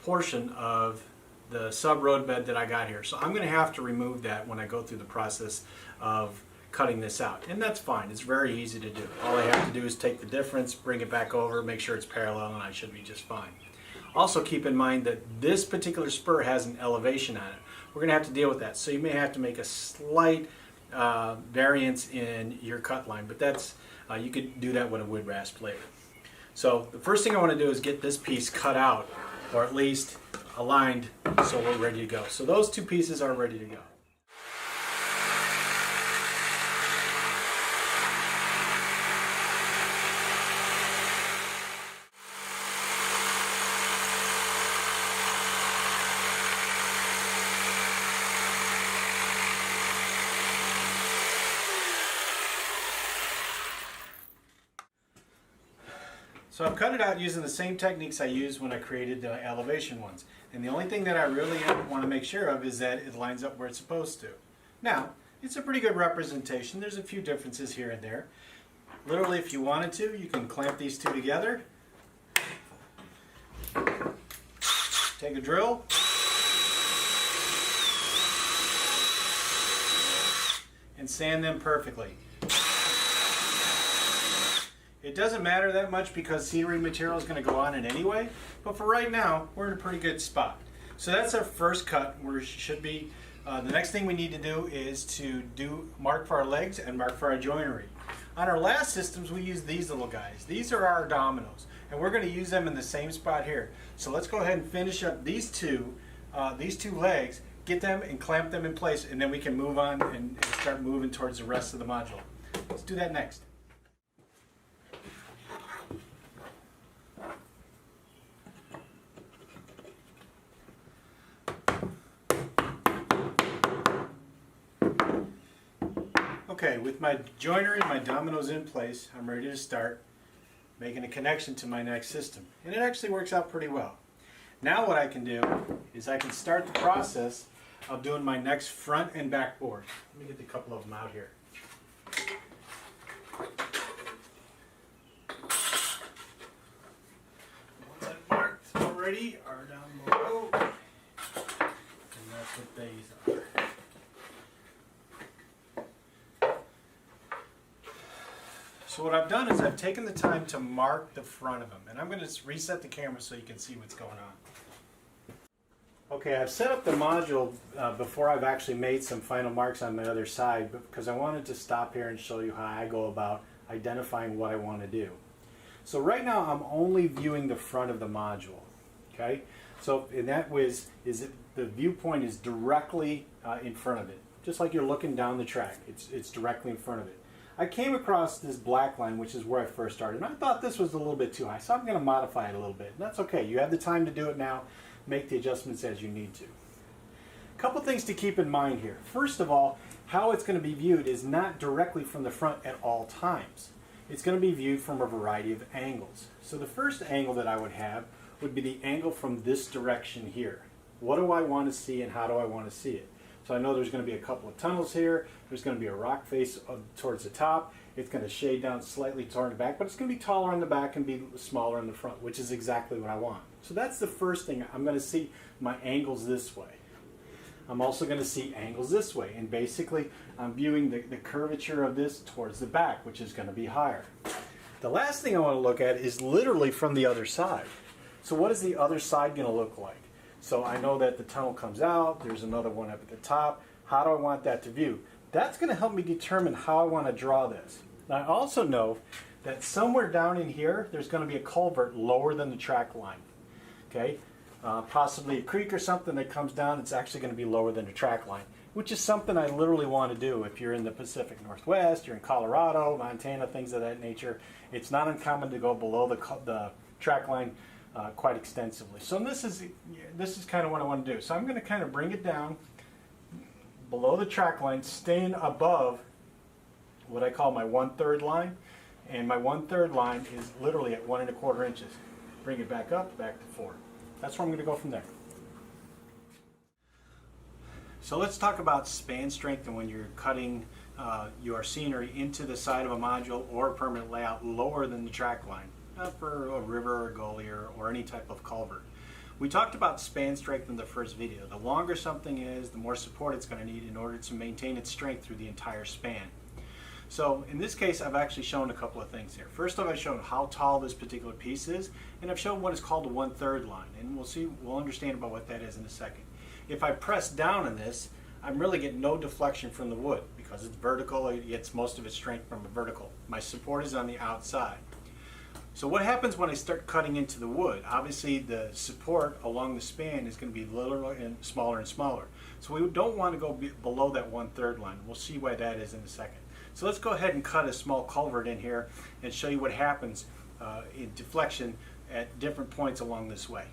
portion of the sub road bed that I got here. So I'm going to have to remove that when I go through the process of cutting this out. And that's fine. It's very easy to do. All I have to do is take the difference, bring it back over, make sure it's parallel, and I should be just fine. Also keep in mind that this particular spur has an elevation on it. We're going to have to deal with that. So you may have to make a slight variance in your cut line, but that's you could do that with a wood rasp later. So the first thing I want to do is get this piece cut out, or at least aligned, so we're ready to go. So those two pieces are ready to go. So I've cut it out using the same techniques I used when I created the elevation ones. And the only thing that I really want to make sure of is that it lines up where it's supposed to. Now, it's a pretty good representation. There's a few differences here and there. Literally, if you wanted to, you can clamp these two together. Take a drill. And sand them perfectly. It doesn't matter that much because scenery material is going to go on it anyway, but for right now, we're in a pretty good spot. So that's our first cut. We should be, the next thing we need to do is to mark for our legs and mark for our joinery. On our last systems, we use these little guys. These are our dominoes, and we're going to use them in the same spot here. So let's go ahead and finish up these two legs, get them and clamp them in place, and then we can move on and start moving towards the rest of the module. Let's do that next. Okay, with my joinery and my dominoes in place, I'm ready to start making a connection to my next system. And it actually works out pretty well. Now what I can do is I can start the process of doing my next front and back board. Let me get a couple of them out here. The ones I marked already are down below. And that's what these are. So what I've done is I've taken the time to mark the front of them, and I'm going to reset the camera so you can see what's going on. Okay, I've set up the module before I've actually made some final marks on the other side, because I wanted to stop here and show you how I go about identifying what I want to do. So right now I'm only viewing the front of the module. Okay, so in that the viewpoint is directly in front of it, just like you're looking down the track. It's directly in front of it. I came across this black line, which is where I first started, and I thought this was a little bit too high, so I'm going to modify it a little bit. And that's okay. You have the time to do it now. Make the adjustments as you need to. A couple things to keep in mind here. First of all, how it's going to be viewed is not directly from the front at all times. It's going to be viewed from a variety of angles. So the first angle that I would have would be the angle from this direction here. What do I want to see and how do I want to see it? So I know there's going to be a couple of tunnels here. There's going to be a rock face towards the top. It's going to shade down slightly toward the back, but it's going to be taller on the back and be smaller in the front, which is exactly what I want. So that's the first thing. I'm going to see my angles this way. I'm also going to see angles this way, and basically I'm viewing the curvature of this towards the back, which is going to be higher. The last thing I want to look at is literally from the other side. So what is the other side going to look like? So I know that the tunnel comes out, there's another one up at the top. How do I want that to view? That's going to help me determine how I want to draw this. Now, I also know that somewhere down in here, there's going to be a culvert lower than the track line. Okay, possibly a creek or something that comes down, it's actually going to be lower than the track line, which is something I literally want to do. If you're in the Pacific Northwest, you're in Colorado, Montana, things of that nature, it's not uncommon to go below the track line quite extensively. So this is kind of what I want to do. So I'm going to kind of bring it down below the track line, staying above what I call my 1/3 line, and my 1/3 line is literally at 1 1/4 inches. Bring it back up, back to 4. That's where I'm going to go from there. So let's talk about span strength and when you're cutting your scenery into the side of a module or a permanent layout lower than the track line, for a river or gully or any type of culvert. We talked about span strength in the first video. The longer something is, the more support it's going to need in order to maintain its strength through the entire span. So in this case, I've actually shown a couple of things here. First off, I've shown how tall this particular piece is, and I've shown what is called a 1/3 line, and we'll understand about what that is in a second. If I press down on this, I'm really getting no deflection from the wood because it's vertical. It gets most of its strength from a vertical. My support is on the outside. So what happens when I start cutting into the wood? Obviously the support along the span is going to be littler and smaller. So we don't want to go below that 1/3 line. We'll see why that is in a second. So let's go ahead and cut a small culvert in here and show you what happens in deflection at different points along this way.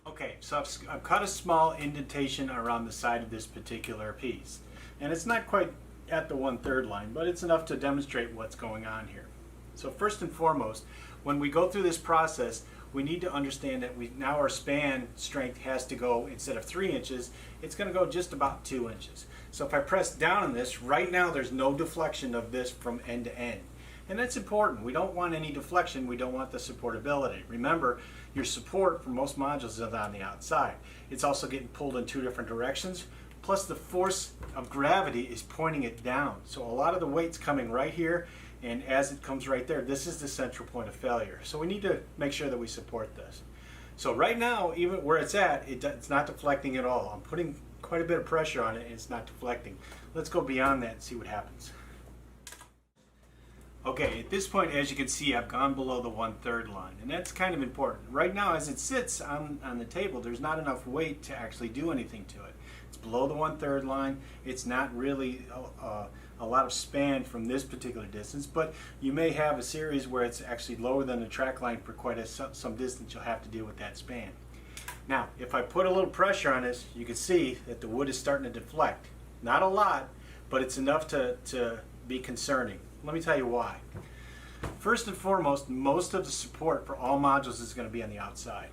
Okay, so I've cut a small indentation around the side of this particular piece. And it's not quite at the 1/3 line, but it's enough to demonstrate what's going on here. So first and foremost, when we go through this process, we need to understand that now our span strength has to go, instead of 3 inches, it's going to go just about 2 inches. So if I press down on this, right now there's no deflection of this from end to end. And that's important. We don't want any deflection. We don't want the supportability. Remember, your support for most modules is on the outside. It's also getting pulled in 2 different directions. Plus the force of gravity is pointing it down. So a lot of the weight's coming right here, and as it comes right there, this is the central point of failure. So we need to make sure that we support this. So right now, even where it's at, it's not deflecting at all. I'm putting quite a bit of pressure on it and it's not deflecting. Let's go beyond that and see what happens. Okay, at this point, as you can see, I've gone below the 1/3 line, and that's kind of important. Right now, as it sits on the table, there's not enough weight to actually do anything to it. It's below the 1/3 line. It's not really a lot of span from this particular distance, but you may have a series where it's actually lower than the track line for quite some distance. You'll have to deal with that span. Now, if I put a little pressure on this, you can see that the wood is starting to deflect. Not a lot, but it's enough to be concerning. Let me tell you why. First and foremost, most of the support for all modules is going to be on the outside.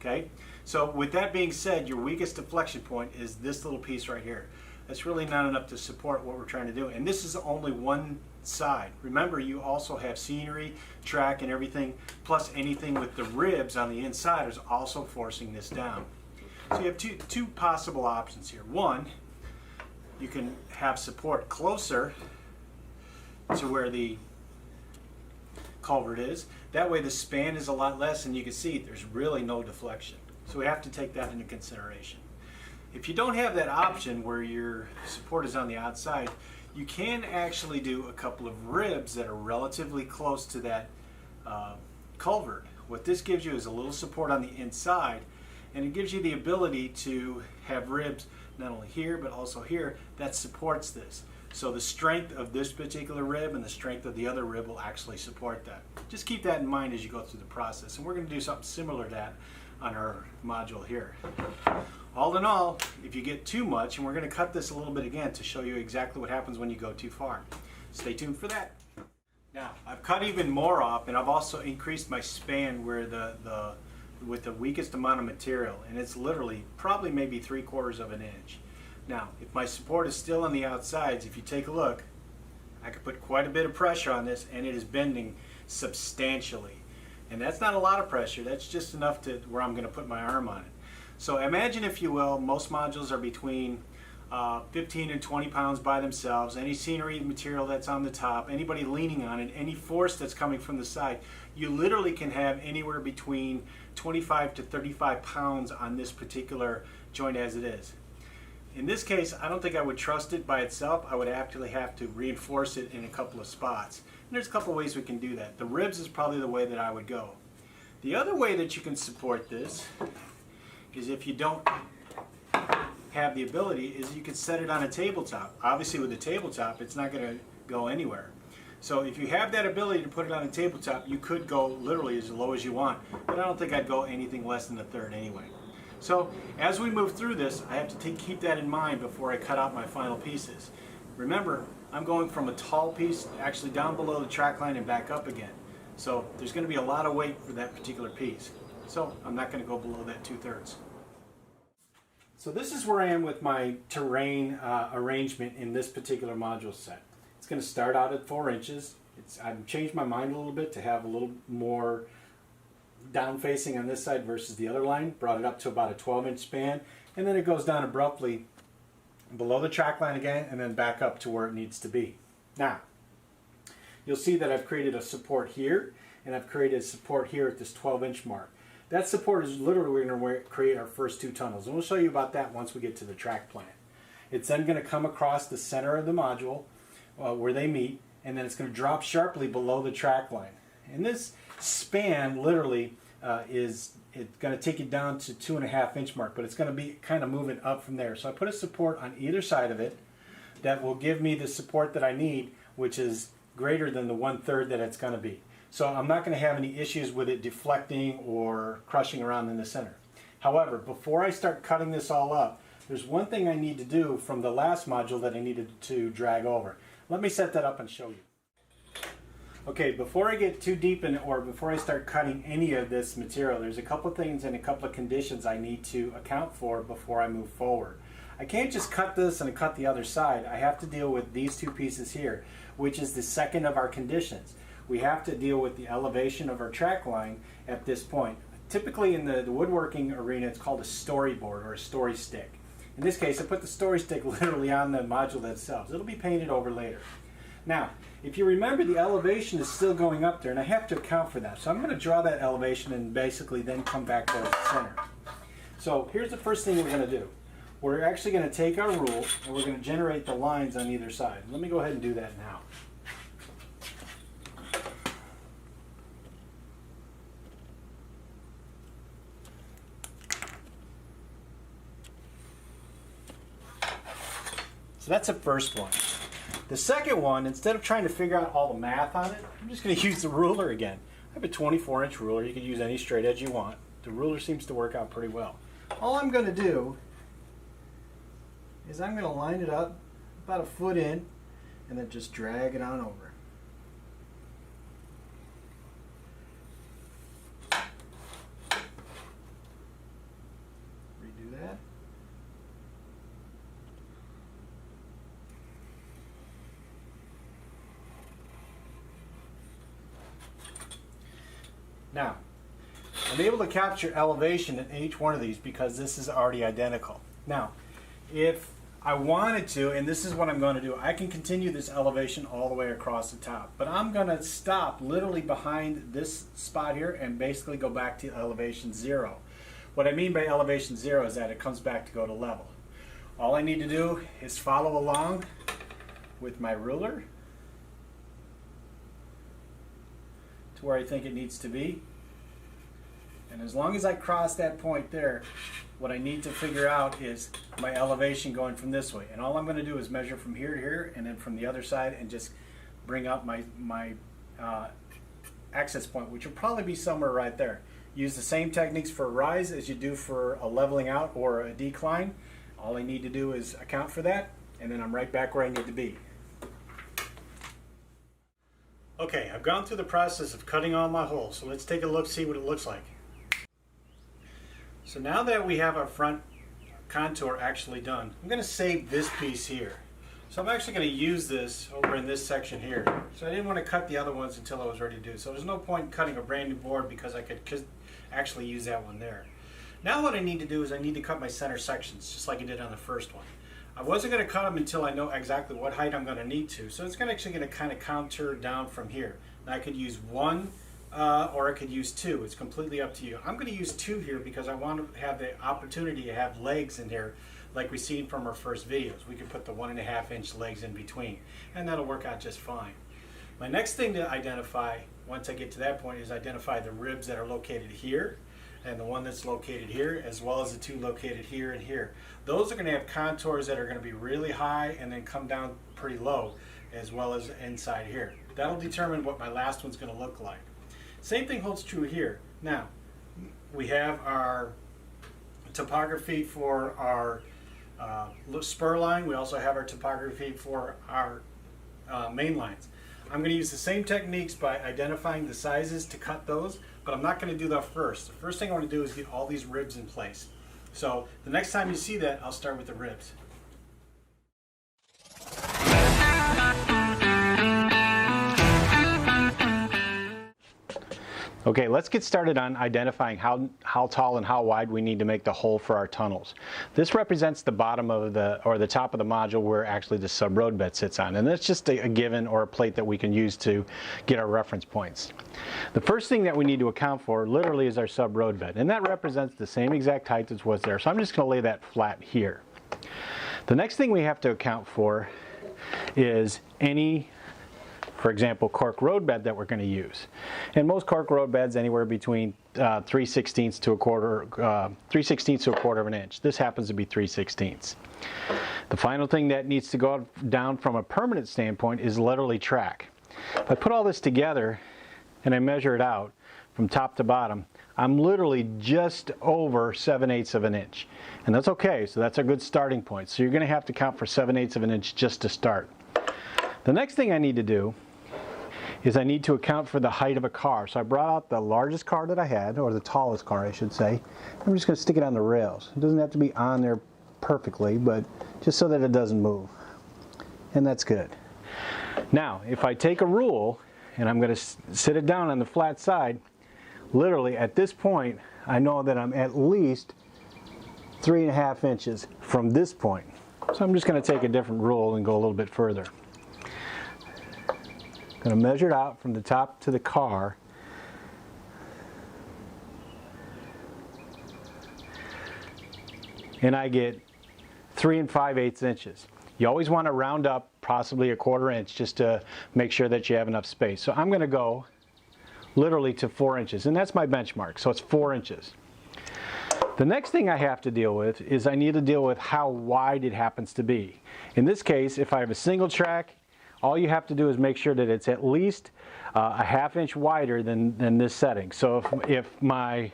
Okay? So with that being said, your weakest deflection point is this little piece right here. That's really not enough to support what we're trying to do. And this is only one side. Remember, you also have scenery, track, and everything, plus anything with the ribs on the inside is also forcing this down. So you have two possible options here. One, you can have support closer to where the culvert is. That way the span is a lot less, and you can see there's really no deflection. So we have to take that into consideration. If you don't have that option where your support is on the outside, you can actually do a couple of ribs that are relatively close to that culvert. What this gives you is a little support on the inside, and it gives you the ability to have ribs not only here but also here that supports this. So the strength of this particular rib and the strength of the other rib will actually support that. Just keep that in mind as you go through the process, and we're going to do something similar to that on our module here. All in all, if you get too much, and we're going to cut this a little bit again to show you exactly what happens when you go too far. Stay tuned for that. Now, I've cut even more off, and I've also increased my span where with the weakest amount of material, and it's literally probably maybe 3/4 of an inch. Now, if my support is still on the outsides, if you take a look, I could put quite a bit of pressure on this, and it is bending substantially. And that's not a lot of pressure, that's just enough to where I'm going to put my arm on it. So imagine, if you will, most modules are between 15 and 20 pounds by themselves. Any scenery material that's on the top, anybody leaning on it, any force that's coming from the side, you literally can have anywhere between 25 to 35 pounds on this particular joint as it is. In this case, I don't think I would trust it by itself. I would actually have to reinforce it in a couple of spots. And there's a couple of ways we can do that. The ribs is probably the way that I would go. The other way that you can support this is, if you don't have the ability, is you can set it on a tabletop. Obviously with a tabletop, it's not going to go anywhere. So if you have that ability to put it on a tabletop, you could go literally as low as you want, but I don't think I'd go anything less than 1/3 anyway. So as we move through this, I have to keep that in mind before I cut out my final pieces. Remember, I'm going from a tall piece actually down below the track line and back up again. So there's going to be a lot of weight for that particular piece. So I'm not going to go below that 2/3. So this is where I am with my terrain arrangement in this particular module set. It's going to start out at 4 inches. I've changed my mind a little bit to have a little more down facing on this side versus the other line. Brought it up to about a 12-inch span, and then it goes down abruptly below the track line again and then back up to where it needs to be. Now, you'll see that I've created a support here and I've created a support here at this 12-inch mark. That support is literally we're going to create our first 2 tunnels, and we'll show you about that once we get to the track plan. It's then going to come across the center of the module where they meet, and then it's going to drop sharply below the track line. And this span literally it's going to take it down to 2.5-inch mark, but it's going to be kind of moving up from there. So I put a support on either side of it that will give me the support that I need, which is greater than the 1/3 that it's going to be. So I'm not going to have any issues with it deflecting or crushing around in the center. However, before I start cutting this all up, there's one thing I need to do from the last module that I needed to drag over. Let me set that up and show you. Okay, before I get too deep in it, or before I start cutting any of this material, there's a couple of things and a couple of conditions I need to account for before I move forward. I can't just cut this and cut the other side. I have to deal with these 2 pieces here, which is the second of our conditions. We have to deal with the elevation of our track line at this point. Typically in the woodworking arena, it's called a storyboard or a story stick. In this case, I put the story stick literally on the module itself. It'll be painted over later. Now, if you remember, the elevation is still going up there, and I have to account for that. So I'm going to draw that elevation and basically then come back towards the center. So here's the first thing we're going to do. We're actually going to take our rule and we're going to generate the lines on either side. Let me go ahead and do that now. So that's the first one. The second one, instead of trying to figure out all the math on it, I'm just going to use the ruler again. I have a 24-inch ruler. You can use any straight edge you want. The ruler seems to work out pretty well. All I'm going to do is I'm going to line it up about a foot in and then just drag it on over. Redo that. Now, I'm able to capture elevation in each one of these because this is already identical. Now, if I wanted to, and this is what I'm going to do, I can continue this elevation all the way across the top. But I'm going to stop literally behind this spot here and basically go back to elevation 0. What I mean by elevation 0 is that it comes back to go to level. All I need to do is follow along with my ruler to where I think it needs to be. And as long as I cross that point there, what I need to figure out is my elevation going from this way. And all I'm going to do is measure from here to here and then from the other side and just bring up my access point, which will probably be somewhere right there. Use the same techniques for a rise as you do for a leveling out or a decline. All I need to do is account for that, and then I'm right back where I need to be. Okay, I've gone through the process of cutting all my holes, so let's take a look, see what it looks like. So now that we have our front contour actually done, I'm going to save this piece here. So I'm actually going to use this over in this section here. So I didn't want to cut the other ones until I was ready to do. So there's no point in cutting a brand new board because I could actually use that one there. Now what I need to do is I need to cut my center sections just like I did on the first one. I wasn't going to cut them until I know exactly what height I'm going to need to. So it's actually going to kind of contour down from here. Now I could use one or I could use two. It's completely up to you. I'm going to use two here because I want to have the opportunity to have legs in here like we seen from our first videos. We could put the 1.5-inch legs in between and that'll work out just fine. My next thing to identify once I get to that point is identify the ribs that are located here and the one that's located here, as well as the two located here and here. Those are going to have contours that are going to be really high and then come down pretty low, as well as inside here. That'll determine what my last one's going to look like. Same thing holds true here. Now, we have our topography for our spur line. We also have our topography for our main lines. I'm going to use the same techniques by identifying the sizes to cut those, but I'm not going to do that first. The first thing I want to do is get all these ribs in place. So the next time you see that, I'll start with the ribs. Okay, let's get started on identifying how tall and how wide we need to make the hole for our tunnels. This represents the bottom of the top of the module where actually the sub road bed sits on, and that's just a given or a plate that we can use to get our reference points. The first thing that we need to account for literally is our sub road bed, and that represents the same exact height as what's there. So I'm just going to lay that flat here. The next thing we have to account for is any, for example, cork road bed that we're going to use. And most cork road beds anywhere between 3/16 to a quarter, 3/16 to a quarter of an inch. This happens to be 3/16. The final thing that needs to go down from a permanent standpoint is literally track. If I put all this together and I measure it out from top to bottom, I'm literally just over 7/8 of an inch. And that's okay, so that's a good starting point. So you're going to have to count for 7/8 of an inch just to start. The next thing I need to do is I need to account for the height of a car. So I brought out the largest car that I had, or the tallest car I should say. I'm just going to stick it on the rails. It doesn't have to be on there perfectly, but just so that it doesn't move. And that's good. Now, if I take a rule and I'm going to sit it down on the flat side, literally at this point, I know that I'm at least 3.5 inches from this point. So I'm just going to take a different rule and go a little bit further. Going to measure it out from the top to the car. And I get 3 5/8 inches. You always want to round up possibly a 1/4 inch just to make sure that you have enough space. So I'm going to go literally to 4 inches, and that's my benchmark, so it's 4 inches. The next thing I have to deal with is I need to deal with how wide it happens to be. In this case, if I have a single track, all you have to do is make sure that it's at least a 1/2 inch wider than this setting. So if my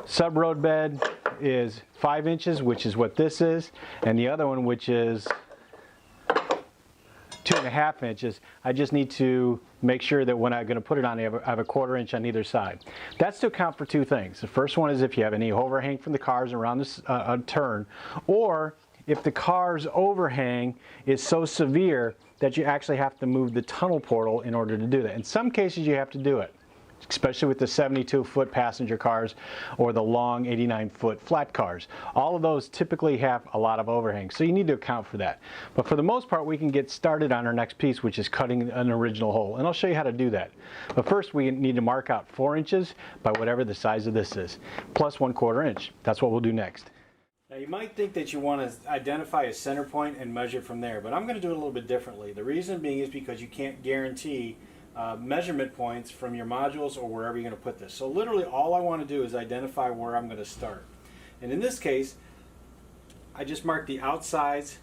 sub road bed is 5 inches, which is what this is, and the other one, which is 2.5 inches, I just need to make sure that when I'm going to put it on, I have a 1/4 inch on either side. That's to account for two things. The first one is if you have any overhang from the cars around this turn, or if the car's overhang is so severe that you actually have to move the tunnel portal in order to do that. In some cases you have to do it, especially with the 72-foot passenger cars or the long 89-foot flat cars. All of those typically have a lot of overhang, so you need to account for that. But for the most part, we can get started on our next piece, which is cutting an original hole, and I'll show you how to do that. But first we need to mark out 4 inches by whatever the size of this is, plus 1/4 inch. That's what we'll do next. Now you might think that you want to identify a center point and measure from there, but I'm going to do it a little bit differently. The reason being is because you can't guarantee measurement points from your modules or wherever you're going to put this. So literally all I want to do is identify where I'm going to start. And in this case, I just marked the outsides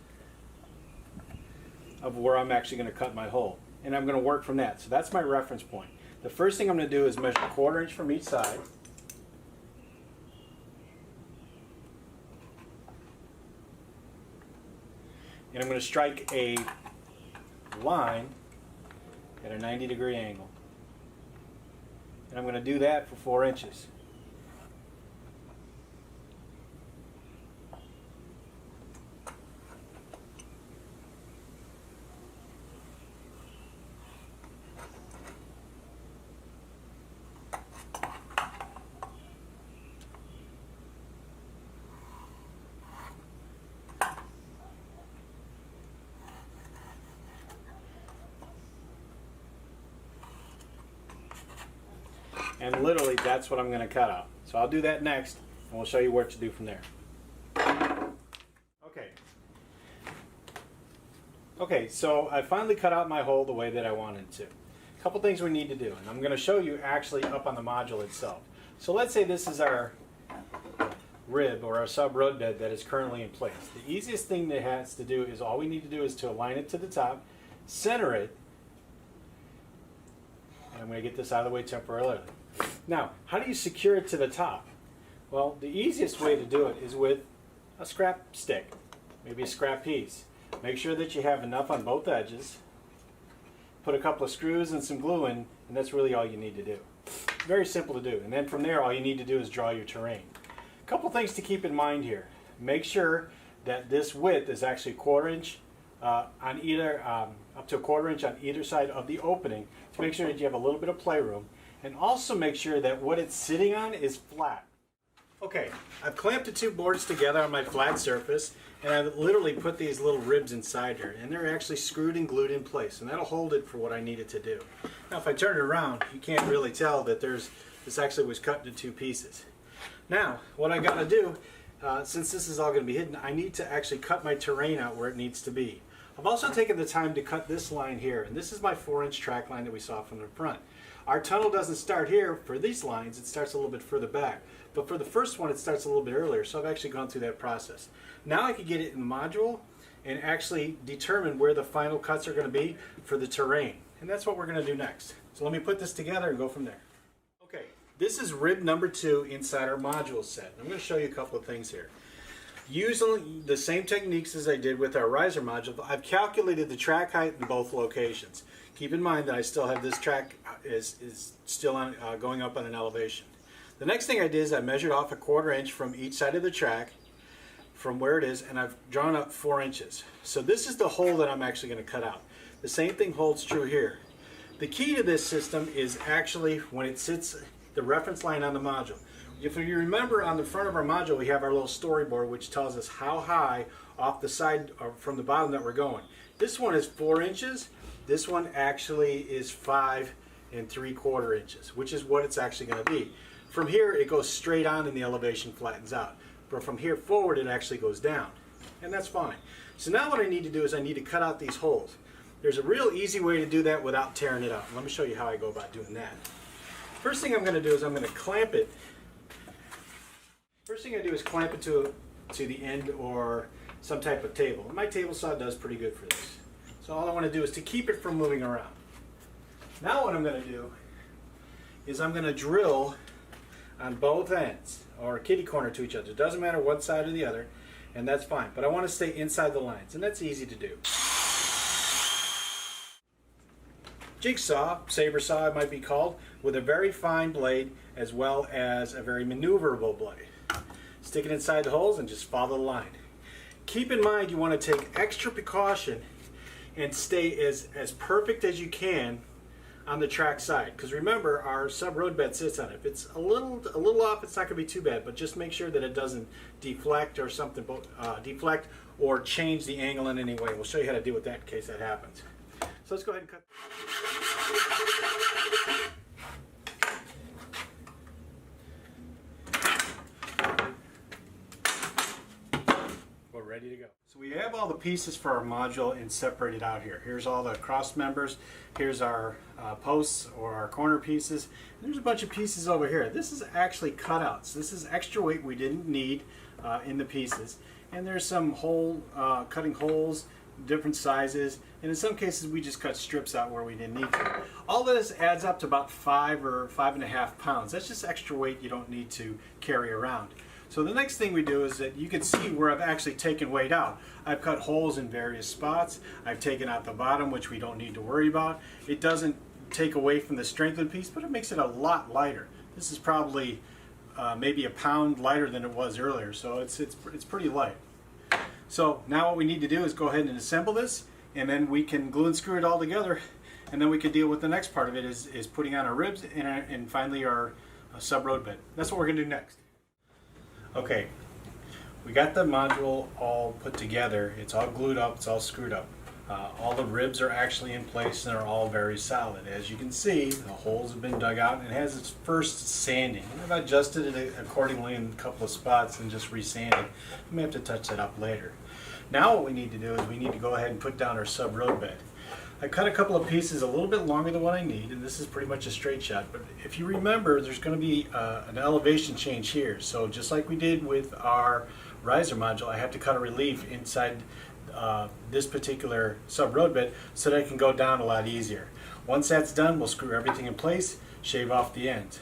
of where I'm actually going to cut my hole. And I'm going to work from that. So that's my reference point. The first thing I'm going to do is measure 1/4 inch from each side. And I'm going to strike a line at a 90-degree angle. And I'm going to do that for 4 inches. And literally that's what I'm going to cut out. So I'll do that next and we'll show you what to do from there. Okay, so I finally cut out my hole the way that I wanted to. A couple things we need to do, and I'm going to show you actually up on the module itself. So let's say this is our rib or our sub road bed that is currently in place. The easiest thing that has to do is all we need to do is to align it to the top, center it, and I'm going to get this out of the way temporarily. Now, how do you secure it to the top? Well, the easiest way to do it is with a scrap stick, maybe a scrap piece. Make sure that you have enough on both edges. Put a couple of screws and some glue in, and that's really all you need to do. Very simple to do. And then from there, all you need to do is draw your terrain. A couple things to keep in mind here. make sure that this width is actually 1/4 inch on either, up to 1/4 inch on either side of the opening to make sure that you have a little bit of playroom, and also make sure that what it's sitting on is flat. Okay, I've clamped the 2 boards together on my flat surface, and I've literally put these little ribs inside here, and they're actually screwed and glued in place, and that'll hold it for what I need it to do. Now if I turn it around, you can't really tell that this actually was cut into 2 pieces. Now, what I got to do, since this is all going to be hidden, I need to actually cut my terrain out where it needs to be. I've also taken the time to cut this line here, and this is my 4-inch track line that we saw from the front. Our tunnel doesn't start here for these lines, it starts a little bit further back. But for the first one, it starts a little bit earlier, so I've actually gone through that process. Now I can get it in the module and actually determine where the final cuts are going to be for the terrain. And that's what we're going to do next. So let me put this together and go from there. Okay, this is rib number 2 inside our module set. I'm going to show you a couple of things here. Using the same techniques as I did with our riser module, I've calculated the track height in both locations. Keep in mind that I still have this track is still on, going up on an elevation. The next thing I did is I measured off a 1/4 inch from each side of the track from where it is, and I've drawn up 4 inches. So this is the hole that I'm actually going to cut out. The same thing holds true here. The key to this system is actually when it sits the reference line on the module. If you remember, on the front of our module we have our little storyboard which tells us how high off the side or from the bottom that we're going. This one is 4 inches. This one actually is 5 3/4 inches, which is what it's actually going to be. From here it goes straight on and the elevation flattens out. But from here forward it actually goes down. And that's fine. So now what I need to do is I need to cut out these holes. There's a real easy way to do that without tearing it up. Let me show you how I go about doing that. First thing I'm going to do is I'm going to clamp it. First thing I do is clamp it to the end or some type of table. And my table saw does pretty good for this. So all I want to do is to keep it from moving around. Now what I'm going to do is I'm going to drill on both ends, or kitty corner to each other. It doesn't matter one side or the other, and that's fine. But I want to stay inside the lines, and that's easy to do. Jigsaw, saber saw it might be called, with a very fine blade as well as a very maneuverable blade. Stick it inside the holes and just follow the line. Keep in mind you want to take extra precaution and stay as perfect as you can on the track side, because remember our sub road bed sits on it. If it's a little off, it's not going to be too bad, but just make sure that it doesn't deflect or something, deflect or change the angle in any way. We'll show you how to deal with that in case that happens. So let's go ahead and cut. We're ready to go. So we have all the pieces for our module and separated out here. Here's all the cross members. Here's our posts or our corner pieces. And there's a bunch of pieces over here. This is actually cutouts. This is extra weight we didn't need in the pieces. And there's some cutting holes, different sizes, and in some cases we just cut strips out where we didn't need to. All of this adds up to about 5 or 5.5 pounds. That's just extra weight you don't need to carry around. So the next thing we do is that you can see where I've actually taken weight out. I've cut holes in various spots. I've taken out the bottom, which we don't need to worry about. It doesn't take away from the strength of the piece, but it makes it a lot lighter. This is probably maybe a pound lighter than it was earlier, so it's pretty light. So now what we need to do is go ahead and assemble this, and then we can glue and screw it all together, and then we can deal with the next part of it is putting on our ribs and finally our sub road bed. That's what we're going to do next. Okay, we got the module all put together. It's all glued up, it's all screwed up. All the ribs are actually in place and are all very solid. As you can see, the holes have been dug out and it has its first sanding. And I've adjusted it accordingly in a couple of spots and just resanded. I may have to touch that up later. Now what we need to do is we need to go ahead and put down our sub road bed. I cut a couple of pieces a little bit longer than what I need, and this is pretty much a straight shot, but if you remember, there's going to be an elevation change here. So just like we did with our riser module, I have to cut a relief inside this particular sub road bed so that I can go down a lot easier. Once that's done, we'll screw everything in place, shave off the ends.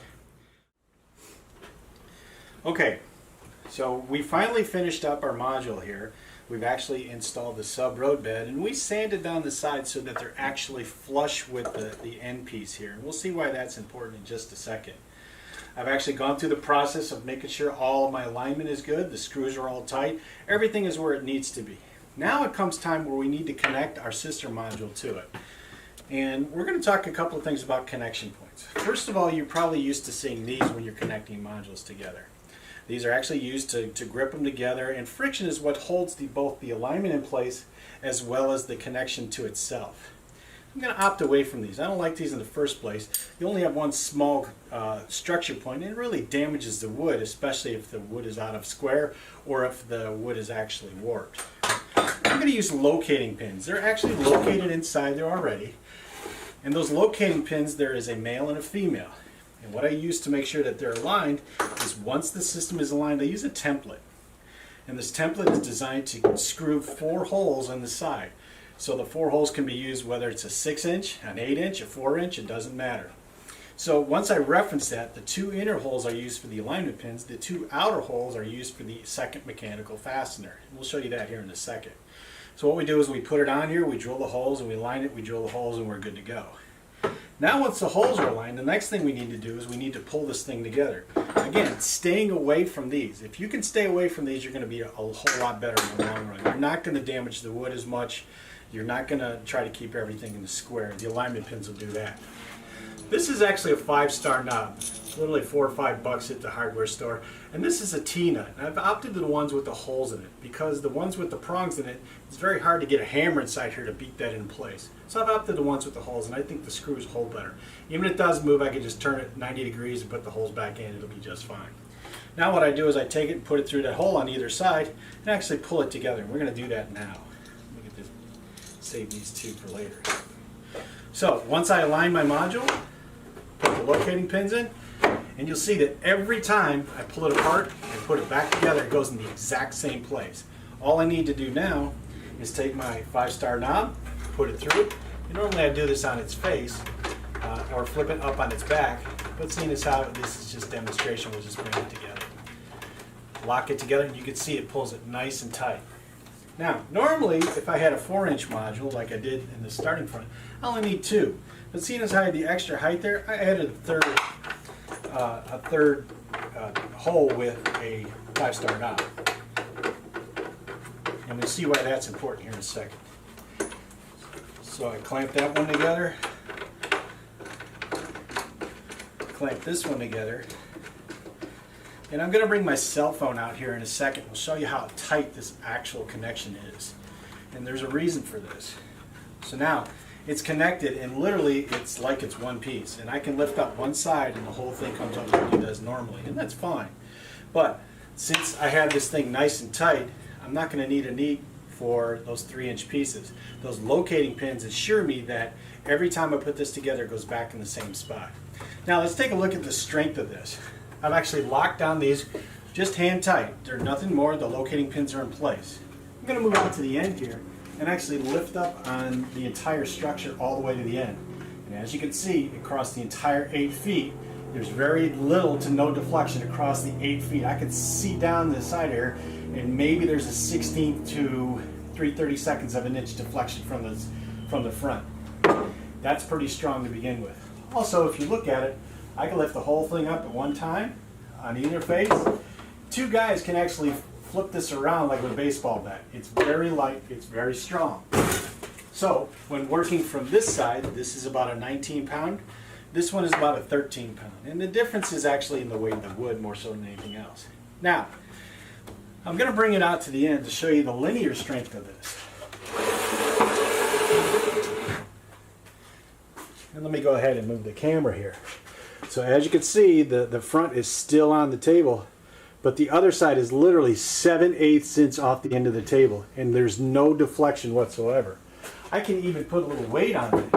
Okay, so we finally finished up our module here. We've actually installed the sub road bed, and we sanded down the sides so that they're actually flush with the end piece here. And we'll see why that's important in just a second. I've actually gone through the process of making sure all of my alignment is good, the screws are all tight, everything is where it needs to be. Now it comes time where we need to connect our sister module to it. And we're going to talk a couple of things about connection points. First of all, you're probably used to seeing these when you're connecting modules together. These are actually used to grip them together, and friction is what holds both the alignment in place as well as the connection to itself. I'm going to opt away from these. I don't like these in the first place. You only have one small structure point, and it really damages the wood, especially if the wood is out of square or if the wood is actually warped. I'm going to use locating pins. They're actually located inside there already. And those locating pins, there is a male and a female. And what I use to make sure that they're aligned is once the system is aligned, I use a template. And this template is designed to screw 4 holes on the side. So the 4 holes can be used whether it's a 6-inch, an 8-inch, a 4-inch, it doesn't matter. So once I reference that, the 2 inner holes are used for the alignment pins, the 2 outer holes are used for the second mechanical fastener. And we'll show you that here in a second. So what we do is we put it on here, we drill the holes, and we line it, we drill the holes, and we're good to go. Now once the holes are aligned, the next thing we need to do is we need to pull this thing together. Again, staying away from these. If you can stay away from these, you're going to be a whole lot better in the long run. You're not going to damage the wood as much. You're not going to try to keep everything in the square. The alignment pins will do that. This is actually a 5-star knob. It's literally $4 or $5 at the hardware store. And this is a T-nut. I've opted to the ones with the holes in it because the ones with the prongs in it, it's very hard to get a hammer inside here to beat that in place. So I've opted the ones with the holes, and I think the screws hold better. Even if it does move, I can just turn it 90 degrees and put the holes back in. It'll be just fine. Now what I do is I take it and put it through that hole on either side and actually pull it together. And we're going to do that now. Let me just save these 2 for later. So once I align my module, put the locating pins in, and you'll see that every time I pull it apart and put it back together, it goes in the exact same place. All I need to do now is take my 5-star knob, put it through. And normally I do this on its face or flip it up on its back, but seeing as how this is just demonstration, we'll just bring it together. Lock it together, and you can see it pulls it nice and tight. Now, normally if I had a 4-inch module like I did in the starting front, I only need 2. But seeing as I had the extra height there, I added a third hole with a 5-star knob. And we'll see why that's important here in a second. So I clamp that one together, clamp this one together, and I'm going to bring my cell phone out here in a second. We'll show you how tight this actual connection is. And there's a reason for this. So now, it's connected, and literally it's like it's one piece. And I can lift up one side and the whole thing comes up like it does normally, and that's fine. But since I have this thing nice and tight, I'm not going to need a knee for those 3-inch pieces. Those locating pins assure me that every time I put this together, it goes back in the same spot. Now let's take a look at the strength of this. I've actually locked down these just hand tight. They're nothing more. The locating pins are in place. I'm going to move on to the end here and actually lift up on the entire structure all the way to the end. And as you can see, across the entire 8 feet, there's very little to no deflection across the 8 feet. I can see down the side here, and maybe there's a 1/16 to 3/32 of an inch deflection from the front. That's pretty strong to begin with. Also, if you look at it, I can lift the whole thing up at one time on either face. 2 guys can actually flip this around like with a baseball bat. It's very light, it's very strong. So when working from this side, this is about a 19-pound. This one is about a 13-pound. And the difference is actually in the weight of the wood more so than anything else. Now, I'm going to bring it out to the end to show you the linear strength of this. And let me go ahead and move the camera here. So as you can see, the front is still on the table, but the other side is literally 7/8 inches off the end of the table, and there's no deflection whatsoever. I can even put a little weight on it,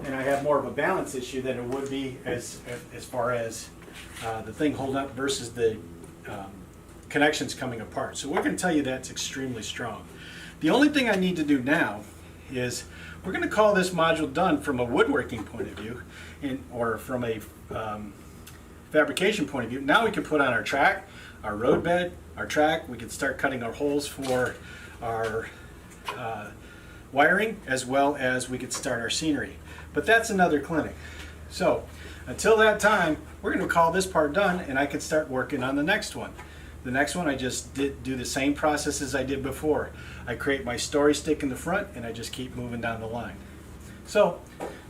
and I have more of a balance issue than it would be as far as the thing holding up versus the connections coming apart. So we're going to tell you that's extremely strong. The only thing I need to do now is we're going to call this module done from a woodworking point of view, or from a fabrication point of view. Now we can put on our track, our road bed, our track. We can start cutting our holes for our wiring, as well as we could start our scenery. But that's another clinic. So Until that time, we're going to call this part done and I can start working on the next one. The next one I just do the same process as I did before. I create my story stick in the front and I just keep moving down the line. So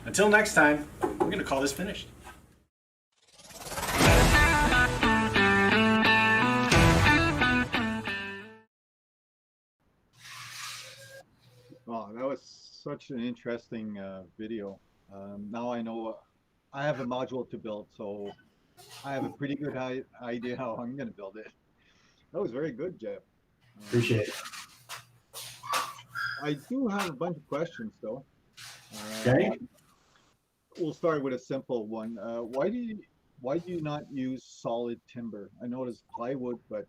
until next time, we're going to call this finished. Oh, that was such an interesting video. Now I know I have a module to build, so I have a pretty good idea how I'm going to build it. That was very good, Jeff. Appreciate it. I do have a bunch of questions, though. Okay. We'll start with a simple one. Why do you not use solid timber? I noticed plywood, but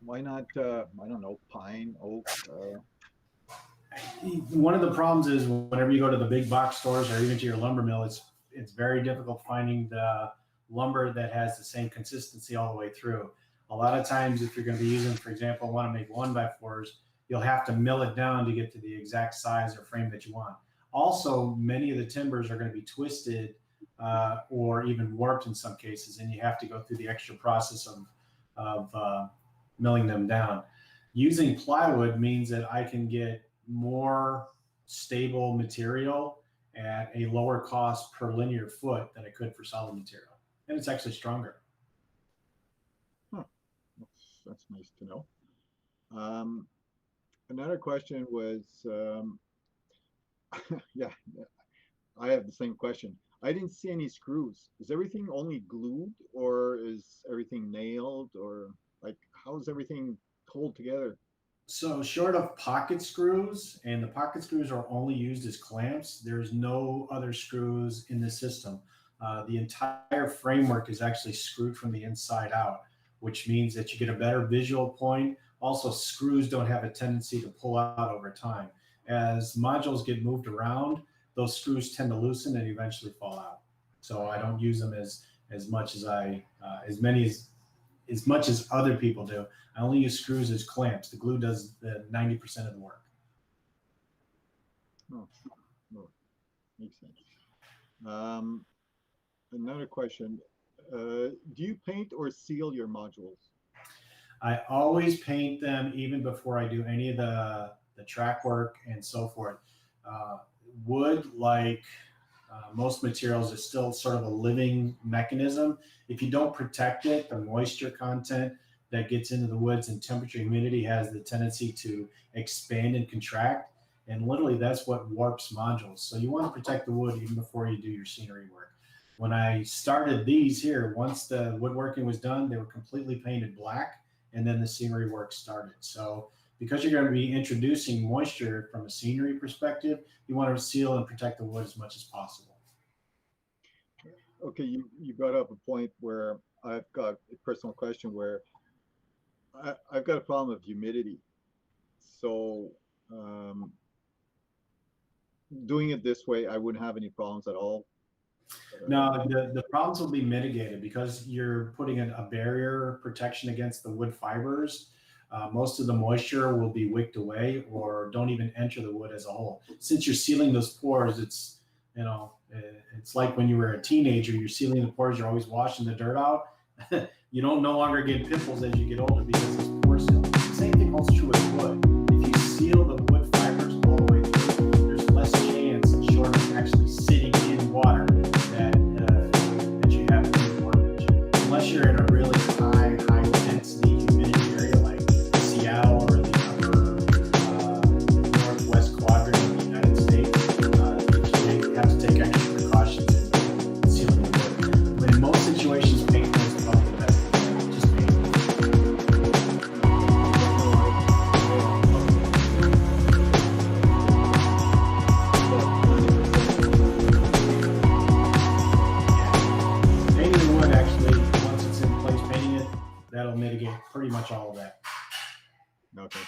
why not? I don't know, pine, oak. One of the problems is whenever you go to the big box stores or even to your lumber mill, it's very difficult finding the lumber that has the same consistency all the way through. A lot of times, if you're going to be using, for example, want to make 1x4s, you'll have to mill it down to get to the exact size or frame that you want. Also, many of the timbers are going to be twisted or even warped in some cases, and you have to go through the extra process of milling them down. Using plywood means that I can get more stable material at a lower cost per linear foot than I could for solid material. And it's actually stronger. Huh. That's nice to know. Another question was, yeah, I have the same question. I didn't see any screws. Is everything only glued or is everything nailed, or like how is everything hold together? So short of pocket screws, and the pocket screws are only used as clamps, there's no other screws in the system. The entire framework is actually screwed from the inside out, which means that you get a better visual point. Also, screws don't have a tendency to pull out over time. As modules get moved around, those screws tend to loosen and eventually fall out. So I don't use them as much as as much as other people do. I only use screws as clamps. The glue does the 90% of the work. Oh, makes sense. Another question. Do you paint or seal your modules? I always paint them even before I do any of the track work and so forth. Wood, like most materials, is still sort of a living mechanism. If you don't protect it, the moisture content that gets into the woods and temperature, humidity has the tendency to expand and contract. And literally that's what warps modules. So you want to protect the wood even before you do your scenery work. When I started these here, once the woodworking was done, they were completely painted black, and then the scenery work started. So because you're going to be introducing moisture from a scenery perspective, you want to seal and protect the wood as much as possible. Okay, you brought up a point where I've got a personal question where I've got a problem of humidity. So doing it this way, I wouldn't have any problems at all. No, the problems will be mitigated because you're putting a barrier protection against the wood fibers. Most of the moisture will be wicked away or don't even enter the wood as a whole. Since you're sealing those pores, it's like when you were a teenager, you're sealing the pores, you're always washing the dirt out. You don't no longer get pimples as you get older because it's pore sealed. The same thing holds true with wood. If you seal the wood fibers all the way through, there's less chance, short of actually sitting in water, that you have any warpage. Unless you're in a really high density humidity area like Seattle or the upper northwest quadrant of the United States, you have to take extra precautions in sealing the wood. But in most situations, paint is probably the best thing. Just paint. Painting the wood, actually, once it's in place, painting it, that'll mitigate pretty much all of that. Okay.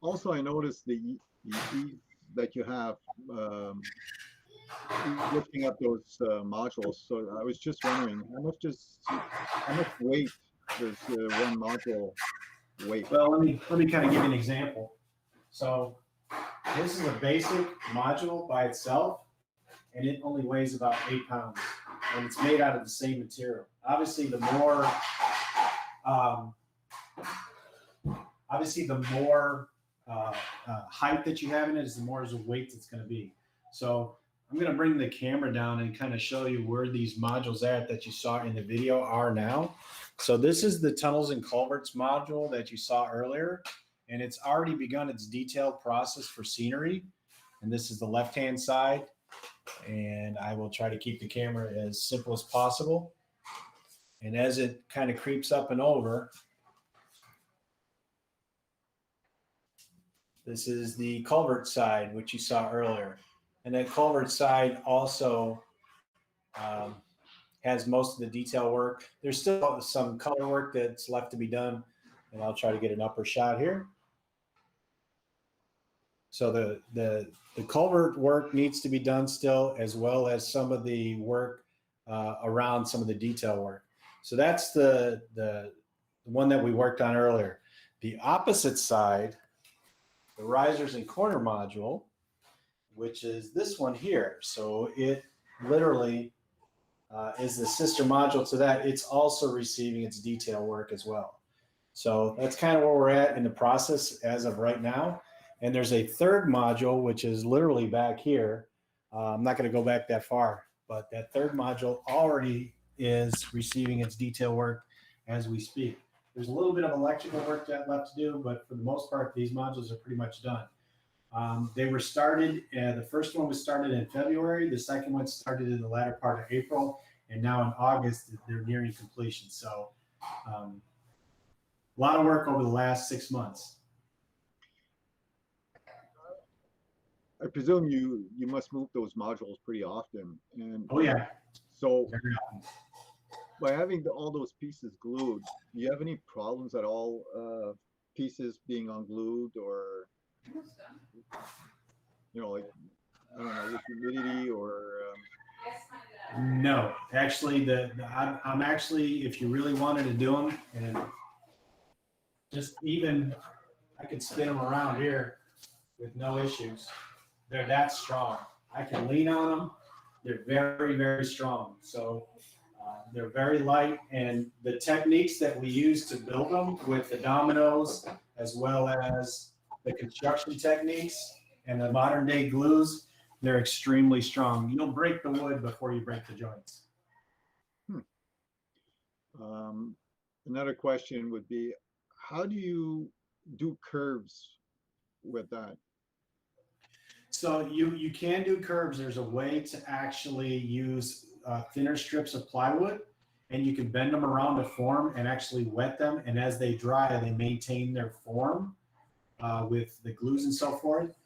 Also, I noticed the ease that you have lifting up those modules. So I was just wondering how much weight does one module weigh? Well, let me kind of give you an example. So this is a basic module by itself, and it only weighs about 8 pounds, and it's made out of the same material. Obviously, the more height that you have in it is the more as a weight it's going to be. So I'm going to bring the camera down and kind of show you where these modules at that you saw in the video are now. So this is the tunnels and culverts module that you saw earlier, and it's already begun its detailed process for scenery. And this is the left-hand side, and I will try to keep the camera as simple as possible. And as it kind of creeps up and over, this is the culvert side, which you saw earlier. And that culvert side also has most of the detail work. There's still some color work that's left to be done, and I'll try to get an upper shot here. So the culvert work needs to be done still, as well as some of the work around some of the detail work. So that's the one that we worked on earlier. The opposite side, the risers and corner module, which is this one here. So it literally is the sister module to that. It's also receiving its detail work as well. So that's kind of where we're at in the process as of right now. And there's a third module, which is literally back here. I'm not going to go back that far, but that third module already is receiving its detail work as we speak. There's a little bit of electrical work that left to do, but for the most part, these modules are pretty much done. They were started, the first one was started in February, the second one started in the latter part of April, and now in August, they're nearing completion. So a lot of work over the last 6 months. I presume you must move those modules pretty often. And oh yeah. So by having all those pieces glued, do you have any problems at all? Pieces being unglued, or like I don't know, with humidity or. No, actually, I'm actually, if you really wanted to do them, and just even I could spin them around here with no issues. They're that strong. I can lean on them. They're very, very strong. So they're very light, and the techniques that we use to build them with the dominoes, as well as the construction techniques and the modern day glues, they're extremely strong. You don't break the wood before you break the joints. Another question would be, how do you do curves with that? So you can do curves. There's a way to actually use thinner strips of plywood, and you can bend them around to form and actually wet them. And as they dry, they maintain their form with the glues and so forth.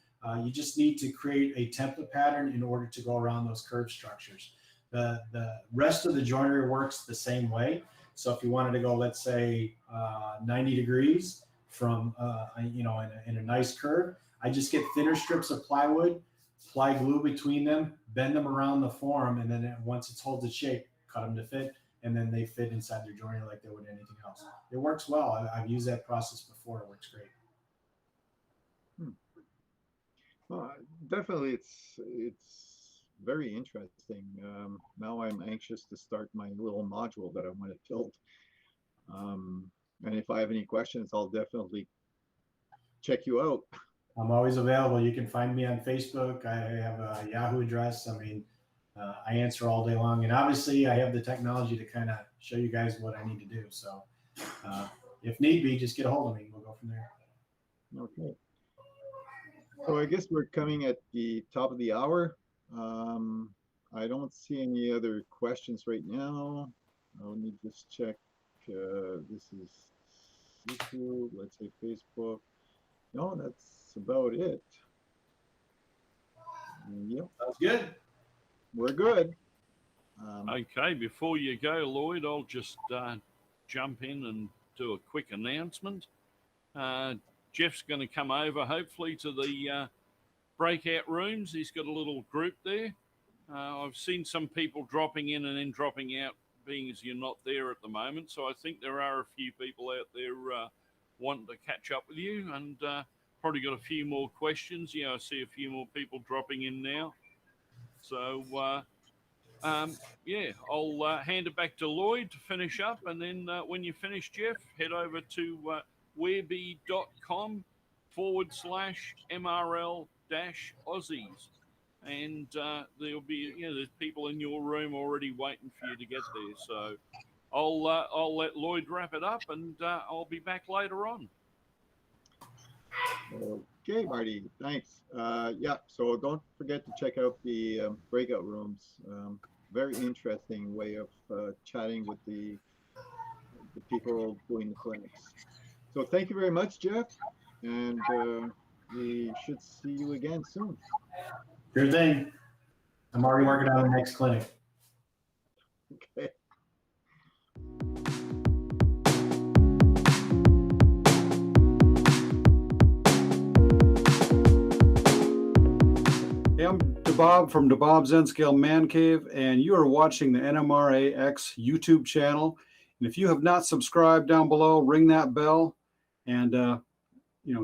You just need to create a template pattern in order to go around those curved structures. The rest of the joinery works the same way. So if you wanted to go, let's say 90 degrees from, in a nice curve, I just get thinner strips of plywood, apply glue between them, bend them around the form, and then once it holds its shape, cut them to fit, and then they fit inside their joinery like they would anything else. It works well. I've used that process before. It works great. Well, definitely, it's very interesting. Now I'm anxious to start my little module that I want to build. And if I have any questions, I'll definitely check you out. I'm always available. You can find me on Facebook. I have a Yahoo address. I mean, I answer all day long. And obviously, I have the technology to kind of show you guys what I need to do. So if need be, just get a hold of me. We'll go from there. Okay. So I guess we're coming at the top of the hour. I don't see any other questions right now. Let me just check. This is YouTube. Let's say Facebook. No, that's about it. Yep. Sounds good. We're good. Okay, before you go, Lloyd, I'll just jump in and do a quick announcement. Jeff's going to come over, hopefully, to the breakout rooms. He's got a little group there. I've seen some people dropping in and then dropping out, being as you're not there at the moment. So I think there are a few people out there wanting to catch up with you, and probably got a few more questions. Yeah, I see a few more people dropping in now. So, yeah, I'll hand it back to Lloyd to finish up. And then when you finish, Jeff, head over to wearby.com/MRL-Aussies. And there'll be, there's people in your room already waiting for you to get there. So I'll let Lloyd wrap it up, and I'll be back later on. Okay, Marty, thanks. Yeah, so don't forget to check out the breakout rooms. Very interesting way of chatting with the people doing the clinics. So thank you very much, Jeff, and we should see you again soon. Sure thing. I'm already working on the next clinic. Okay. Hey, I'm DeBob from DeBob Zen Scale Man Cave, and you are watching the NMRAx YouTube channel. And if you have not subscribed down below, ring that bell, and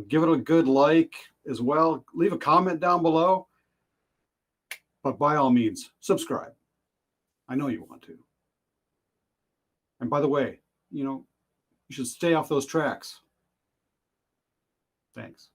give it a good like as well. Leave a comment down below, but by all means, subscribe. I know you want to. And by the way, you should stay off those tracks. Thanks.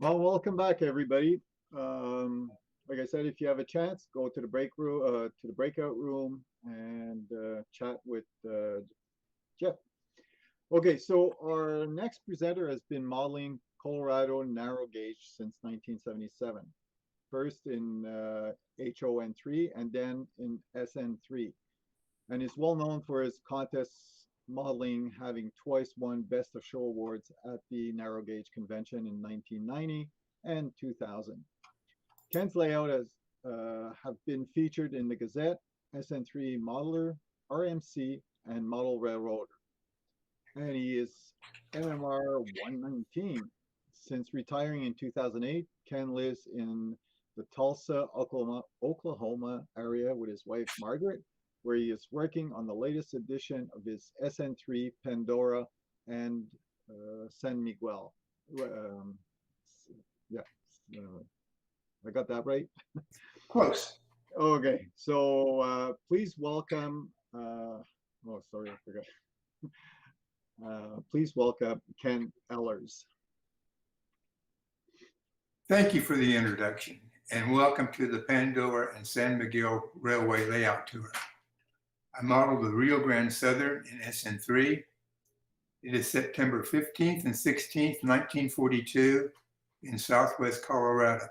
Well, welcome back, everybody. Like I said, if you have a chance, go to the breakout room and chat with Jeff. Okay, so our next presenter has been modeling Colorado narrow gauge since 1977. First in HON3 and then in SN3, and is well known for his contests modeling, having twice won Best of Show awards at the Narrow Gauge Convention in 1990 and 2000. Ken's layout has have been featured in the Gazette, SN3 Modeler, RMC, and Model Railroader. And he is MMR 119. Since retiring in 2008, Ken lives in the Tulsa, Oklahoma area with his wife, Margaret, where he is working on the latest edition of his SN3 Pandora and San Miguel. I got that right? Close. Okay, so please welcome, sorry, I forgot. Please welcome Ken Ehlers. Thank you for the introduction, and welcome to the Pandora and San Miguel Railway Layout Tour. I modeled the Rio Grande Southern in SN3. It is September 15th and 16th, 1942 in Southwest Colorado.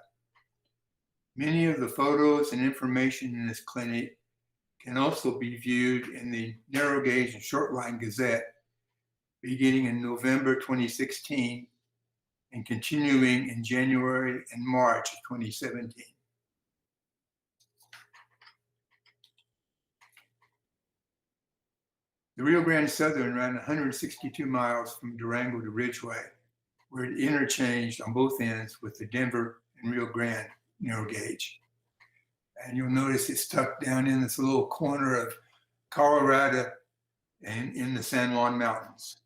Many of the photos and information in this clinic can also be viewed in the Narrow Gauge and Shortline Gazette beginning in November 2016 and continuing in January and March of 2017. The Rio Grande Southern ran 162 miles from Durango to Ridgeway, where it interchanged on both ends with the Denver and Rio Grande narrow gauge. And you'll notice it's tucked down in this little corner of Colorado and in the San Juan Mountains.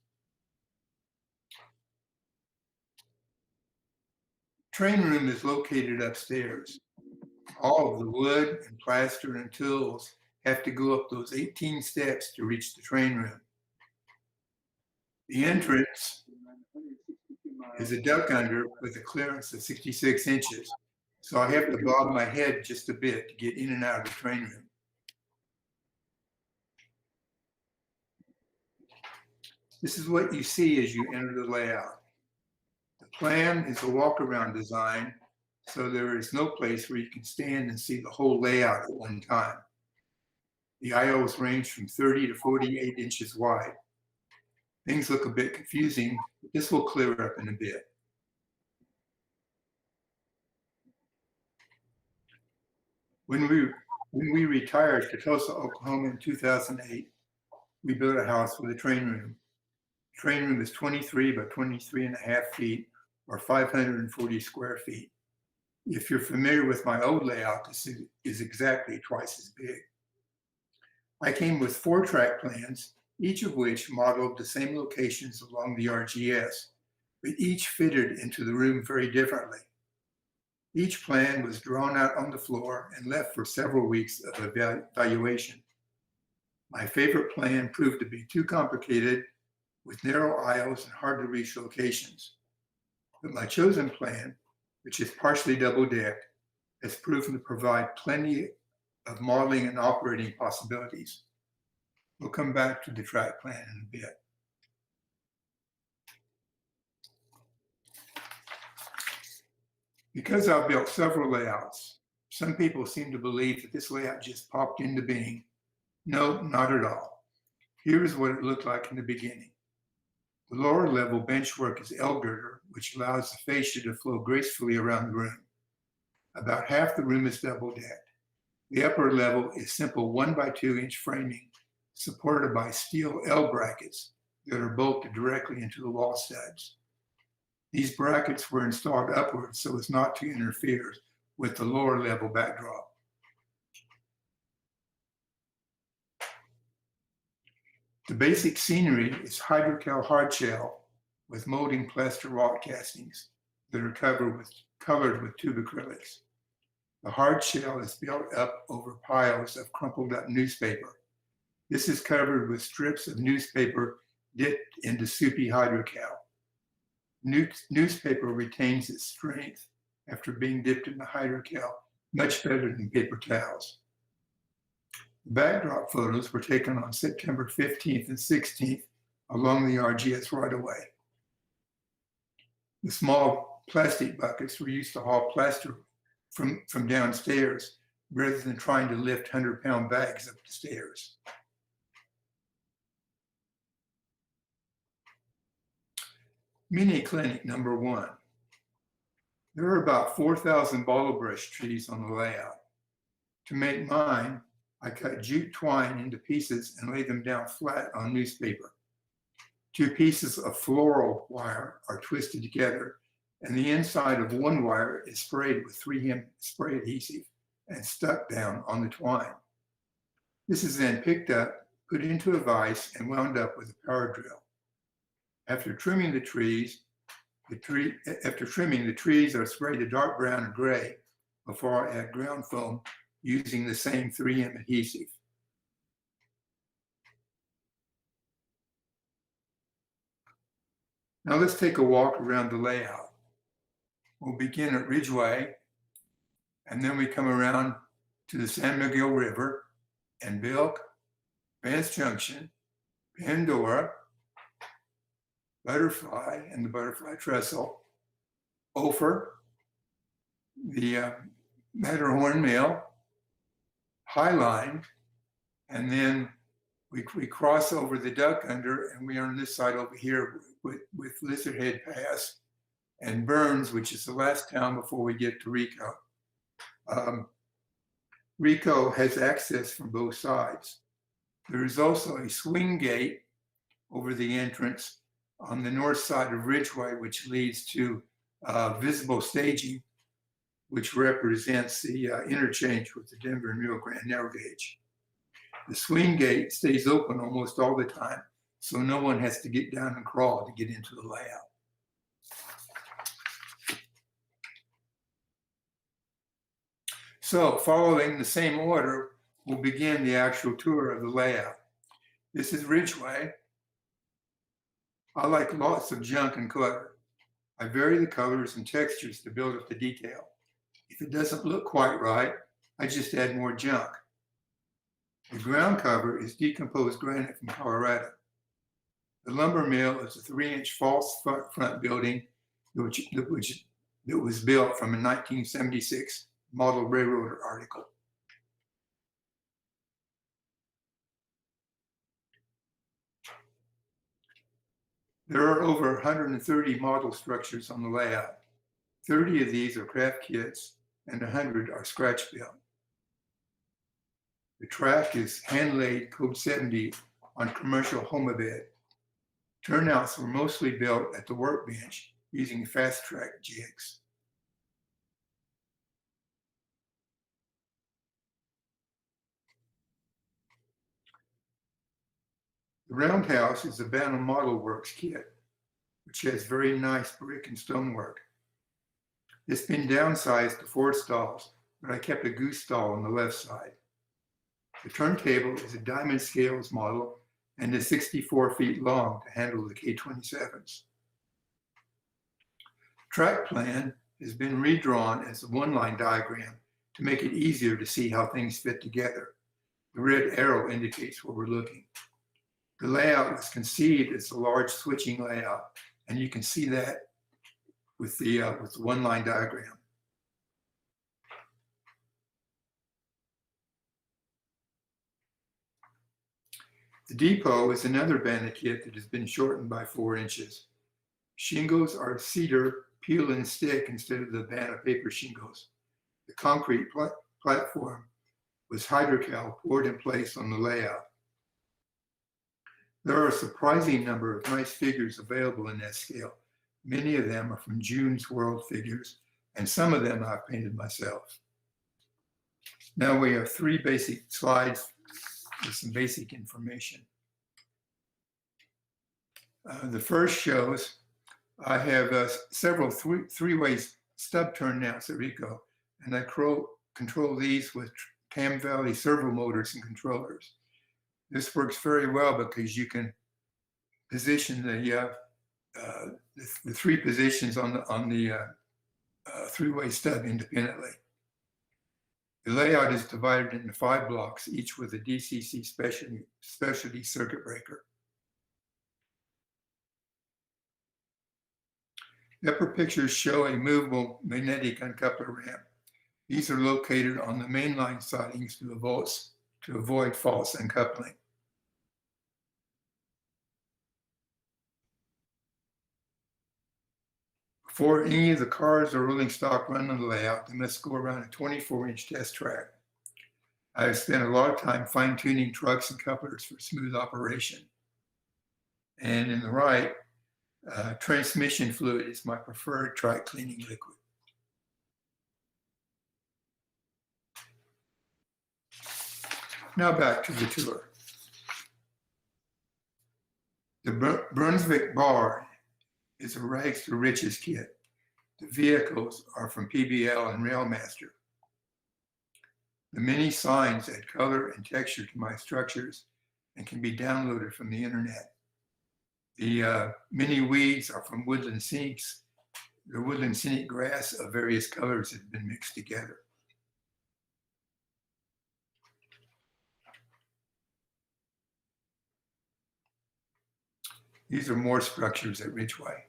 Train room is located upstairs. All of the wood and plaster and tools have to go up those 18 steps to reach the train room. The entrance is a duck under with a clearance of 66 inches, so I have to bob my head just a bit to get in and out of the train room. This is what you see as you enter the layout. The plan is a walk-around design, so there is no place where you can stand and see the whole layout at one time. The aisles range from 30 to 48 inches wide. Things look a bit confusing, but this will clear up in a bit. When we retired to Tulsa, Oklahoma in 2008, we built a house with a train room. The train room is 23 by 23 and a half feet, or 540 square feet. If you're familiar with my old layout, this is exactly twice as big. I came with 4 track plans, each of which modeled the same locations along the RGS, but each fitted into the room very differently. Each plan was drawn out on the floor and left for several weeks of evaluation. My favorite plan proved to be too complicated, with narrow aisles and hard to reach locations. But my chosen plan, which is partially double-decked, has proven to provide plenty of modeling and operating possibilities. We'll come back to the track plan in a bit. Because I've built several layouts, some people seem to believe that this layout just popped into being. No, not at all. Here's what it looked like in the beginning. The lower level benchwork is L-girder, which allows the fascia to flow gracefully around the room. About half the room is double-decked. The upper level is simple 1 by 2 inch framing, supported by steel L brackets that are bolted directly into the wall studs. These brackets were installed upwards so as not to interfere with the lower level backdrop. The basic scenery is hydrocal hardshell with molding plaster rock castings that are colored with tube acrylics. The hard shell is built up over piles of crumpled up newspaper. This is covered with strips of newspaper dipped into soupy hydrocal. Newspaper retains its strength after being dipped into hydrocal much better than paper towels. The backdrop photos were taken on September 15th and 16th along the RGS right away. The small plastic buckets were used to haul plaster from downstairs rather than trying to lift 100-pound bags up the stairs. Mini clinic number 1. There are about 4,000 bottle brush trees on the layout. To make mine, I cut jute twine into pieces and lay them down flat on newspaper. 2 pieces of floral wire are twisted together, and the inside of one wire is sprayed with 3M spray adhesive and stuck down on the twine. This is then picked up, put into a vise, and wound up with a power drill. After trimming the trees, are sprayed a dark brown or gray before I add ground foam using the same 3M adhesive. Now let's take a walk around the layout. We'll begin at Ridgeway, and then we come around to the San Miguel River and Bilk, Vance Junction, Pandora, Butterfly and the Butterfly Trestle, Ophir, the Matterhorn Mill, Highline, and then we cross over the Duck Under, and we are on this side over here with Lizardhead Pass and Burns, which is the last town before we get to Rico. Rico has access from both sides. There is also a swing gate over the entrance on the north side of Ridgeway, which leads to visible staging, which represents the interchange with the Denver and Rio Grande narrow gauge. The swing gate stays open almost all the time, so no one has to get down and crawl to get into the layout. So following the same order, we'll begin the actual tour of the layout. This is Ridgeway. I like lots of junk and clutter. I vary the colors and textures to build up the detail. If it doesn't look quite right, I just add more junk. The ground cover is decomposed granite from Colorado. The lumber mill is a 3-inch false front building that was built from a 1976 model railroader article. There are over 130 model structures on the layout. 30 of these are craft kits and 100 are scratch built. The track is hand-laid Code 70 on commercial homebed. Turnouts were mostly built at the workbench using fast-track jigs. The roundhouse is a Bantam Model Works kit, which has very nice brick and stonework. It's been downsized to 4 stalls, but I kept a goose stall on the left side. The turntable is a diamond scales model and is 64 feet long to handle the K-27s. Track plan has been redrawn as a one-line diagram to make it easier to see how things fit together. The red arrow indicates where we're looking. The layout was conceived as a large switching layout, and you can see that with the one-line diagram. The depot is another bandit kit that has been shortened by 4 inches. Shingles are cedar, peel and stick instead of the bandit paper shingles. The concrete platform was hydrocal poured in place on the layout. There are a surprising number of nice figures available in that scale. Many of them are from June's World Figures, and some of them I've painted myself. Now we have 3 basic slides with some basic information. The first shows I have several three-way stub turnouts at Rico, and I control these with Tam Valley servo motors and controllers. This works very well because you can position the 3 positions on the 3-way stub independently. The layout is divided into 5 blocks, each with a DCC specialty circuit breaker. The upper pictures show a movable magnetic uncoupler ramp. These are located on the mainline sidings to avoid false uncoupling. Before any of the cars or rolling stock run on the layout, they must go around a 24-inch test track. I have spent a lot of time fine-tuning trucks and couplers for smooth operation. And in the right, transmission fluid is my preferred track cleaning liquid. Now back to the tour. The Brunswick bar is a rags to riches kit. The vehicles are from PBL and Railmaster. The many signs add color and texture to my structures and can be downloaded from the internet. The many weeds are from woodland scenics. The woodland scenic grass of various colors has been mixed together. These are more structures at Ridgeway.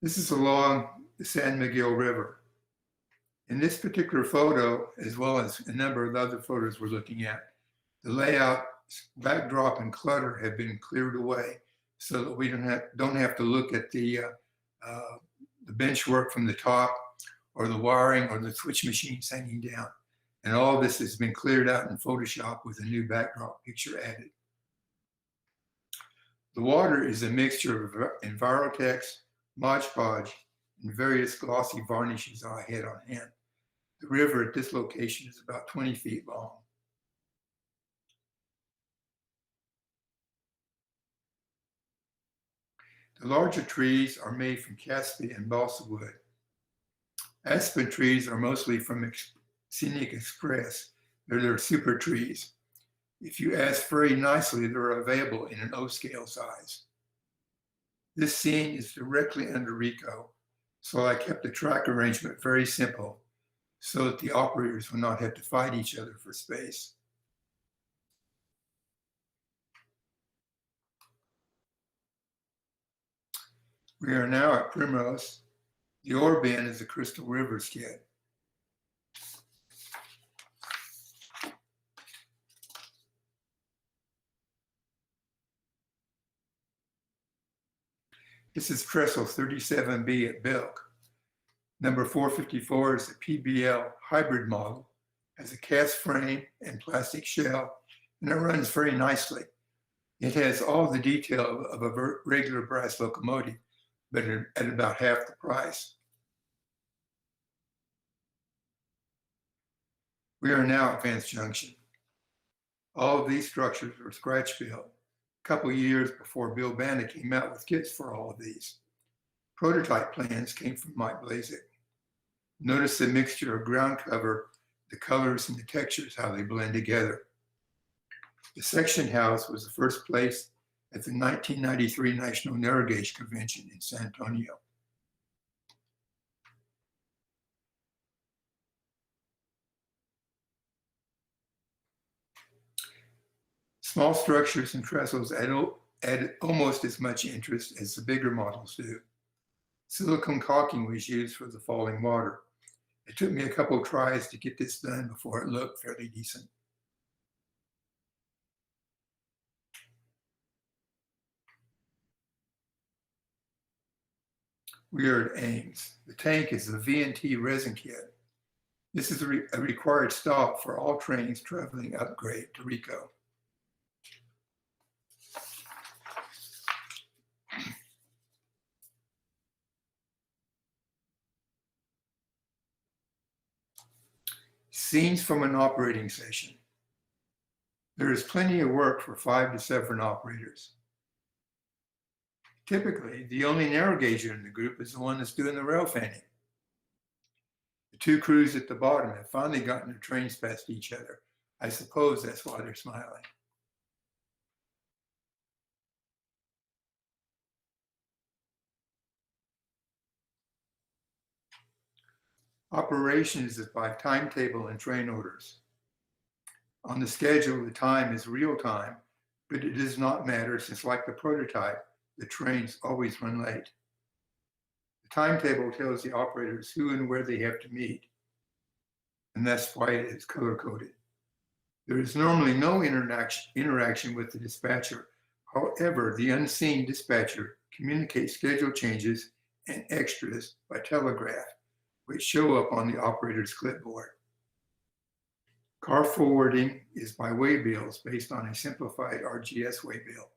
This is along the San Miguel River. In this particular photo, as well as a number of other photos we're looking at, the layout, backdrop, and clutter have been cleared away so that we don't have to look at the the bench work from the top, or the wiring or the switch machines hanging down. And all of this has been cleared out in Photoshop with a new backdrop picture added. The water is a mixture of Envirotex, Mod Podge, and various glossy varnishes I had on hand. The river at this location is about 20 feet long. The larger trees are made from cassia and balsa wood. Aspen trees are mostly from Scenic Express. They're super trees. If you ask very nicely, they're available in an O-scale size. This scene is directly under Rico, so I kept the track arrangement very simple so that the operators would not have to fight each other for space. We are now at Primrose. The ore bin is a Crystal River skid. This is trestle 37B at Belk. Number 454 is a PBL hybrid model, has a cast frame and plastic shell, and it runs very nicely. It has all the detail of a regular brass locomotive, but at about half the price. We are now at Vance Junction. All of these structures were scratch built a couple of years before Bill Banna came out with kits for all of these. Prototype plans came from Mike Blazek. Notice the mixture of ground cover, the colors and the textures, how they blend together. The section house was the first place at the 1993 National Narrow Gauge Convention in San Antonio. Small structures and trestles add almost as much interest as the bigger models do. Silicone caulking was used for the falling water. It took me a couple of tries to get this done before it looked fairly decent. We are at Ames. The tank is the V&T resin kit. This is a required stop for all trains traveling upgrade to Rico. Scenes from an operating session. There is plenty of work for 5 to 7 operators. Typically, the only narrow gauger in the group is the one that's doing the rail fanning. The 2 crews at the bottom have finally gotten their trains past each other. I suppose that's why they're smiling. Operations is by timetable and train orders. On the schedule, the time is real time, but it does not matter since, like the prototype, the trains always run late. The timetable tells the operators who and where they have to meet, and that's why it is color-coded. There is normally no interaction with the dispatcher. However, the unseen dispatcher communicates schedule changes and extras by telegraph, which show up on the operator's clipboard. Car forwarding is by waybills based on a simplified RGS waybill.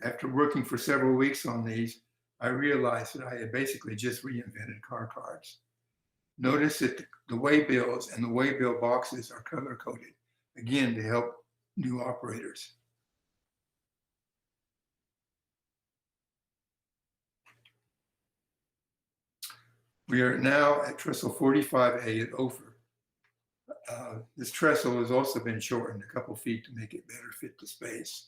After working for several weeks on these, I realized that I had basically just reinvented car cards. Notice that the waybills and the waybill boxes are color-coded, again, to help new operators. We are now at trestle 45A at Ophir. This trestle has also been shortened a couple feet to make it better fit the space.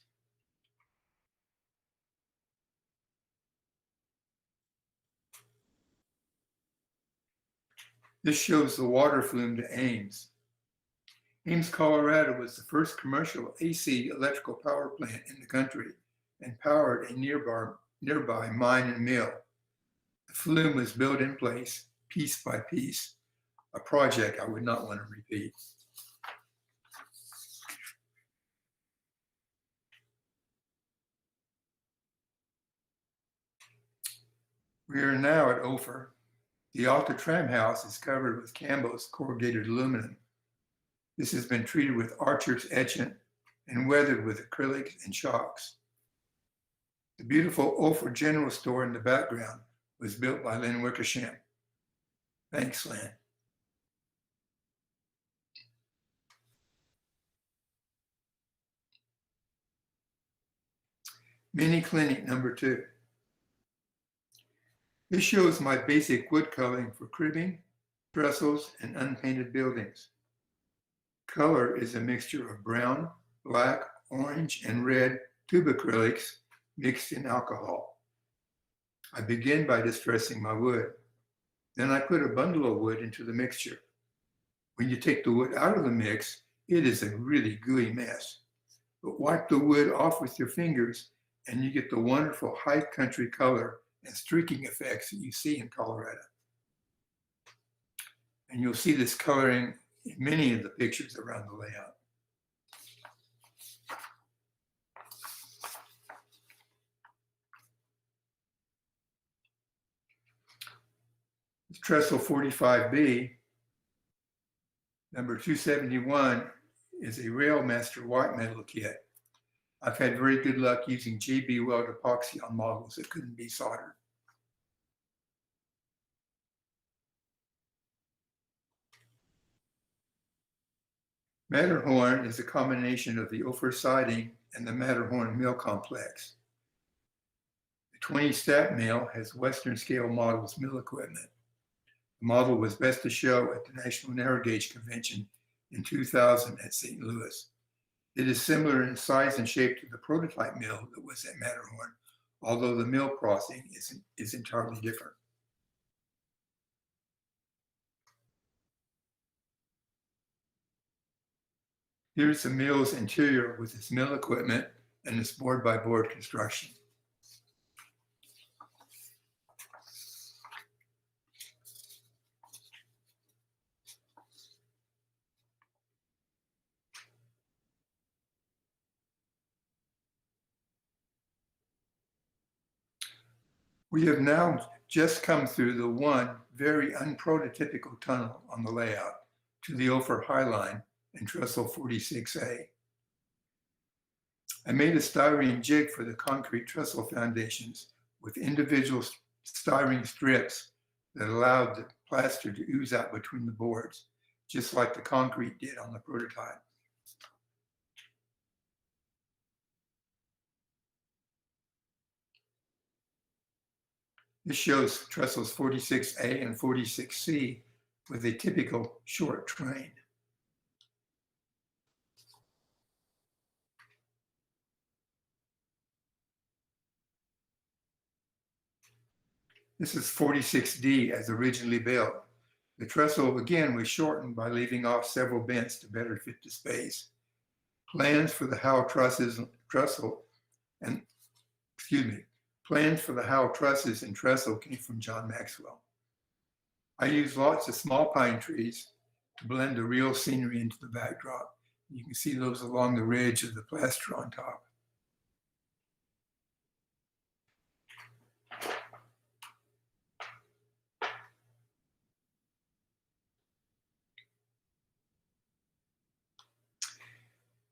This shows the water flume to Ames. Ames, Colorado was the first commercial AC electrical power plant in the country and powered a nearby mine and mill. The flume was built in place, piece by piece, a project I would not want to repeat. We are now at Ophir. The Alta tram house is covered with Campbell's corrugated aluminum. This has been treated with Archer's etchant and weathered with acrylics and chalks. The beautiful Ophir General Store in the background was built by Lynn Wickersham. Thanks, Lynn. Mini Clinic number 2. This shows my basic wood coloring for cribbing, trestles, and unpainted buildings. Color is a mixture of brown, black, orange, and red tube acrylics mixed in alcohol. I begin by distressing my wood. Then I put a bundle of wood into the mixture. When you take the wood out of the mix, it is a really gooey mess. But wipe the wood off with your fingers and you get the wonderful high country color and streaking effects that you see in Colorado. And you'll see this coloring in many of the pictures around the layout. This trestle 45B, number 271, is a Railmaster white metal kit. I've had very good luck using GB weld epoxy on models that couldn't be soldered. Matterhorn is a combination of the Ophir siding and the Matterhorn mill complex. The 20 stat mill has Western scale models mill equipment. The model was best to show at the National Narrow Gauge Convention in 2000 at St. Louis. It is similar in size and shape to the prototype mill that was at Matterhorn, although the mill crossing is entirely different. Here's the mill's interior with its mill equipment and its board-by-board construction. We have now just come through the one very unprototypical tunnel on the layout to the Ophir High Line and trestle 46A. I made a styrene jig for the concrete trestle foundations with individual styrene strips that allowed the plaster to ooze out between the boards, just like the concrete did on the prototype. This shows trestles 46A and 46C with a typical short train. This is 46D as originally built. The trestle again was shortened by leaving off several bents to better fit the space. Plans for the Howell trusses and trestle came from John Maxwell. I used lots of small pine trees to blend the real scenery into the backdrop. You can see those along the ridge of the plaster on top.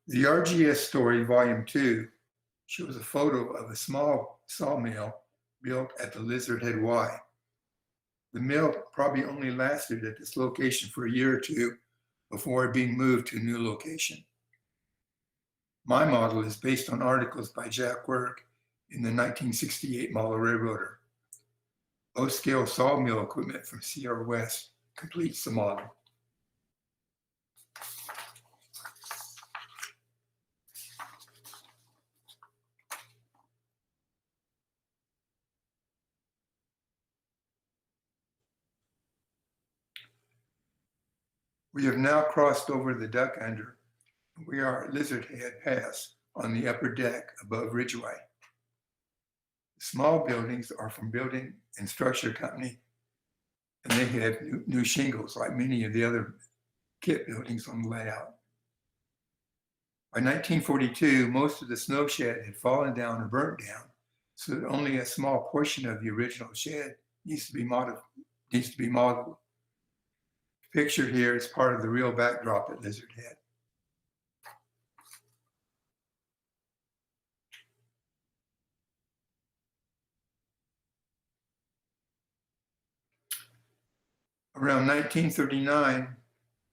The RGS story, volume 2, shows a photo of a small sawmill built at the Lizard Head Y. The mill probably only lasted at this location for a year or two before being moved to a new location. My model is based on articles by Jack Work in the 1968 model railroader. O-scale sawmill equipment from Sierra West completes the model. We have now crossed over the Duck Under. We are at Lizard Head Pass on the upper deck above Ridgeway. The small buildings are from Building and Structure Company, and they have new shingles like many of the other kit buildings on the layout. By 1942, most of the snow shed had fallen down or burnt down, so that only a small portion of the original shed needs to be modeled. Pictured here is part of the real backdrop at Lizard Head. Around 1939,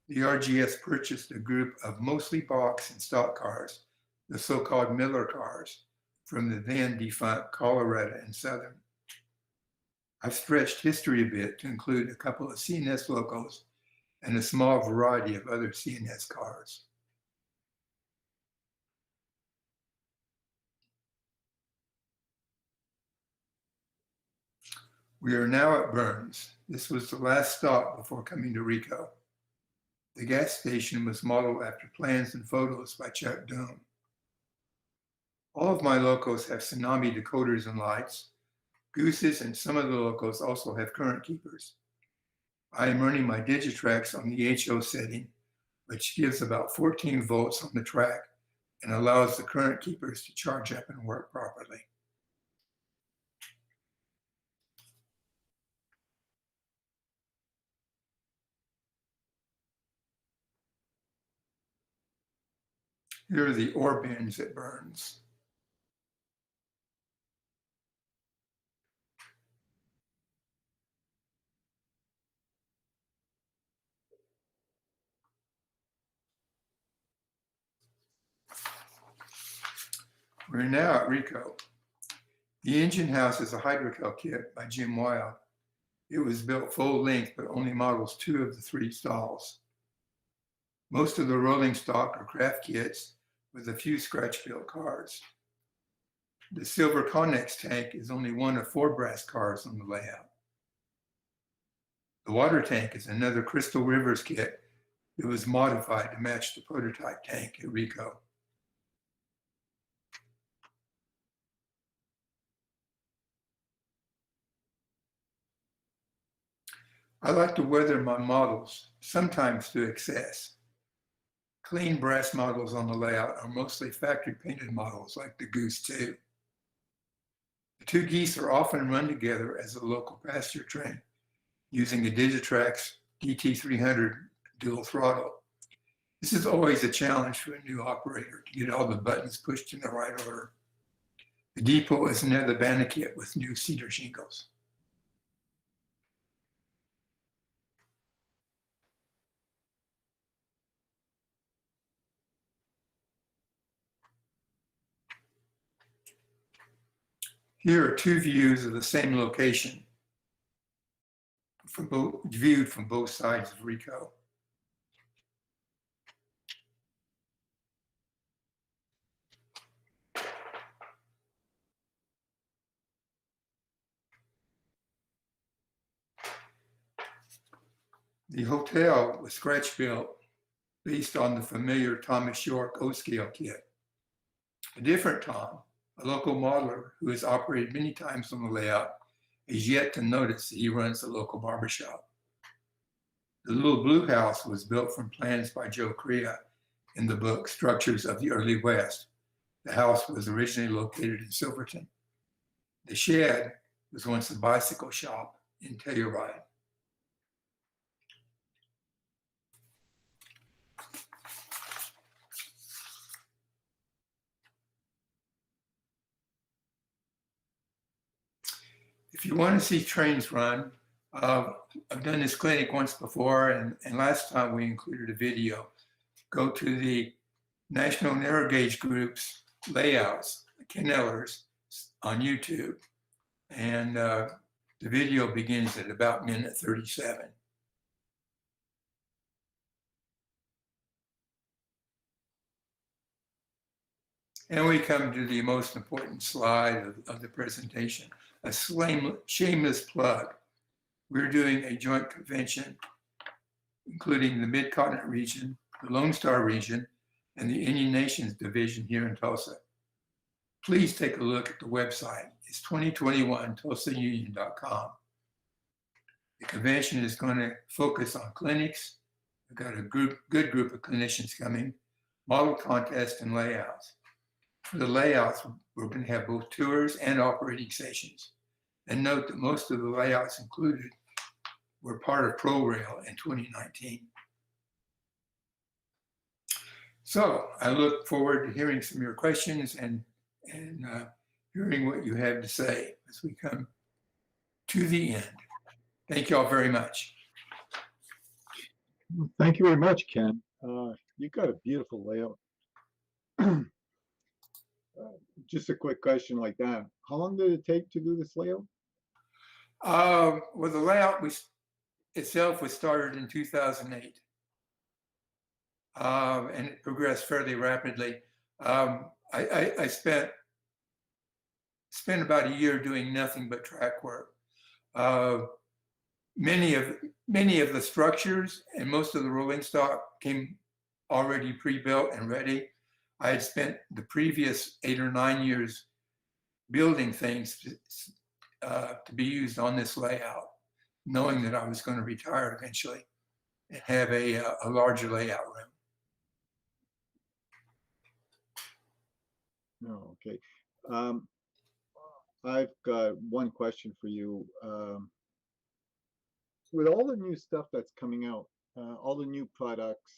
the RGS purchased a group of mostly box and stock cars, the so-called Miller cars, from the then defunct Colorado and Southern. I've stretched history a bit to include a couple of CNS locos and a small variety of other CNS cars. We are now at Burns. This was the last stop before coming to Rico. The gas station was modeled after plans and photos by Chuck Doan. All of my locos have Tsunami decoders and lights. Gooses and some of the locos also have current keepers. I am running my Digitrax on the HO setting, which gives about 14 volts on the track and allows the current keepers to charge up and work properly. Here are the ore bins at Burns. We're now at Rico. The engine house is a Hydrocal kit by Jim Wild. It was built full length, but only models 2 of the 3 stalls. Most of the rolling stock are craft kits with a few scratch-built cars. The silver Connex tank is only one of 4 brass cars on the layout. The water tank is another Crystal Rivers kit that was modified to match the prototype tank at Rico. I like to weather my models, sometimes to excess. Clean brass models on the layout are mostly factory painted models like the Goose 2. The 2 geese are often run together as a local pasture train using a Digitrax DT300 dual throttle. This is always a challenge for a new operator to get all the buttons pushed in the right order. The depot is another Banakit with new cedar shingles. Here are 2 views of the same location, viewed from both sides of Rico. The hotel was scratch built based on the familiar Thomas York O-scale kit. A different Tom, a local modeler who has operated many times on the layout, is yet to notice that he runs a local barbershop. The little blue house was built from plans by Joe Crea in the book Structures of the Early West. The house was originally located in Silverton. The shed was once a bicycle shop in Telluride. If you want to see trains run, I've done this clinic once before, and last time we included a video. Go to the National Narrow Gauge Group's layouts, Kennellers, on YouTube, and the video begins at about minute 37. And we come to the most important slide of the presentation, a shameless plug. We're doing a joint convention, including the Mid-Continent region, the Lone Star region, and the Indian Nations division here in Tulsa. Please take a look at the website. It's 2021tulsaunion.com. The convention is going to focus on clinics. We've got a good group of clinicians coming, model contests and layouts. For the layouts, we're going to have both tours and operating stations. and note that most of the layouts included were part of ProRail in 2019. So I look forward to hearing some of your questions and hearing what you have to say as we come to the end. Thank you all very much. Thank you very much, Ken. You've got a beautiful layout. Just a quick question like that. How long did it take to do this layout? Well, the layout itself was started in 2008. And it progressed fairly rapidly. I spent about a year doing nothing but track work. Many of the structures and most of the rolling stock came already pre-built and ready. I had spent the previous 8 or 9 years building things to be used on this layout, knowing that I was going to retire eventually and have a larger layout room. No, okay. I've got one question for you. With all the new stuff that's coming out, all the new products,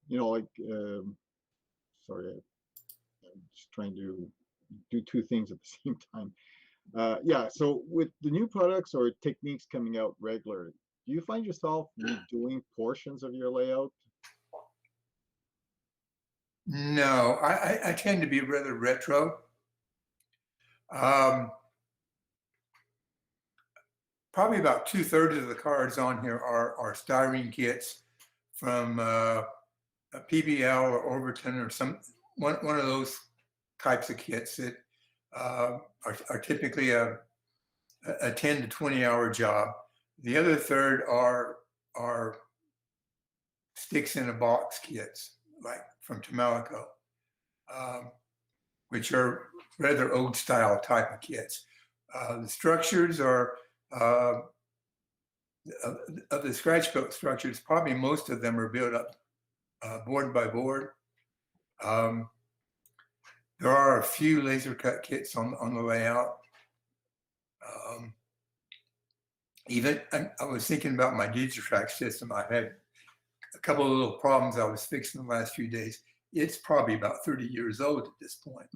you know, like, sorry, I'm just trying to do two things at the same time. Yeah, so with the new products or techniques coming out regularly, do you find yourself redoing portions of your layout? No, I tend to be rather retro. Probably about 2/3 of the cards on here are styrene kits from a PBL or Overton or one of those types of kits that are typically a 10 to 20 hour job. The other third are sticks in a box kits, like from Tamalico, which are rather old style type of kits. The structures are of the scratch built structures, probably most of them are built up board by board. There are a few laser cut kits on the layout. Even I was thinking about my Digitrax system. I had a couple of little problems I was fixing the last few days. It's probably about 30 years old at this point.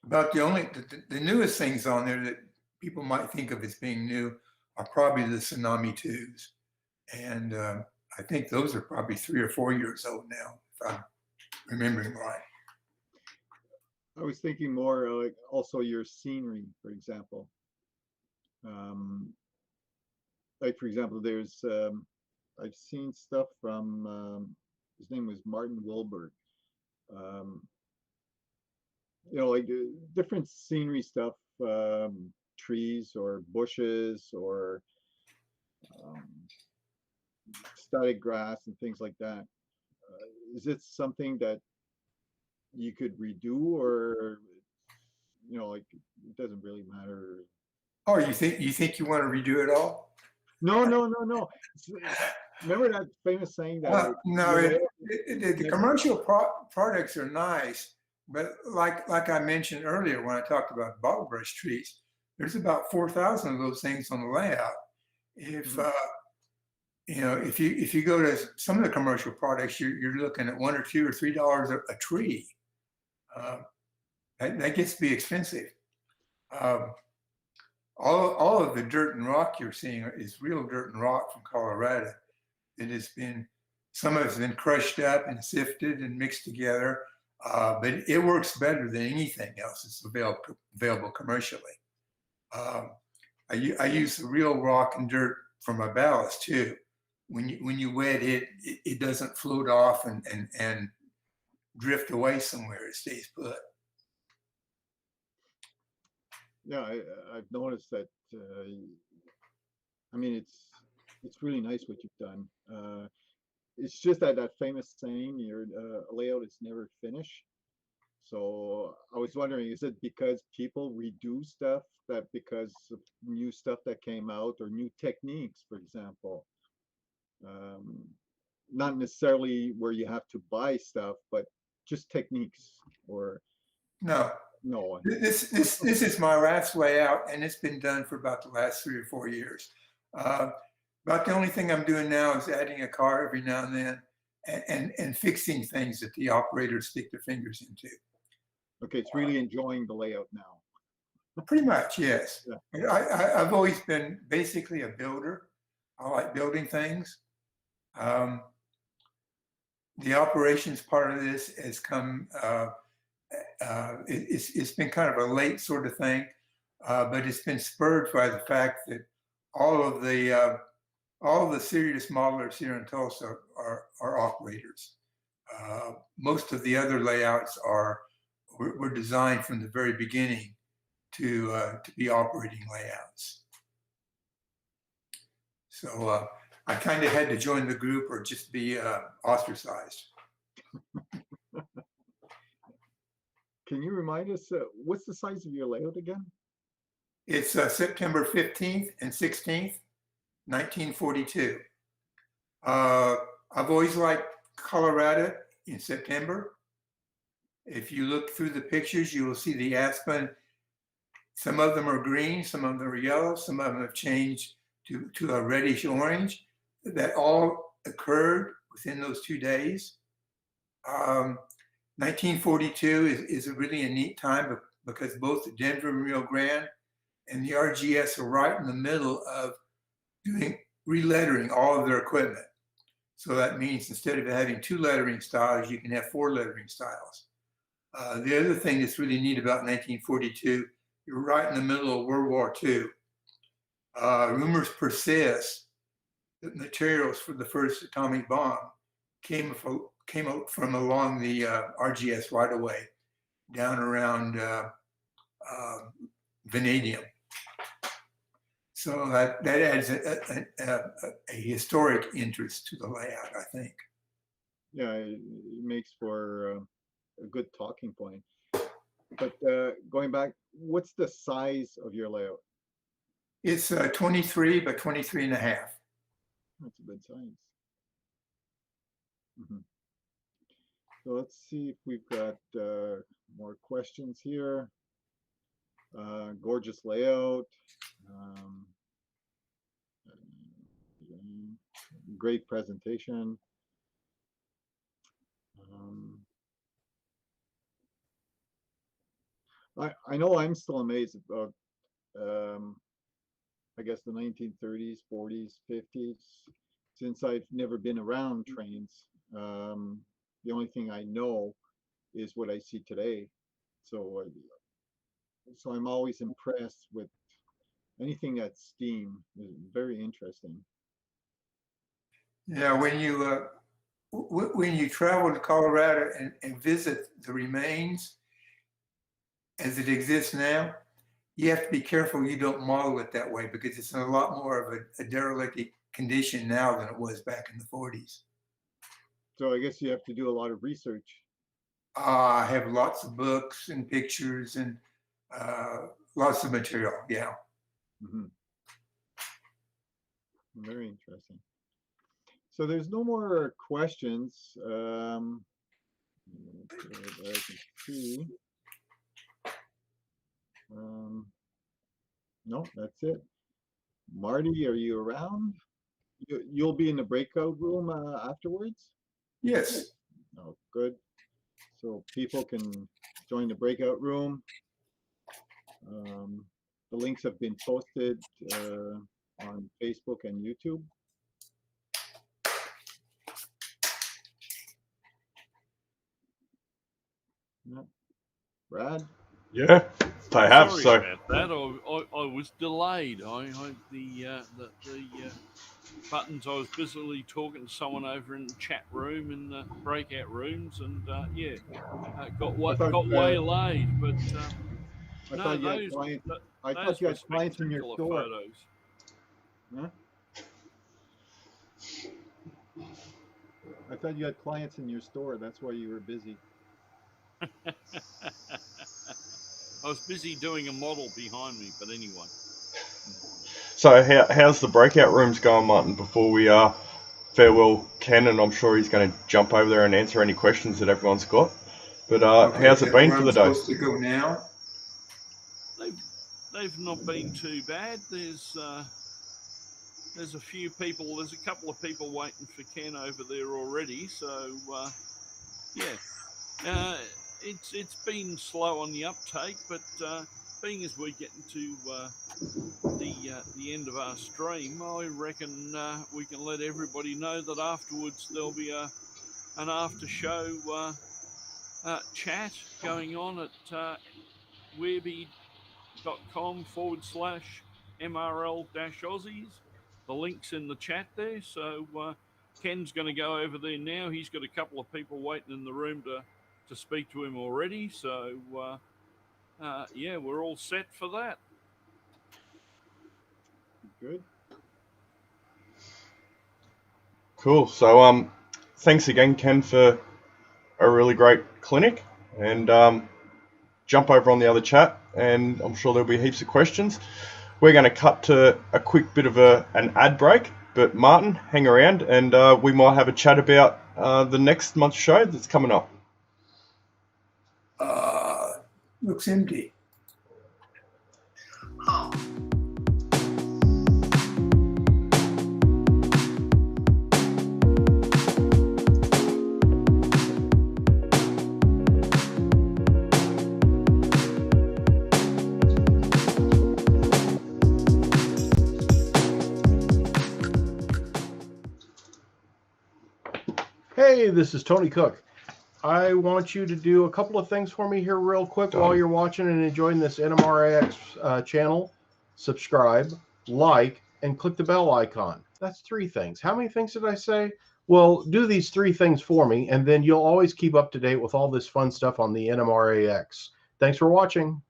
About the newest things on there that people might think of as being new are probably the Tsunami 2s. And I think those are probably 3 or 4 years old now, if I'm remembering right. I was thinking more like also your scenery, for example. Like, for example, there's, I've seen stuff from, his name was Martin Wilberg. You know, like different scenery stuff, trees or bushes or static grass and things like that. Is it something that you could redo, or, you know, like, it doesn't really matter? Oh, you think you want to redo it all? No. Remember that famous saying that? No, the commercial products are nice, but like I mentioned earlier when I talked about bottle brush trees, there's about 4,000 of those things on the layout. If you know, if you go to some of the commercial products, you're looking at $1 or $2 or $3 a tree. That gets to be expensive. All of the dirt and rock you're seeing is real dirt and rock from Colorado. It has been, some of it's been crushed up and sifted and mixed together, but it works better than anything else that's available commercially. I use the real rock and dirt for my ballast too. When you wet it, it doesn't float off and drift away somewhere. It stays put. Yeah, I've noticed that. I mean, it's really nice what you've done. It's just that famous saying, your layout is never finished. So I was wondering, is it because people redo stuff, that because of new stuff that came out or new techniques, for example? not necessarily where you have to buy stuff, but just techniques or No. no. This is my last layout, and it's been done for about the last 3 or 4 years. About the only thing I'm doing now is adding a car every now and then, and fixing things that the operators stick their fingers into. Okay, it's really enjoying the layout now. Pretty much, yes. Yeah. I've always been basically a builder. I like building things. The operations part of this has come. It's been kind of a late sort of thing, but it's been spurred by the fact that all of the serious modelers here in Tulsa are operators. Most of the other layouts were designed from the very beginning to be operating layouts. So I kind of had to join the group or just be ostracized. Can you remind us, what's the size of your layout again? It's September 15th and 16th, 1942. I've always liked Colorado in September. If you look through the pictures, you will see the aspen. Some of them are green, some of them are yellow, some of them have changed to a reddish orange. That all occurred within those 2 days. 1942 is really a neat time because both the Denver and Rio Grande and the RGS are right in the middle of doing relettering all of their equipment. So that means instead of having 2 lettering styles, you can have 4 lettering styles. The other thing that's really neat about 1942, you're right in the middle of World War II. Rumors persist that materials for the first atomic bomb came out from along the RGS right away, down around vanadium. So that adds a historic interest to the layout, I think. Yeah, it makes for a good talking point. But going back, what's the size of your layout? It's 23 by 23 and a half. That's a good size. Mm-hmm. So let's see if we've got more questions here. Gorgeous layout. Great presentation. I know I'm still amazed about, I guess, the 1930s, 40s, 50s. Since I've never been around trains, the only thing I know is what I see today. So I'm always impressed with anything that's steam. Is very interesting. Yeah, when you travel to Colorado and visit the remains as it exists now, you have to be careful you don't model it that way because it's in a lot more of a derelict condition now than it was back in the 40s. So I guess you have to do a lot of research. I have lots of books and pictures and lots of material. Yeah. Mm-hmm. Very interesting. So there's no more questions. I can see. No, that's it. Marty, are you around? You'll be in the breakout room afterwards? Yes. Oh, good. So people can join the breakout room. The links have been posted on Facebook and YouTube. Yeah. Brad? Yeah, they have. Sorry So about that. I was delayed. The buttons. I was busily talking to someone over in the chat room in the breakout rooms, and got way late. But I no, thought you had those clients. I those thought you were had clients in your spectacular store. photos. Huh? I thought you had clients in your store. That's why you were busy. I was busy doing a model behind me, but anyway. how's the breakout rooms going, Martin? Before we farewell Ken, and I'm sure he's going to jump over there and answer any questions that everyone's got. But Okay, how's it been where for I'm the day? supposed to go now? They've not been too bad. There's a few people. There's a couple of people waiting for Ken over there already. So yeah, it's been slow on the uptake, but being as we're getting to the end of our stream, I reckon we can let everybody know that afterwards there'll be an after show chat going on at wearby.com/MRL-Aussies. The link's in the chat there. So Ken's going to go over there now. He's got a couple of people waiting in the room to speak to him already. So yeah, we're all set for that. Good. Cool. So thanks again, Ken, for a really great clinic, and jump over on the other chat, and I'm sure there'll be heaps of questions. We're going to cut to a quick bit of an ad break, but Martin, hang around, and we might have a chat about the next month's show that's coming up. Looks empty. Hey, this is Tony Cook. I want you to do a couple of things for me here real quick while you're watching and enjoying this NMRAx channel. Subscribe, like, and click the bell icon. That's 3 things. How many things did I say? Well, do these 3 things for me, and then you'll always keep up to date with all this fun stuff on the NMRAx. Thanks for watching.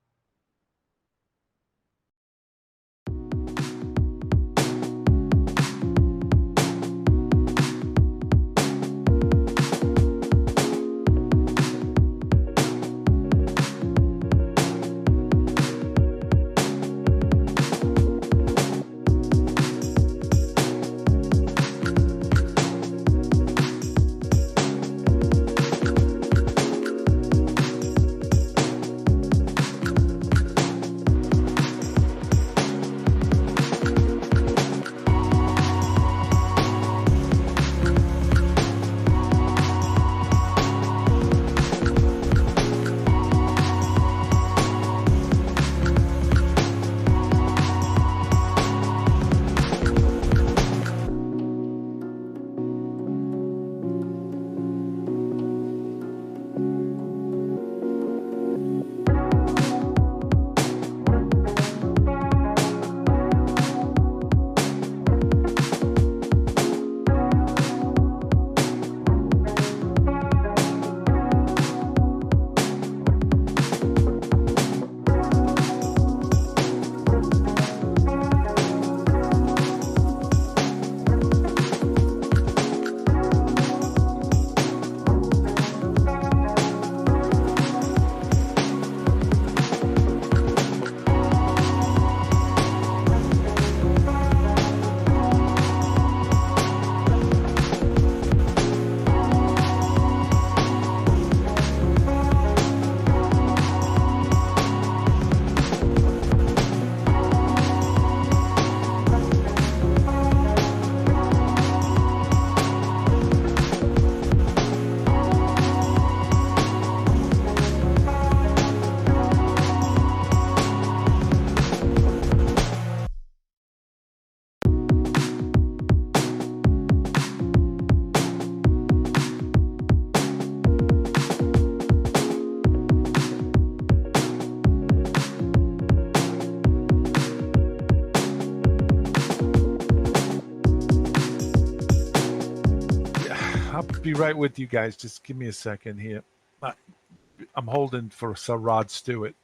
Be right with you guys. Just give me a second here. I'm holding for Sir Rod Stewart.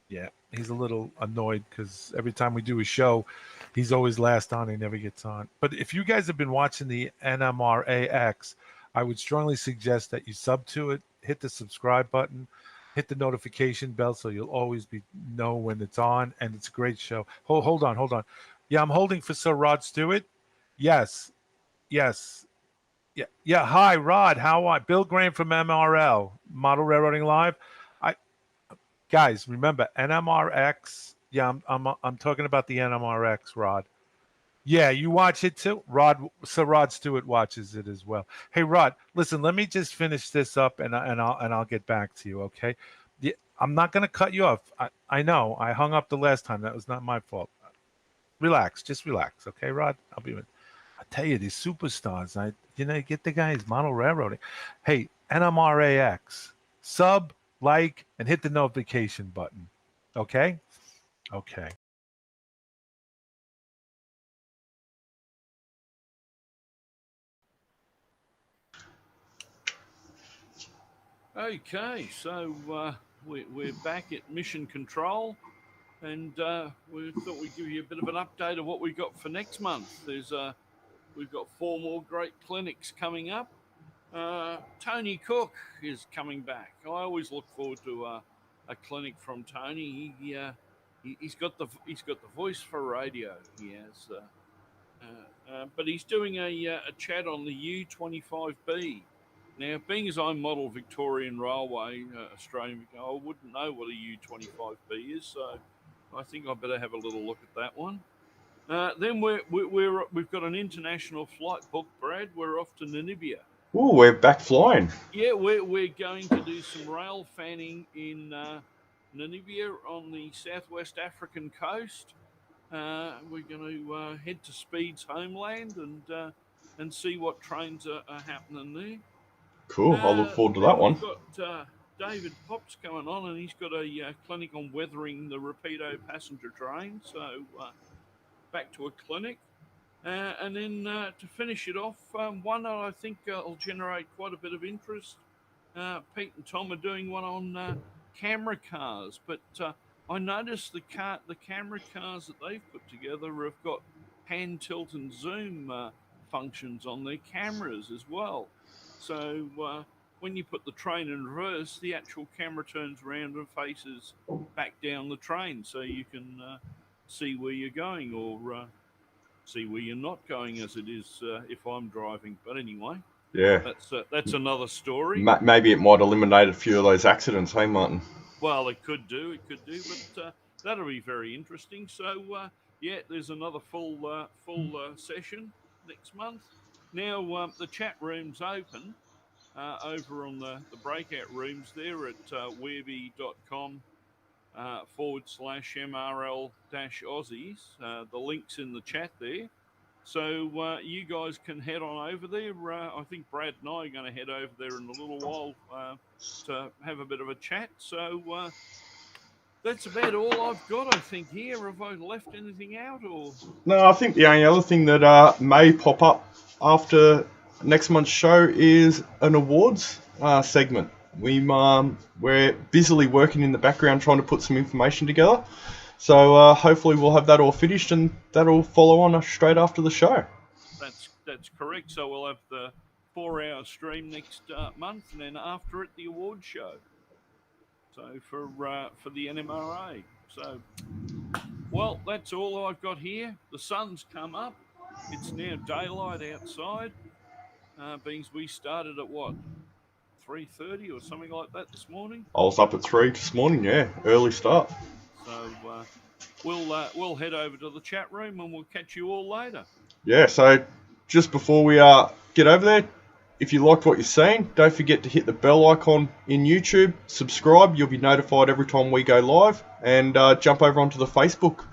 Yeah, he's a little annoyed because every time we do a show, he's always last on. He never gets on. But if you guys have been watching the NMRAx, I would strongly suggest that you sub to it, hit the subscribe button, hit the notification bell so you'll always know when it's on. And it's a great show. Hold on. Yeah, I'm holding for Sir Rod Stewart. Yes. Yes. Yeah. Yeah. Hi, Rod. How are Bill Graham from MRL, Model Railroading Live. I Guys, remember NMRX. Yeah, I'm talking about the NMRX, Rod. Yeah, you watch it too, Rod. So Rod Stewart watches it as well. Hey, Rod, listen. Let me just finish this up, and I'll get back to you. Okay? Yeah, I'm not gonna cut you off. I know I hung up the last time. That was not my fault. Relax, just relax. Okay, Rod. I'll be with. I tell you, these superstars. Get the guys model railroading. Hey, NMRAX, sub, like, and hit the notification button. Okay? Okay. Okay, so we're back at Mission Control, and we thought we'd give you a bit of an update of what we've got for next month. We've got 4 more great clinics coming up. Tony Cook is coming back. I always look forward to a clinic from Tony. He's got the voice for radio. He has, but he's doing a chat on the U25B. Now, being as I model Victorian Railway, Australian, I wouldn't know what a U25B is, so I think I better have a little look at that one. Then we've got an international flight booked, Brad. We're off to Namibia. Ooh, we're back flying. Yeah, we're going to do some rail fanning in Namibia on the southwest African coast. We're going to head to Speed's homeland and see what trains are happening there. Cool. I'll look forward to Then that one. we've got David Pops coming on, and he's got a clinic on weathering the Rapido passenger train. So back to a clinic. And then to finish it off, one that I think will generate quite a bit of interest. Pete and Tom are doing one on camera cars, but I noticed the camera cars that they've put together have got pan, tilt, and zoom functions on their cameras as well. So when you put the train in reverse, the actual camera turns around and faces back down the train, so you can see where you're going or see where you're not going, as it is if I'm driving. But anyway, Yeah. that's another story. Maybe it might eliminate a few of those accidents, hey, Martin? Well, it could do, but that'll be very interesting. So, yeah, there's another full session next month. Now, the chat room's open over on the breakout rooms there at wearby.com /MRL-Aussies. The link's in the chat there. So you guys can head on over there. I think Brad and I are going to head over there in a little while to have a bit of a chat. So that's about all I've got, I think, here. Have I left anything out? Or No, I think the only other thing that may pop up after next month's show is an awards segment. We're busily working in the background trying to put some information together. So hopefully we'll have that all finished, and that'll follow on straight after the show. That's correct. So we'll have the 4-hour stream next month, and then after it, the award show. So for the NMRA. So, well, that's all I've got here. The sun's come up. It's now daylight outside. Being we started at what, 3:30 or something like that this morning. I was up at 3 this morning. Yeah, early start. So we'll head over to the chat room, and we'll catch you all later. Yeah. So just before we get over there, if you liked what you're seeing, don't forget to hit the bell icon in YouTube, subscribe. You'll be notified every time we go live, and jump over onto the Facebook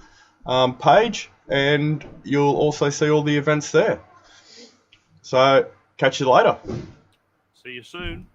page, and you'll also see all the events there. So catch you later. See you soon.